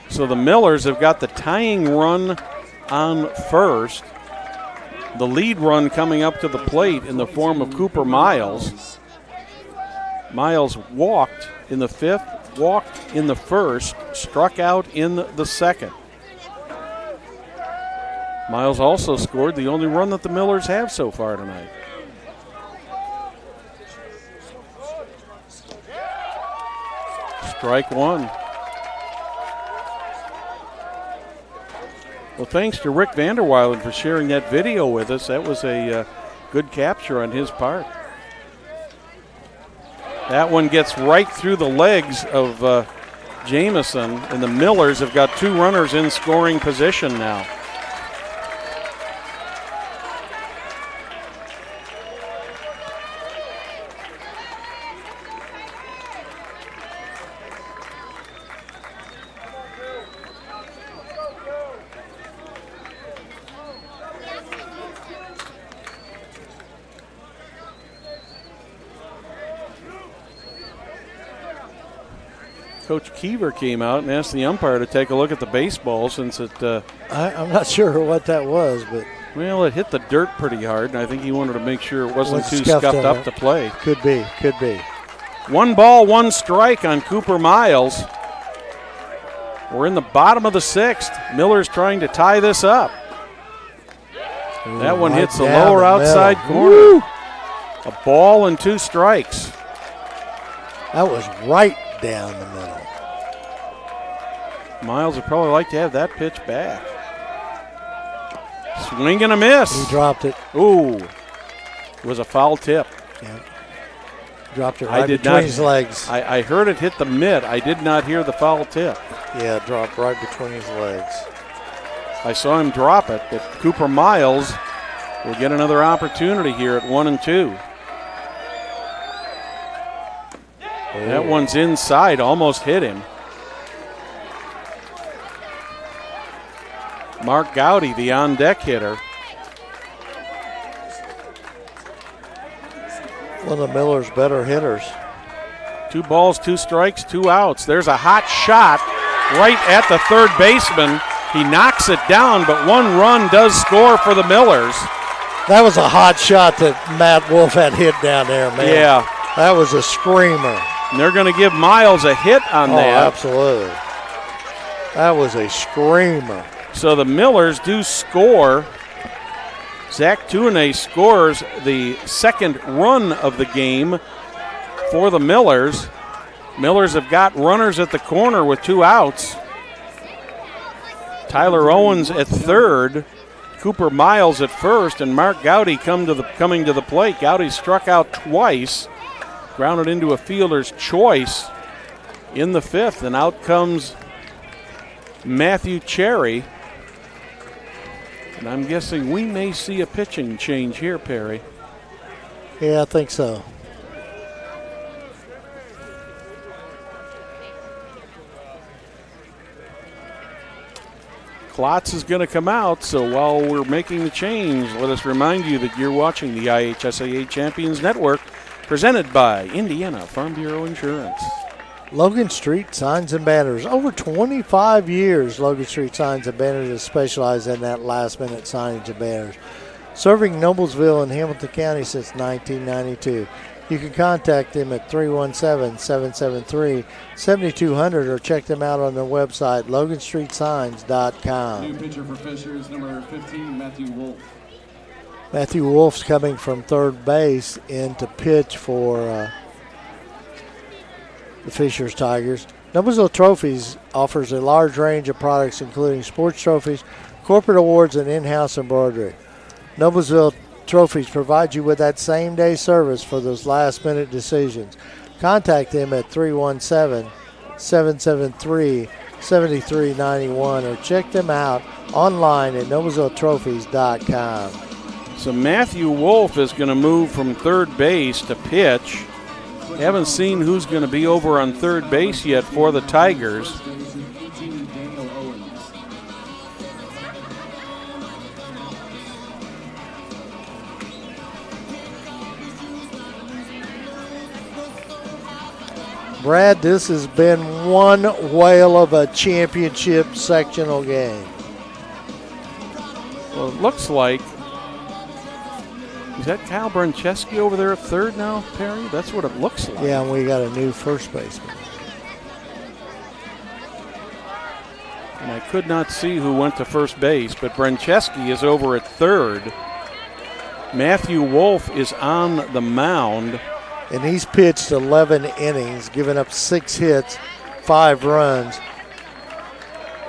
So the Millers have got the tying run on first. The lead run coming up to the plate in the form of Cooper Miles. Miles walked in the 5th, walked in the 1st, struck out in the 2nd. Miles also scored the only run that the Millers have so far tonight. Strike 1. Well, thanks to Rick Vanderweilen for sharing that video with us. That was a good capture on his part. That one gets right through the legs of Jamison, and the Millers have got 2 runners in scoring position now. Coach Keever came out and asked the umpire to take a look at the baseball since it. I'm not sure what that was, but. Well, it hit the dirt pretty hard, and I think he wanted to make sure it wasn't too scuffed up to play. Could be, could be. 1 ball, 1 strike on Cooper Miles. We're in the bottom of the 6th. Miller's trying to tie this up. Ooh, that one right hits the lower outside corner. Woo! A ball and 2 strikes. That was right down the middle. Miles would probably like to have that pitch back. Swing and a miss. He dropped it. Ooh. It was a foul tip. Yeah. Dropped it right between his legs. I heard it hit the mitt. I did not hear the foul tip. Yeah, it dropped right between his legs. I saw him drop it, but Cooper Miles will get another opportunity here at 1-2. That one's inside, almost hit him. Mark Gowdy, the on-deck hitter. One of the Miller's better hitters. 2 balls, 2 strikes, 2 outs. There's a hot shot right at the third baseman. He knocks it down, but 1 run does score for the Millers. That was a hot shot that Matt Wolf had hit down there, man. Yeah. That was a screamer. And they're going to give Miles a hit on that. Oh, absolutely. That was a screamer. So the Millers do score. Zach Tuine scores the 2nd run of the game for the Millers. Millers have got runners at the corner with 2 outs. Tyler Owens at 3rd, Cooper Miles at 1st, and Mark Gowdy coming to the plate. Gowdy struck out twice, grounded into a fielder's choice in the 5th, and out comes Matthew Cherry. And I'm guessing we may see a pitching change here, Perry. Yeah, I think so. Klotz is going to come out, so while we're making the change, let us remind you that you're watching the IHSAA Champions Network, presented by Indiana Farm Bureau Insurance. Logan Street Signs and Banners. Over 25 years, Logan Street Signs and Banners has specialized in that last-minute signage and banners, serving Noblesville and Hamilton County since 1992. You can contact them at 317-773-7200 or check them out on their website, loganstreetsigns.com. New pitcher for Fishers, number 15, Matthew Wolf. Matthew Wolf's coming from third base in to pitch for the Fishers Tigers. Noblesville Trophies offers a large range of products including sports trophies, corporate awards, and in-house embroidery. Noblesville Trophies provide you with that same-day service for those last-minute decisions. Contact them at 317-773-7391 or check them out online at noblesvilletrophies.com. So Matthew Wolf is going to move from third base to pitch. Haven't seen who's going to be over on third base yet for the Tigers. Brad, this has been one whale of a championship sectional game. Well, it looks like, is that Kyle Brancheski over there at third now, Perry? That's what it looks like. Yeah, and we got a new first baseman. And I could not see who went to first base, but Brancheski is over at third. Matthew Wolf is on the mound. And he's pitched 11 innings, giving up 6 hits, 5 runs,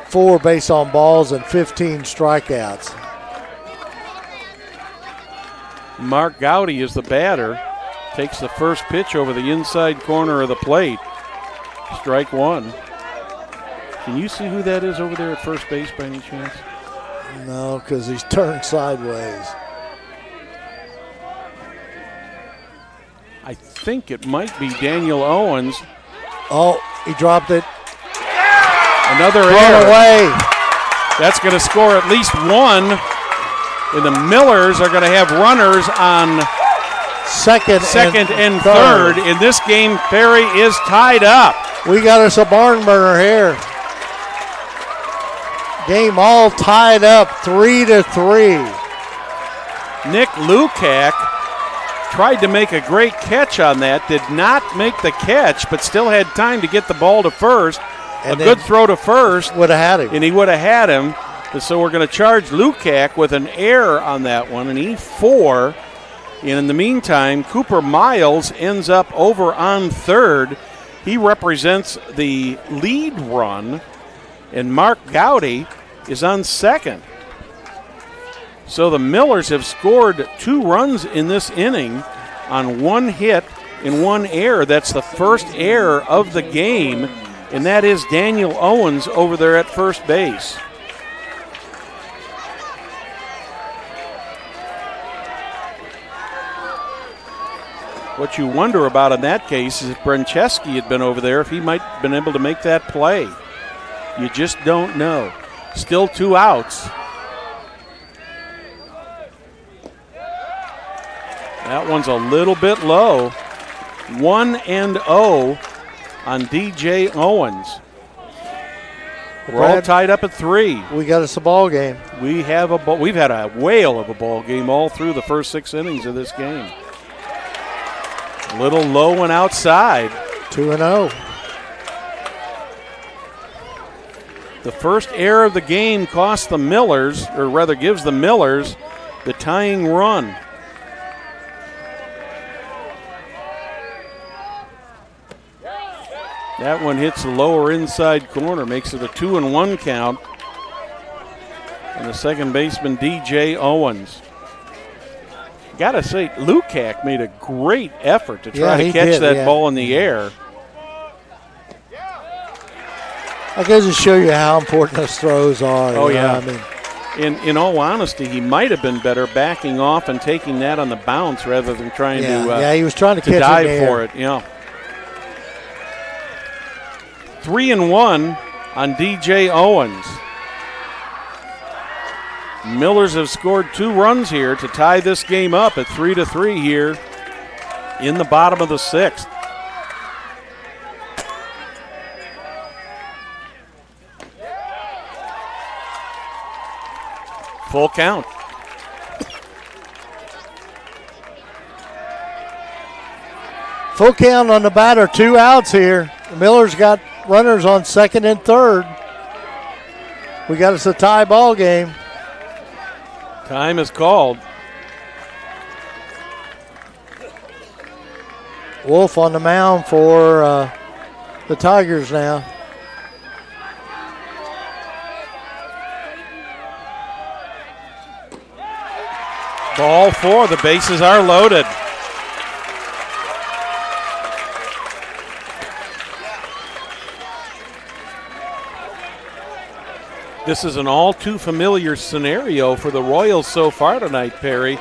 4 base on balls, and 15 strikeouts. Mark Gowdy is the batter. Takes the first pitch over the inside corner of the plate. Strike one. Can you see who that is over there at first base by any chance? No, because he's turned sideways. I think it might be Daniel Owens. Oh, he dropped it. Another Thrown error. away. That's going to score at least one. And the Millers are going to have runners on Second and third. In this game, Perry is tied up. We got us a barn burner here. Game all tied up 3-3. Nick Lukac tried to make a great catch on that, did not make the catch, but still had time to get the ball to first. And a good throw to first. Would have had him. And he would have had him. And so we're going to charge Lukac with an error on that one, an E4. And in the meantime, Cooper Miles ends up over on third. He represents the lead run, and Mark Gowdy is on second. So the Millers have scored 2 runs in this inning on 1 hit and 1 error. That's the first error of the game, and that is Daniel Owens over there at first base. What you wonder about in that case is if Brancheski had been over there, if he might have been able to make that play. You just don't know. Still 2 outs. That one's a little bit low. 1-0 on DJ Owens. We're all tied up at 3. We got us a ball game. We've had a whale of a ball game all through the first 6 innings of this game. A little low and outside. 2-0. The first error of the game cost the Millers, or rather gives the Millers the tying run. That one hits the lower inside corner, makes it a 2-1 count. And the second baseman, DJ Owens. Gotta say, Lukac made a great effort to try to catch that ball in the air. I guess to show you how important those throws are. Oh, yeah. I mean, in all honesty, he might have been better backing off and taking that on the bounce rather than trying to he was trying to catch dive for it. Yeah. 3-1 on DJ Owens. Millers have scored 2 runs here to tie this game up at 3-3 here in the bottom of the 6th. Full count. Full count on the batter, 2 outs here. The Millers got runners on second and third. We got us a tie ball game. Time is called. Wolf on the mound for the Tigers now. Ball 4, the bases are loaded. This is an all too familiar scenario for the Royals so far tonight, Perry.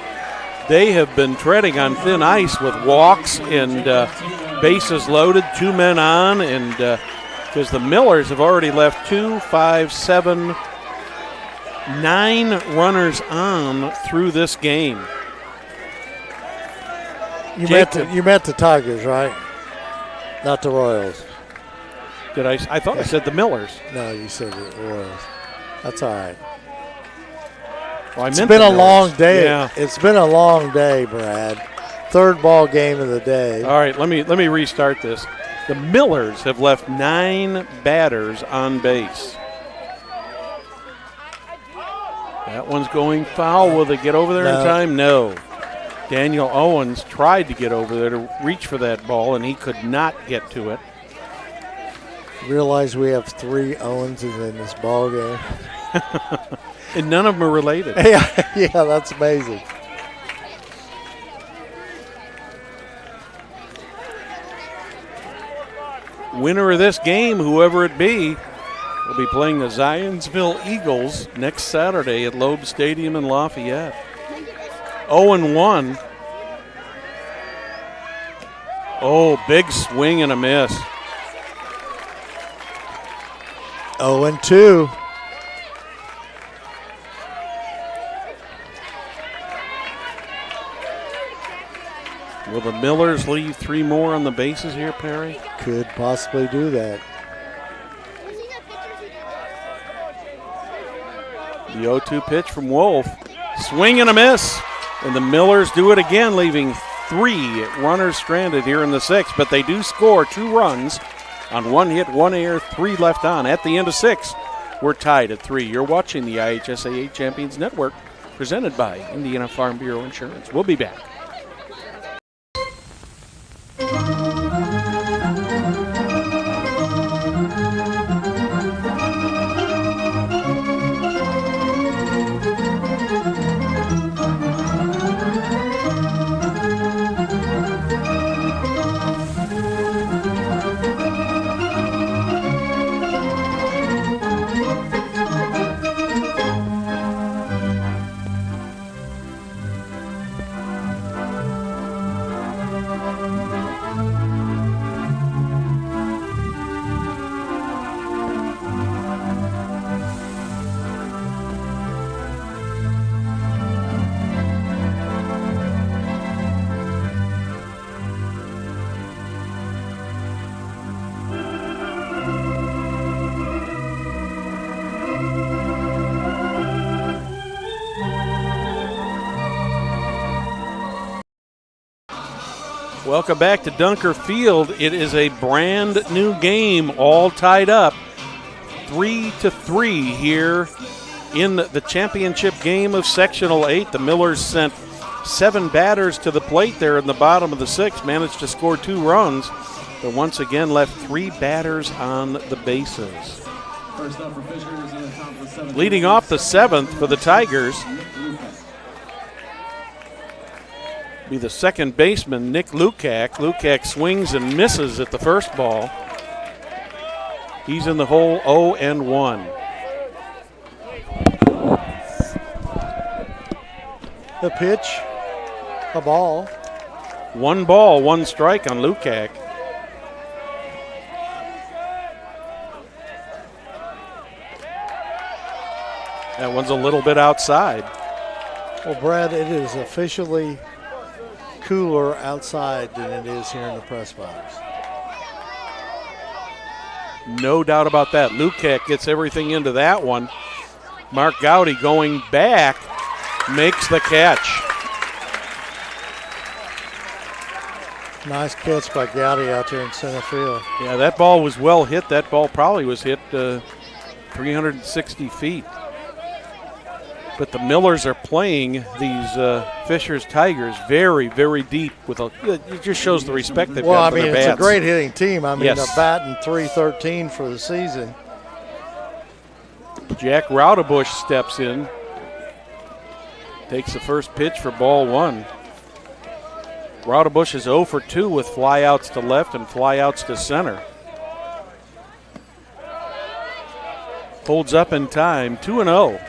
They have been treading on thin ice with walks and bases loaded, 2 men on, and because the Millers have already left 2, 5, 7, 9 runners on through this game. You met the Tigers, right? Not the Royals. Did I thought I said the Millers. No, you said the Royals. That's all right. Well, It's been a long day. Yeah. It's been a long day, Brad. Third ball game of the day. All right, let me restart this. The Millers have left 9 batters on base. That one's going foul. Will they get over there in time? No. Daniel Owens tried to get over there to reach for that ball, and he could not get to it. Realize we have 3 Owenses in this ball game. And none of them are related. yeah, that's amazing. Winner of this game, whoever it be, will be playing the Zionsville Eagles next Saturday at Loeb Stadium in Lafayette. 0-1. Oh, big swing and a miss. 0-2. Will the Millers leave 3 more on the bases here, Perry? Could possibly do that. The 0-2 pitch from Wolf. Swing and a miss. And the Millers do it again, leaving 3 runners stranded here in the 6th. But they do score 2 runs on 1 hit, 1 error, 3 left on. At the end of 6, we're tied at 3. You're watching the IHSAA Champions Network, presented by Indiana Farm Bureau Insurance. We'll be back. Welcome back to Dunker Field. It is a brand new game, all tied up 3-3 here in the championship game of Sectional 8. The Millers sent 7 batters to the plate there in the bottom of the 6th, managed to score 2 runs, but once again left 3 batters on the bases. First up for Fishers in the top of the 7th. Leading off the 7th for the Tigers be the second baseman, Nick Lukac. Lukac swings and misses at the first ball. He's in the hole 0-1. The pitch, a ball. 1 ball, 1 strike on Lukac. That one's a little bit outside. Well, Brad, it is officially cooler outside than it is here in the press box. No doubt about that. Lukac gets everything into that one. Mark Gowdy going back, makes the catch. Nice catch by Gowdy out there in center field. Yeah, that ball was well hit. That ball probably was hit 360 feet. But the Millers are playing these Fishers Tigers very, very deep. It just shows the respect they've got for their bats. It's a great hitting team. I mean, Yes. they're batting .313 for the season. Jack Raudebush steps in, takes the first pitch for ball 1. Raudebush is 0 for 2 with flyouts to left and flyouts to center. Holds up in time, 2-0.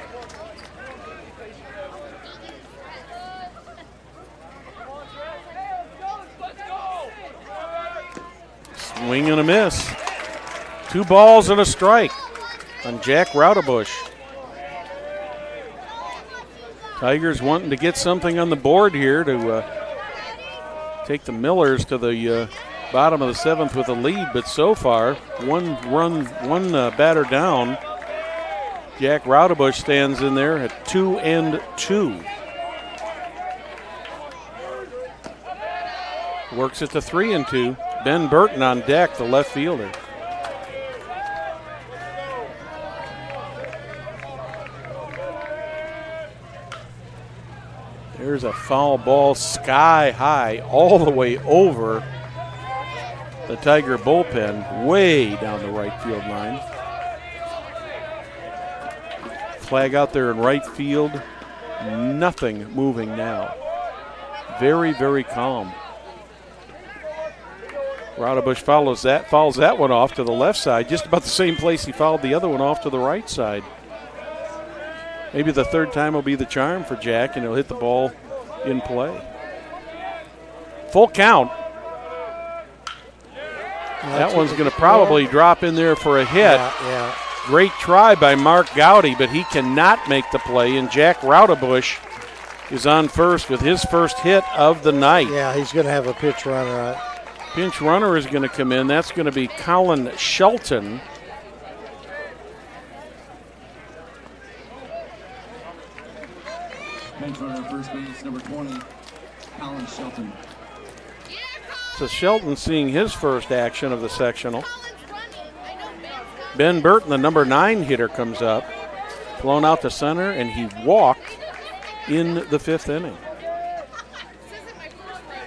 Swing and a miss. 2 balls and a strike on Jack Raudebush. Tigers wanting to get something on the board here to take the Millers to the Bottom of the 7th with a lead, but so far, one batter down. Jack Raudebush stands in there at 2-2. Works it to 3-2. Ben Burton on deck, the left fielder. There's a foul ball sky high all the way over the Tiger bullpen, way down the right field line. Flag out there in right field. Nothing moving now. Very, very calm. Raudebush fouls that one off to the left side, just about the same place he fouled the other one off to the right side. Maybe the third time will be the charm for Jack, and he'll hit the ball in play. Full count. That one's going to probably drop in there for a hit. Yeah. Great try by Mark Gowdy, but he cannot make the play, and Jack Raudebush is on first with his first hit of the night. Yeah, he's going to have a pitch runner. Pinch runner is going to come in. That's going to be Colin Shelton. Pinch runner first base, number 20, Colin Shelton. So Shelton seeing his first action of the sectional. Ben Burton, the number 9 hitter, comes up. Blown out to center, and he walked in the 5th inning.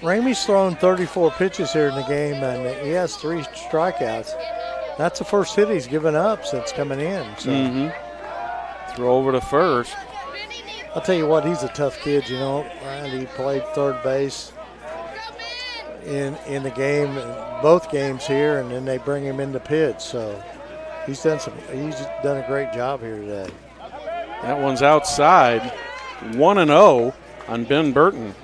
Ramey's thrown 34 pitches here in the game, and he has 3 strikeouts. That's the first hit he's given up since coming in. So. Throw over to first. I'll tell you what, he's a tough kid, you know. And he played third base in the game, both games here, and then they bring him into pitch. So he's done a great job here today. That one's outside. 1-0 on Ben Burton.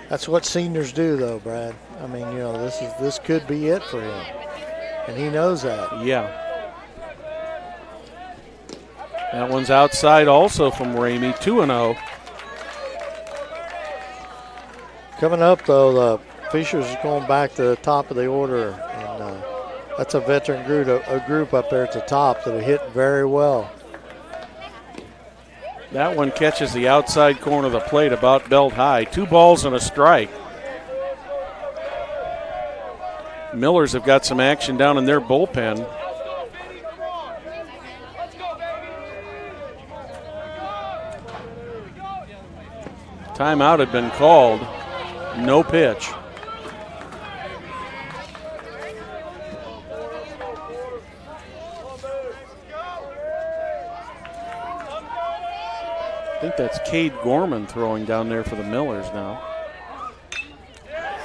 That's what seniors do, though, Brad. I mean, you know, this could be it for him, and he knows that. Yeah. That one's outside also from Ramey. 2-0. Coming up, though, the Fishers is going back to the top of the order, and that's a veteran group up there at the top that have hit very well. That one catches the outside corner of the plate about belt high. 2 balls and a strike. Millers have got some action down in their bullpen. Timeout had been called. No pitch. I think that's Cade Gorman throwing down there for the Millers now.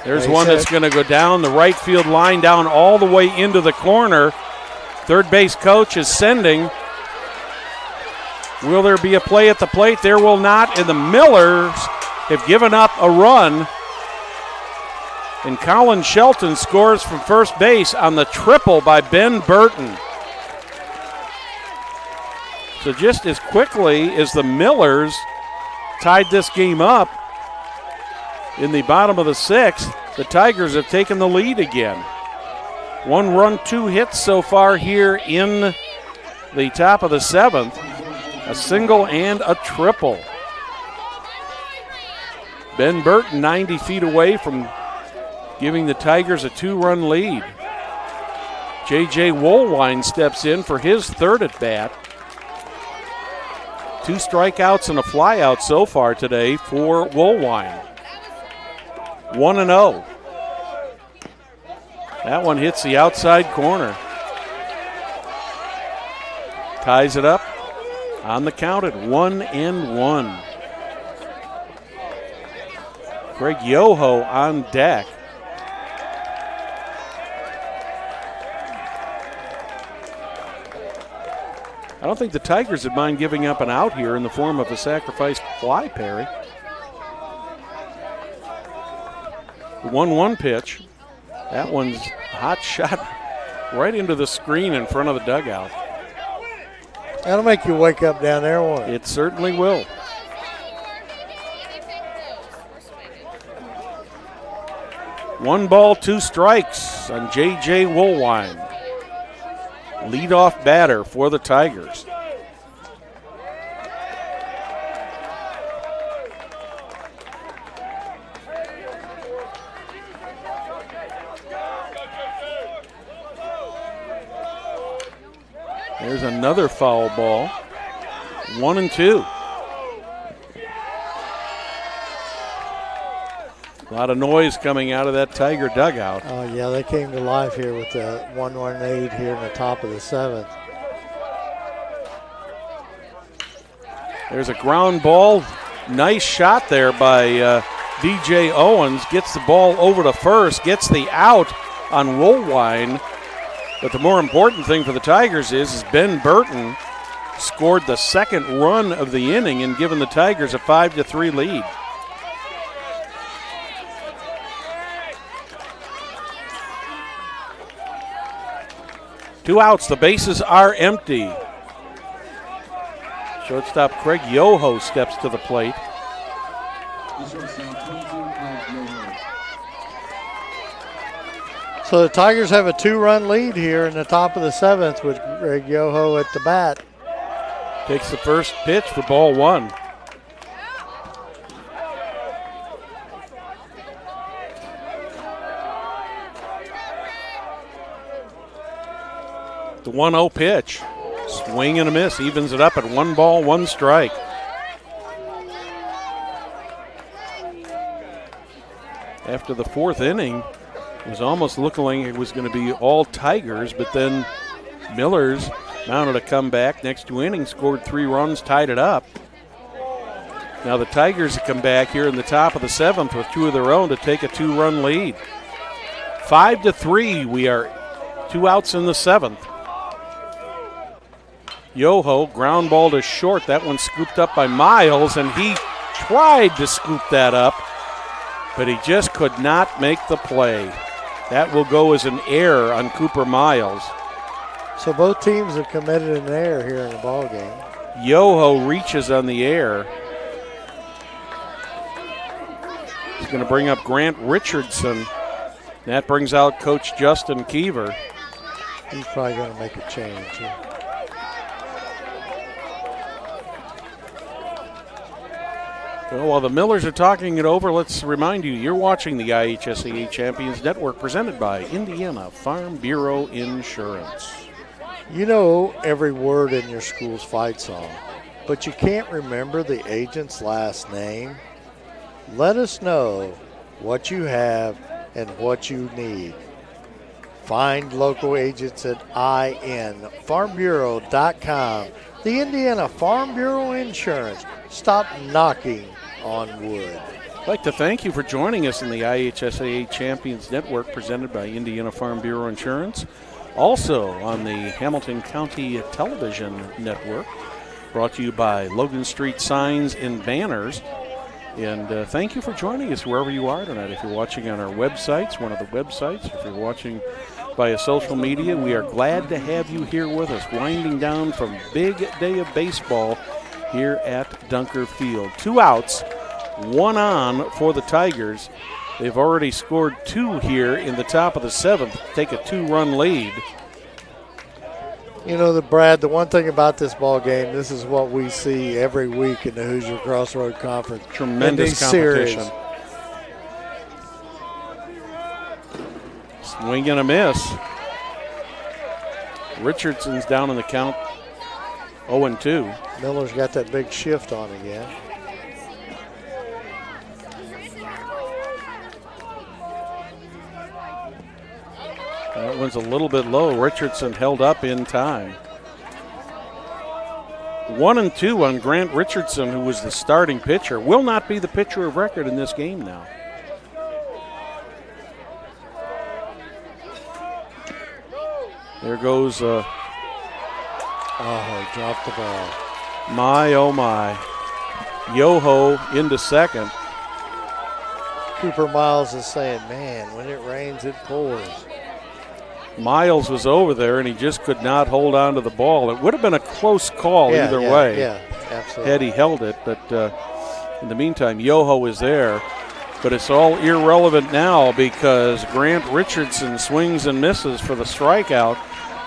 There's one that's going to go down the right field line, down all the way into the corner. Third base coach is sending. Will there be a play at the plate? There will not, and the Millers have given up a run. And Colin Shelton scores from first base on the triple by Ben Burton. So just as quickly as the Millers tied this game up in the bottom of the 6th, the Tigers have taken the lead again. 1 run, 2 hits so far here in the top of the 7th. A single and a triple. Ben Burton 90 feet away from giving the Tigers a 2-run lead. J.J. Woolwine steps in for his 3rd at bat. 2 strikeouts and a flyout so far today for Woolwine. 1-0. That one hits the outside corner. Ties it up on the count at 1-1. Greg Yoho on deck. I don't think the Tigers would mind giving up an out here in the form of a sacrifice fly, Perry. The 1-1 pitch. That one's a hot shot right into the screen in front of the dugout. That'll make you wake up down there, won't it? It certainly will. 1 ball, 2 strikes on J.J. Woolwine. Leadoff batter for the Tigers. There's another foul ball. 1-2. A lot of noise coming out of that Tiger dugout. Oh, yeah, they came to life here with the 1-1 lead here in the top of the 7th. There's a ground ball. Nice shot there by DJ Owens. Gets the ball over to first, gets the out on Woolwine. But the more important thing for the Tigers is Ben Burton scored the second run of the inning and given the Tigers a 5-3 lead. Two outs, the bases are empty. Shortstop Craig Yoho steps to the plate. So the Tigers have a 2-run lead here in the top of the 7th with Craig Yoho at the bat. Takes the first pitch for ball 1. The 1-0 pitch. Swing and a miss. Evens it up at 1 ball, 1 strike. After the 4th inning, it was almost looking like it was going to be all Tigers, but then Millers mounted a comeback. Next 2 innings, scored 3 runs, tied it up. Now the Tigers have come back here in the top of the 7th with 2 of their own to take a 2-run lead. 5-3, we are 2 outs in the 7th. Yoho, ground ball to short. That one scooped up by Miles, and he tried to scoop that up, but he just could not make the play. That will go as an error on Cooper Miles. So both teams have committed an error here in the ball game. Yoho reaches on the air. He's going to bring up Grant Richardson. That brings out Coach Justin Keever. He's probably going to make a change here. Well, while the Millers are talking it over, let's remind you, you're watching the IHSAA Champions Network presented by Indiana Farm Bureau Insurance. You know every word in your school's fight song, but you can't remember the agent's last name? Let us know what you have and what you need. Find local agents at infarmbureau.com. The Indiana Farm Bureau Insurance. Stop knocking on wood. I'd like to thank you for joining us in the IHSAA Champions Network presented by Indiana Farm Bureau Insurance. Also on the Hamilton County Television Network, brought to you by Logan Street Signs and Banners. And thank you for joining us wherever you are tonight. If you're watching on our websites, one of the websites, if you're watching via social media, we are glad to have you here with us, winding down from big day of baseball here at Dunker Field. 2 outs, 1 on for the Tigers. They've already scored 2 here in the top of the 7th, take a 2-run lead. You know, Brad, the one thing about this ball game, this is what we see every week in the Hoosier Crossroad Conference. Tremendous competition. Series. Swing and a miss. Richardson's down in the count, 0-2. Miller's got that big shift on again. That one's a little bit low. Richardson held up in time. 1-2 on Grant Richardson, who was the starting pitcher. Will not be the pitcher of record in this game now. There goes, he dropped the ball. My, oh my. Yoho into second. Cooper Miles is saying, man, when it rains, it pours. Miles was over there, and he just could not hold on to the ball. It would have been a close call either way. Yeah, absolutely. Had he held it, but in the meantime, Yoho is there. But it's all irrelevant now because Grant Richardson swings and misses for the strikeout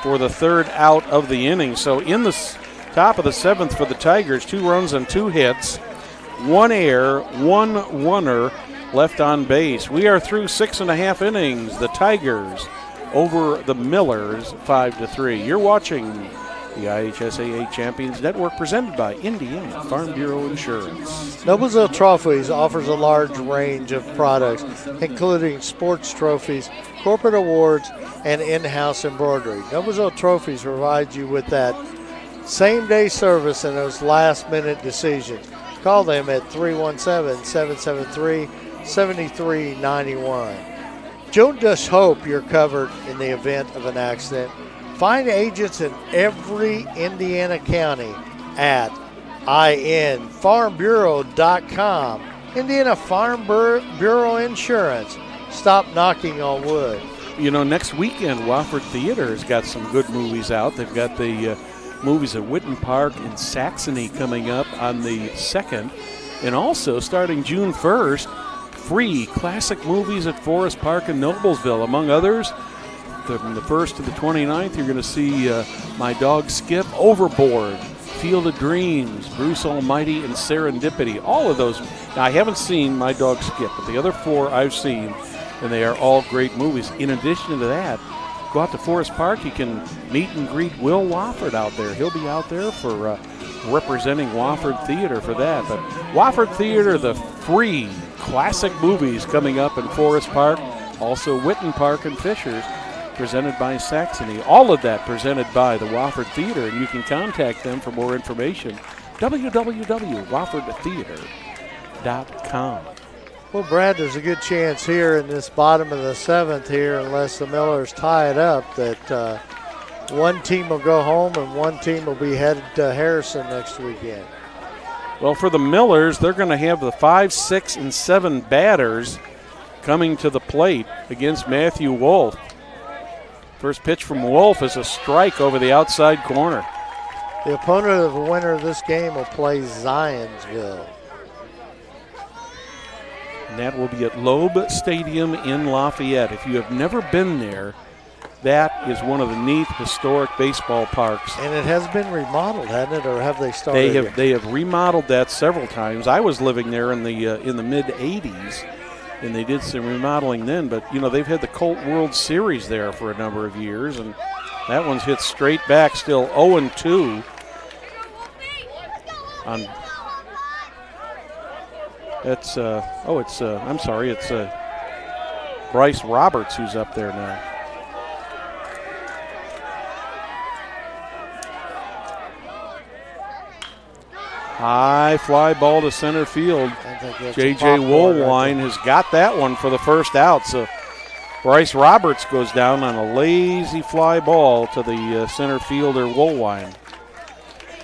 for the third out of the inning. So in the top of the seventh for the Tigers, 2 runs and 2 hits, 1 error, 1 runner left on base. We are through 6.5 innings. The Tigers over the Millers 5-3. You're watching the IHSAA Champions Network presented by Indiana Farm Bureau Insurance. Noblesville Trophies offers a large range of products, including sports trophies, corporate awards, and in-house embroidery. Noblesville Trophies provides you with that same-day service and those last-minute decisions. Call them at 317-773-7391. Don't just hope you're covered in the event of an accident. Find agents in every Indiana county at infarmbureau.com. Indiana Farm Bureau Insurance. Stop knocking on wood. You know, next weekend, Wofford Theater has got some good movies out. They've got the movies at Witten Park in Saxony coming up on the 2nd. And also, starting June 1st, free classic movies at Forest Park in Noblesville. Among others, from the 1st to the 29th, you're going to see My Dog Skip, Overboard, Field of Dreams, Bruce Almighty, and Serendipity. All of those. Now, I haven't seen My Dog Skip, but the other 4 I've seen, and they are all great movies. In addition to that, go out to Forest Park. You can meet and greet Will Wofford out there. He'll be out there for representing Wofford Theater for that. But Wofford Theater, the free classic movies coming up in Forest Park. Also Witten Park and Fishers, presented by Saxony. All of that presented by the Wofford Theater, and you can contact them for more information. www.woffordtheater.com. Well, Brad, there's a good chance here in this bottom of the 7th here, unless the Millers tie it up, that one team will go home and one team will be headed to Harrison next weekend. Well, for the Millers, they're going to have the 5, 6, and 7 batters coming to the plate against Matthew Wolf. First pitch from Wolf is a strike over the outside corner. The opponent of the winner of this game will play Zionsville. And that will be at Loeb Stadium in Lafayette. If you have never been there, that is one of the neat historic baseball parks. And it has been remodeled, hasn't it, or have they started? They have remodeled that several times. I was living there in the mid '80s, and they did some remodeling then. But you know, they've had the Colt World Series there for a number of years, and that one's hit straight back, still 0-2 on. It's it's Bryce Roberts who's up there now. High fly ball to center field. J.J. Woolwine has got that one for the first out. So Bryce Roberts goes down on a lazy fly ball to the center fielder Woolwine.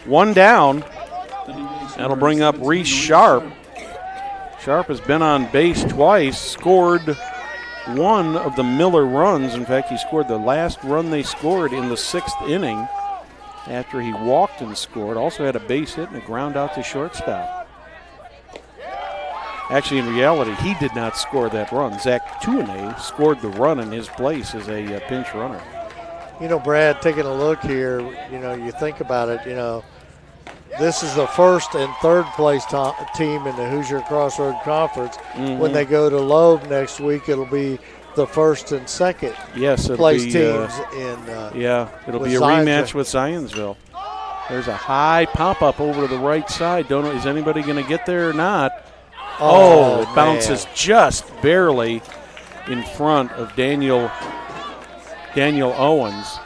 One down. That'll bring up Reese Sharp. Sharp has been on base twice, scored one of the Miller runs. In fact, he scored the last run they scored in the 6th inning after he walked and scored. Also had a base hit and a ground out to shortstop. Actually, in reality, he did not score that run. Zach Tuane scored the run in his place as a pinch runner. You know, Brad, taking a look here, you know, you think about it, you know, this is the first and third place team in the Hoosier Crossroad Conference. Mm-hmm. When they go to Loeb next week, it'll be the first and second place teams it'll be a rematch with Zionsville. There's a high pop-up over to the right side. Don't know, is anybody going to get there or not? It bounces just barely in front of Daniel Owens,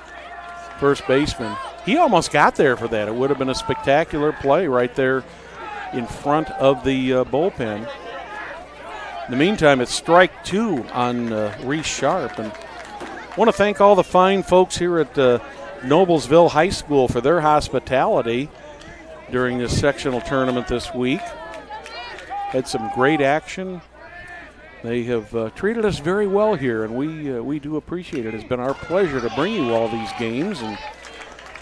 first baseman. He almost got there for that. It would have been a spectacular play right there in front of the bullpen. In the meantime, it's strike 2 on Reese Sharp. And I want to thank all the fine folks here at Noblesville High School for their hospitality during this sectional tournament this week. Had some great action. They have treated us very well here, and we do appreciate it. It's been our pleasure to bring you all these games, and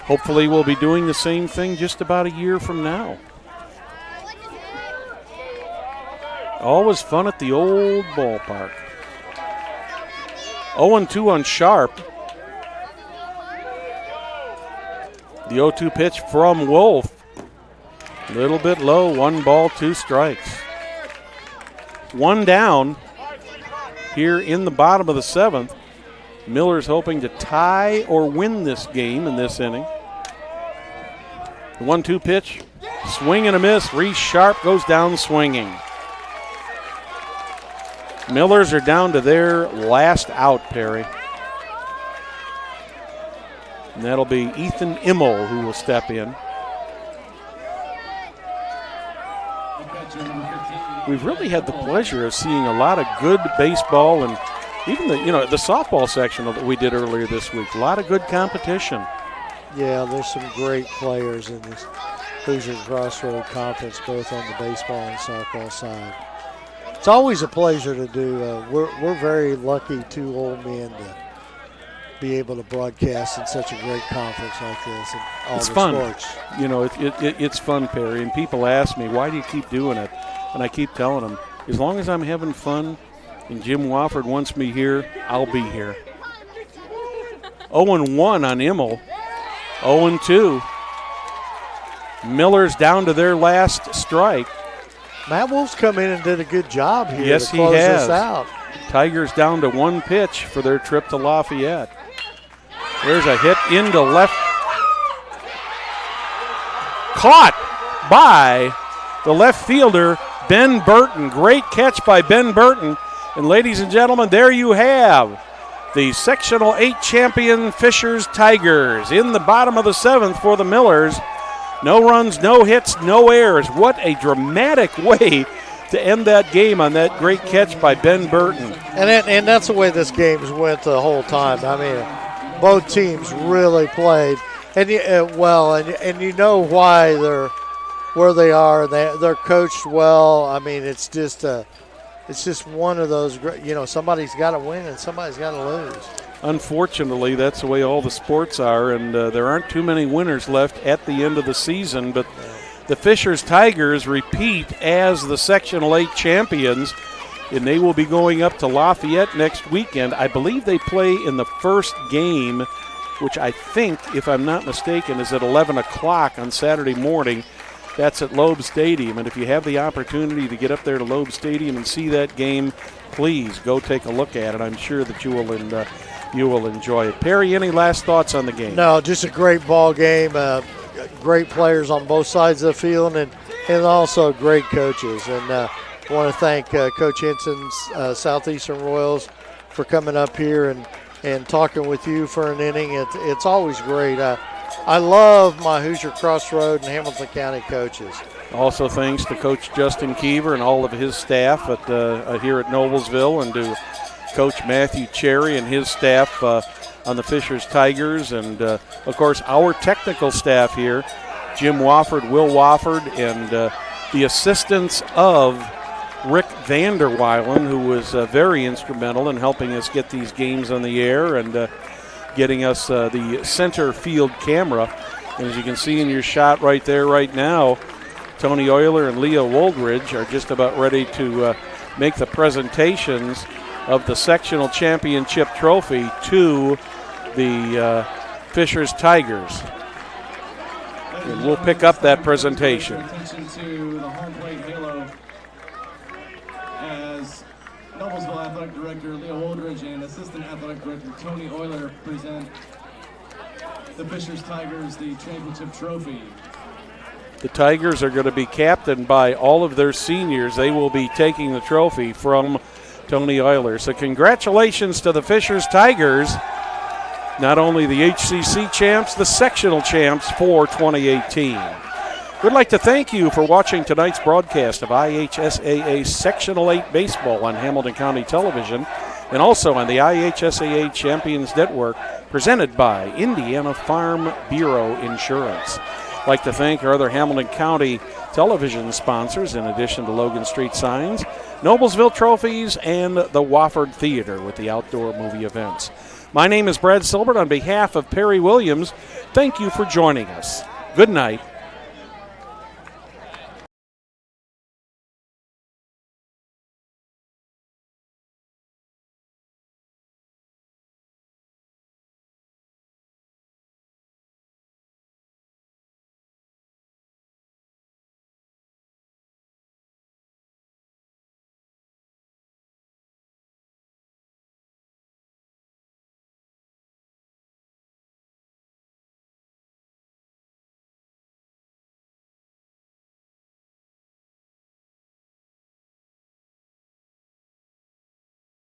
hopefully we'll be doing the same thing just about a year from now. Always fun at the old ballpark. 0-2 on Sharp. The 0-2 pitch from Wolf. A little bit low, 1 ball, 2 strikes. 1 down here in the bottom of the 7th. Miller's hoping to tie or win this game in this inning. The 1-2 pitch, swing and a miss. Reese Sharp goes down swinging. Millers are down to their last out, Perry. And that'll be Ethan Immel who will step in. We've really had the pleasure of seeing a lot of good baseball and even the softball sectional that we did earlier this week. A lot of good competition. Yeah, there's some great players in this Hoosier Crossroad Conference, both on the baseball and softball side. It's always a pleasure to do. We're very lucky, 2 old men, to be able to broadcast in such a great conference like this and all it's the fun. sports. It's fun, Perry. And people ask me, why do you keep doing it? And I keep telling them, as long as I'm having fun and Jim Wofford wants me here, I'll be here. 0-1 on Immel. 0-2. Miller's down to their last strike. Matt Wolf's come in and did a good job here Yes, to close he has. this out. Tigers down to 1 pitch for their trip to Lafayette. There's a hit into left. Caught by the left fielder, Ben Burton. Great catch by Ben Burton. And ladies and gentlemen, there you have the Sectional 8 champion Fishers Tigers in the bottom of the 7th for the Millers. No runs, no hits, no errors. What a dramatic way to end that game on that great catch by Ben Burton. And that's the way this game's went the whole time. I mean, both teams really played, and and you know why they're where they are. They're coached well. I mean, it's just one of those. Somebody's got to win and somebody's got to lose. Unfortunately, that's the way all the sports are, and there aren't too many winners left at the end of the season. But the Fishers Tigers repeat as the Sectional 8 champions, and they will be going up to Lafayette next weekend. I believe they play in the first game, which I think, if I'm not mistaken, is at 11 o'clock on Saturday morning. That's at Loeb Stadium, and if you have the opportunity to get up there to Loeb Stadium and see that game, please go take a look at it. I'm sure that you will enjoy it. Perry, any last thoughts on the game? No, just a great ball game. Great players on both sides of the field, and also great coaches. And I want to thank Coach Henson's Southeastern Royals for coming up here and talking with you for an inning. It's always great. I love my Hoosier Crossroad and Hamilton County coaches. Also thanks to Coach Justin Keever and all of his staff here at Noblesville, and to Coach Matthew Cherry and his staff on the Fishers Tigers, and of course our technical staff here, Jim Wofford, Will Wofford, and the assistance of Rick Vanderweilen, who was very instrumental in helping us get these games on the air and getting us the center field camera. And as you can see in your shot right there right now, Tony Euler and Leah Woldridge are just about ready to make the presentations of the sectional championship trophy to the Fishers Tigers. And we'll pick up that presentation. Attention to the home plate halo as Noblesville Athletic Director Leah Woldridge and Assistant Athletic Director Tony Euler present the Fishers Tigers the championship trophy. The Tigers are going to be captained by all of their seniors. They will be taking the trophy from Tony Euler. So congratulations to the Fishers Tigers, not only the HCC champs, the sectional champs for 2018. We'd like to thank you for watching tonight's broadcast of IHSAA Sectional 8 Baseball on Hamilton County Television and also on the IHSAA Champions Network, presented by Indiana Farm Bureau Insurance. I'd like to thank our other Hamilton County television sponsors, in addition to Logan Street Signs, Noblesville Trophies, and the Wofford Theater with the outdoor movie events. My name is Brad Silbert. On behalf of Perry Williams, thank you for joining us. Good night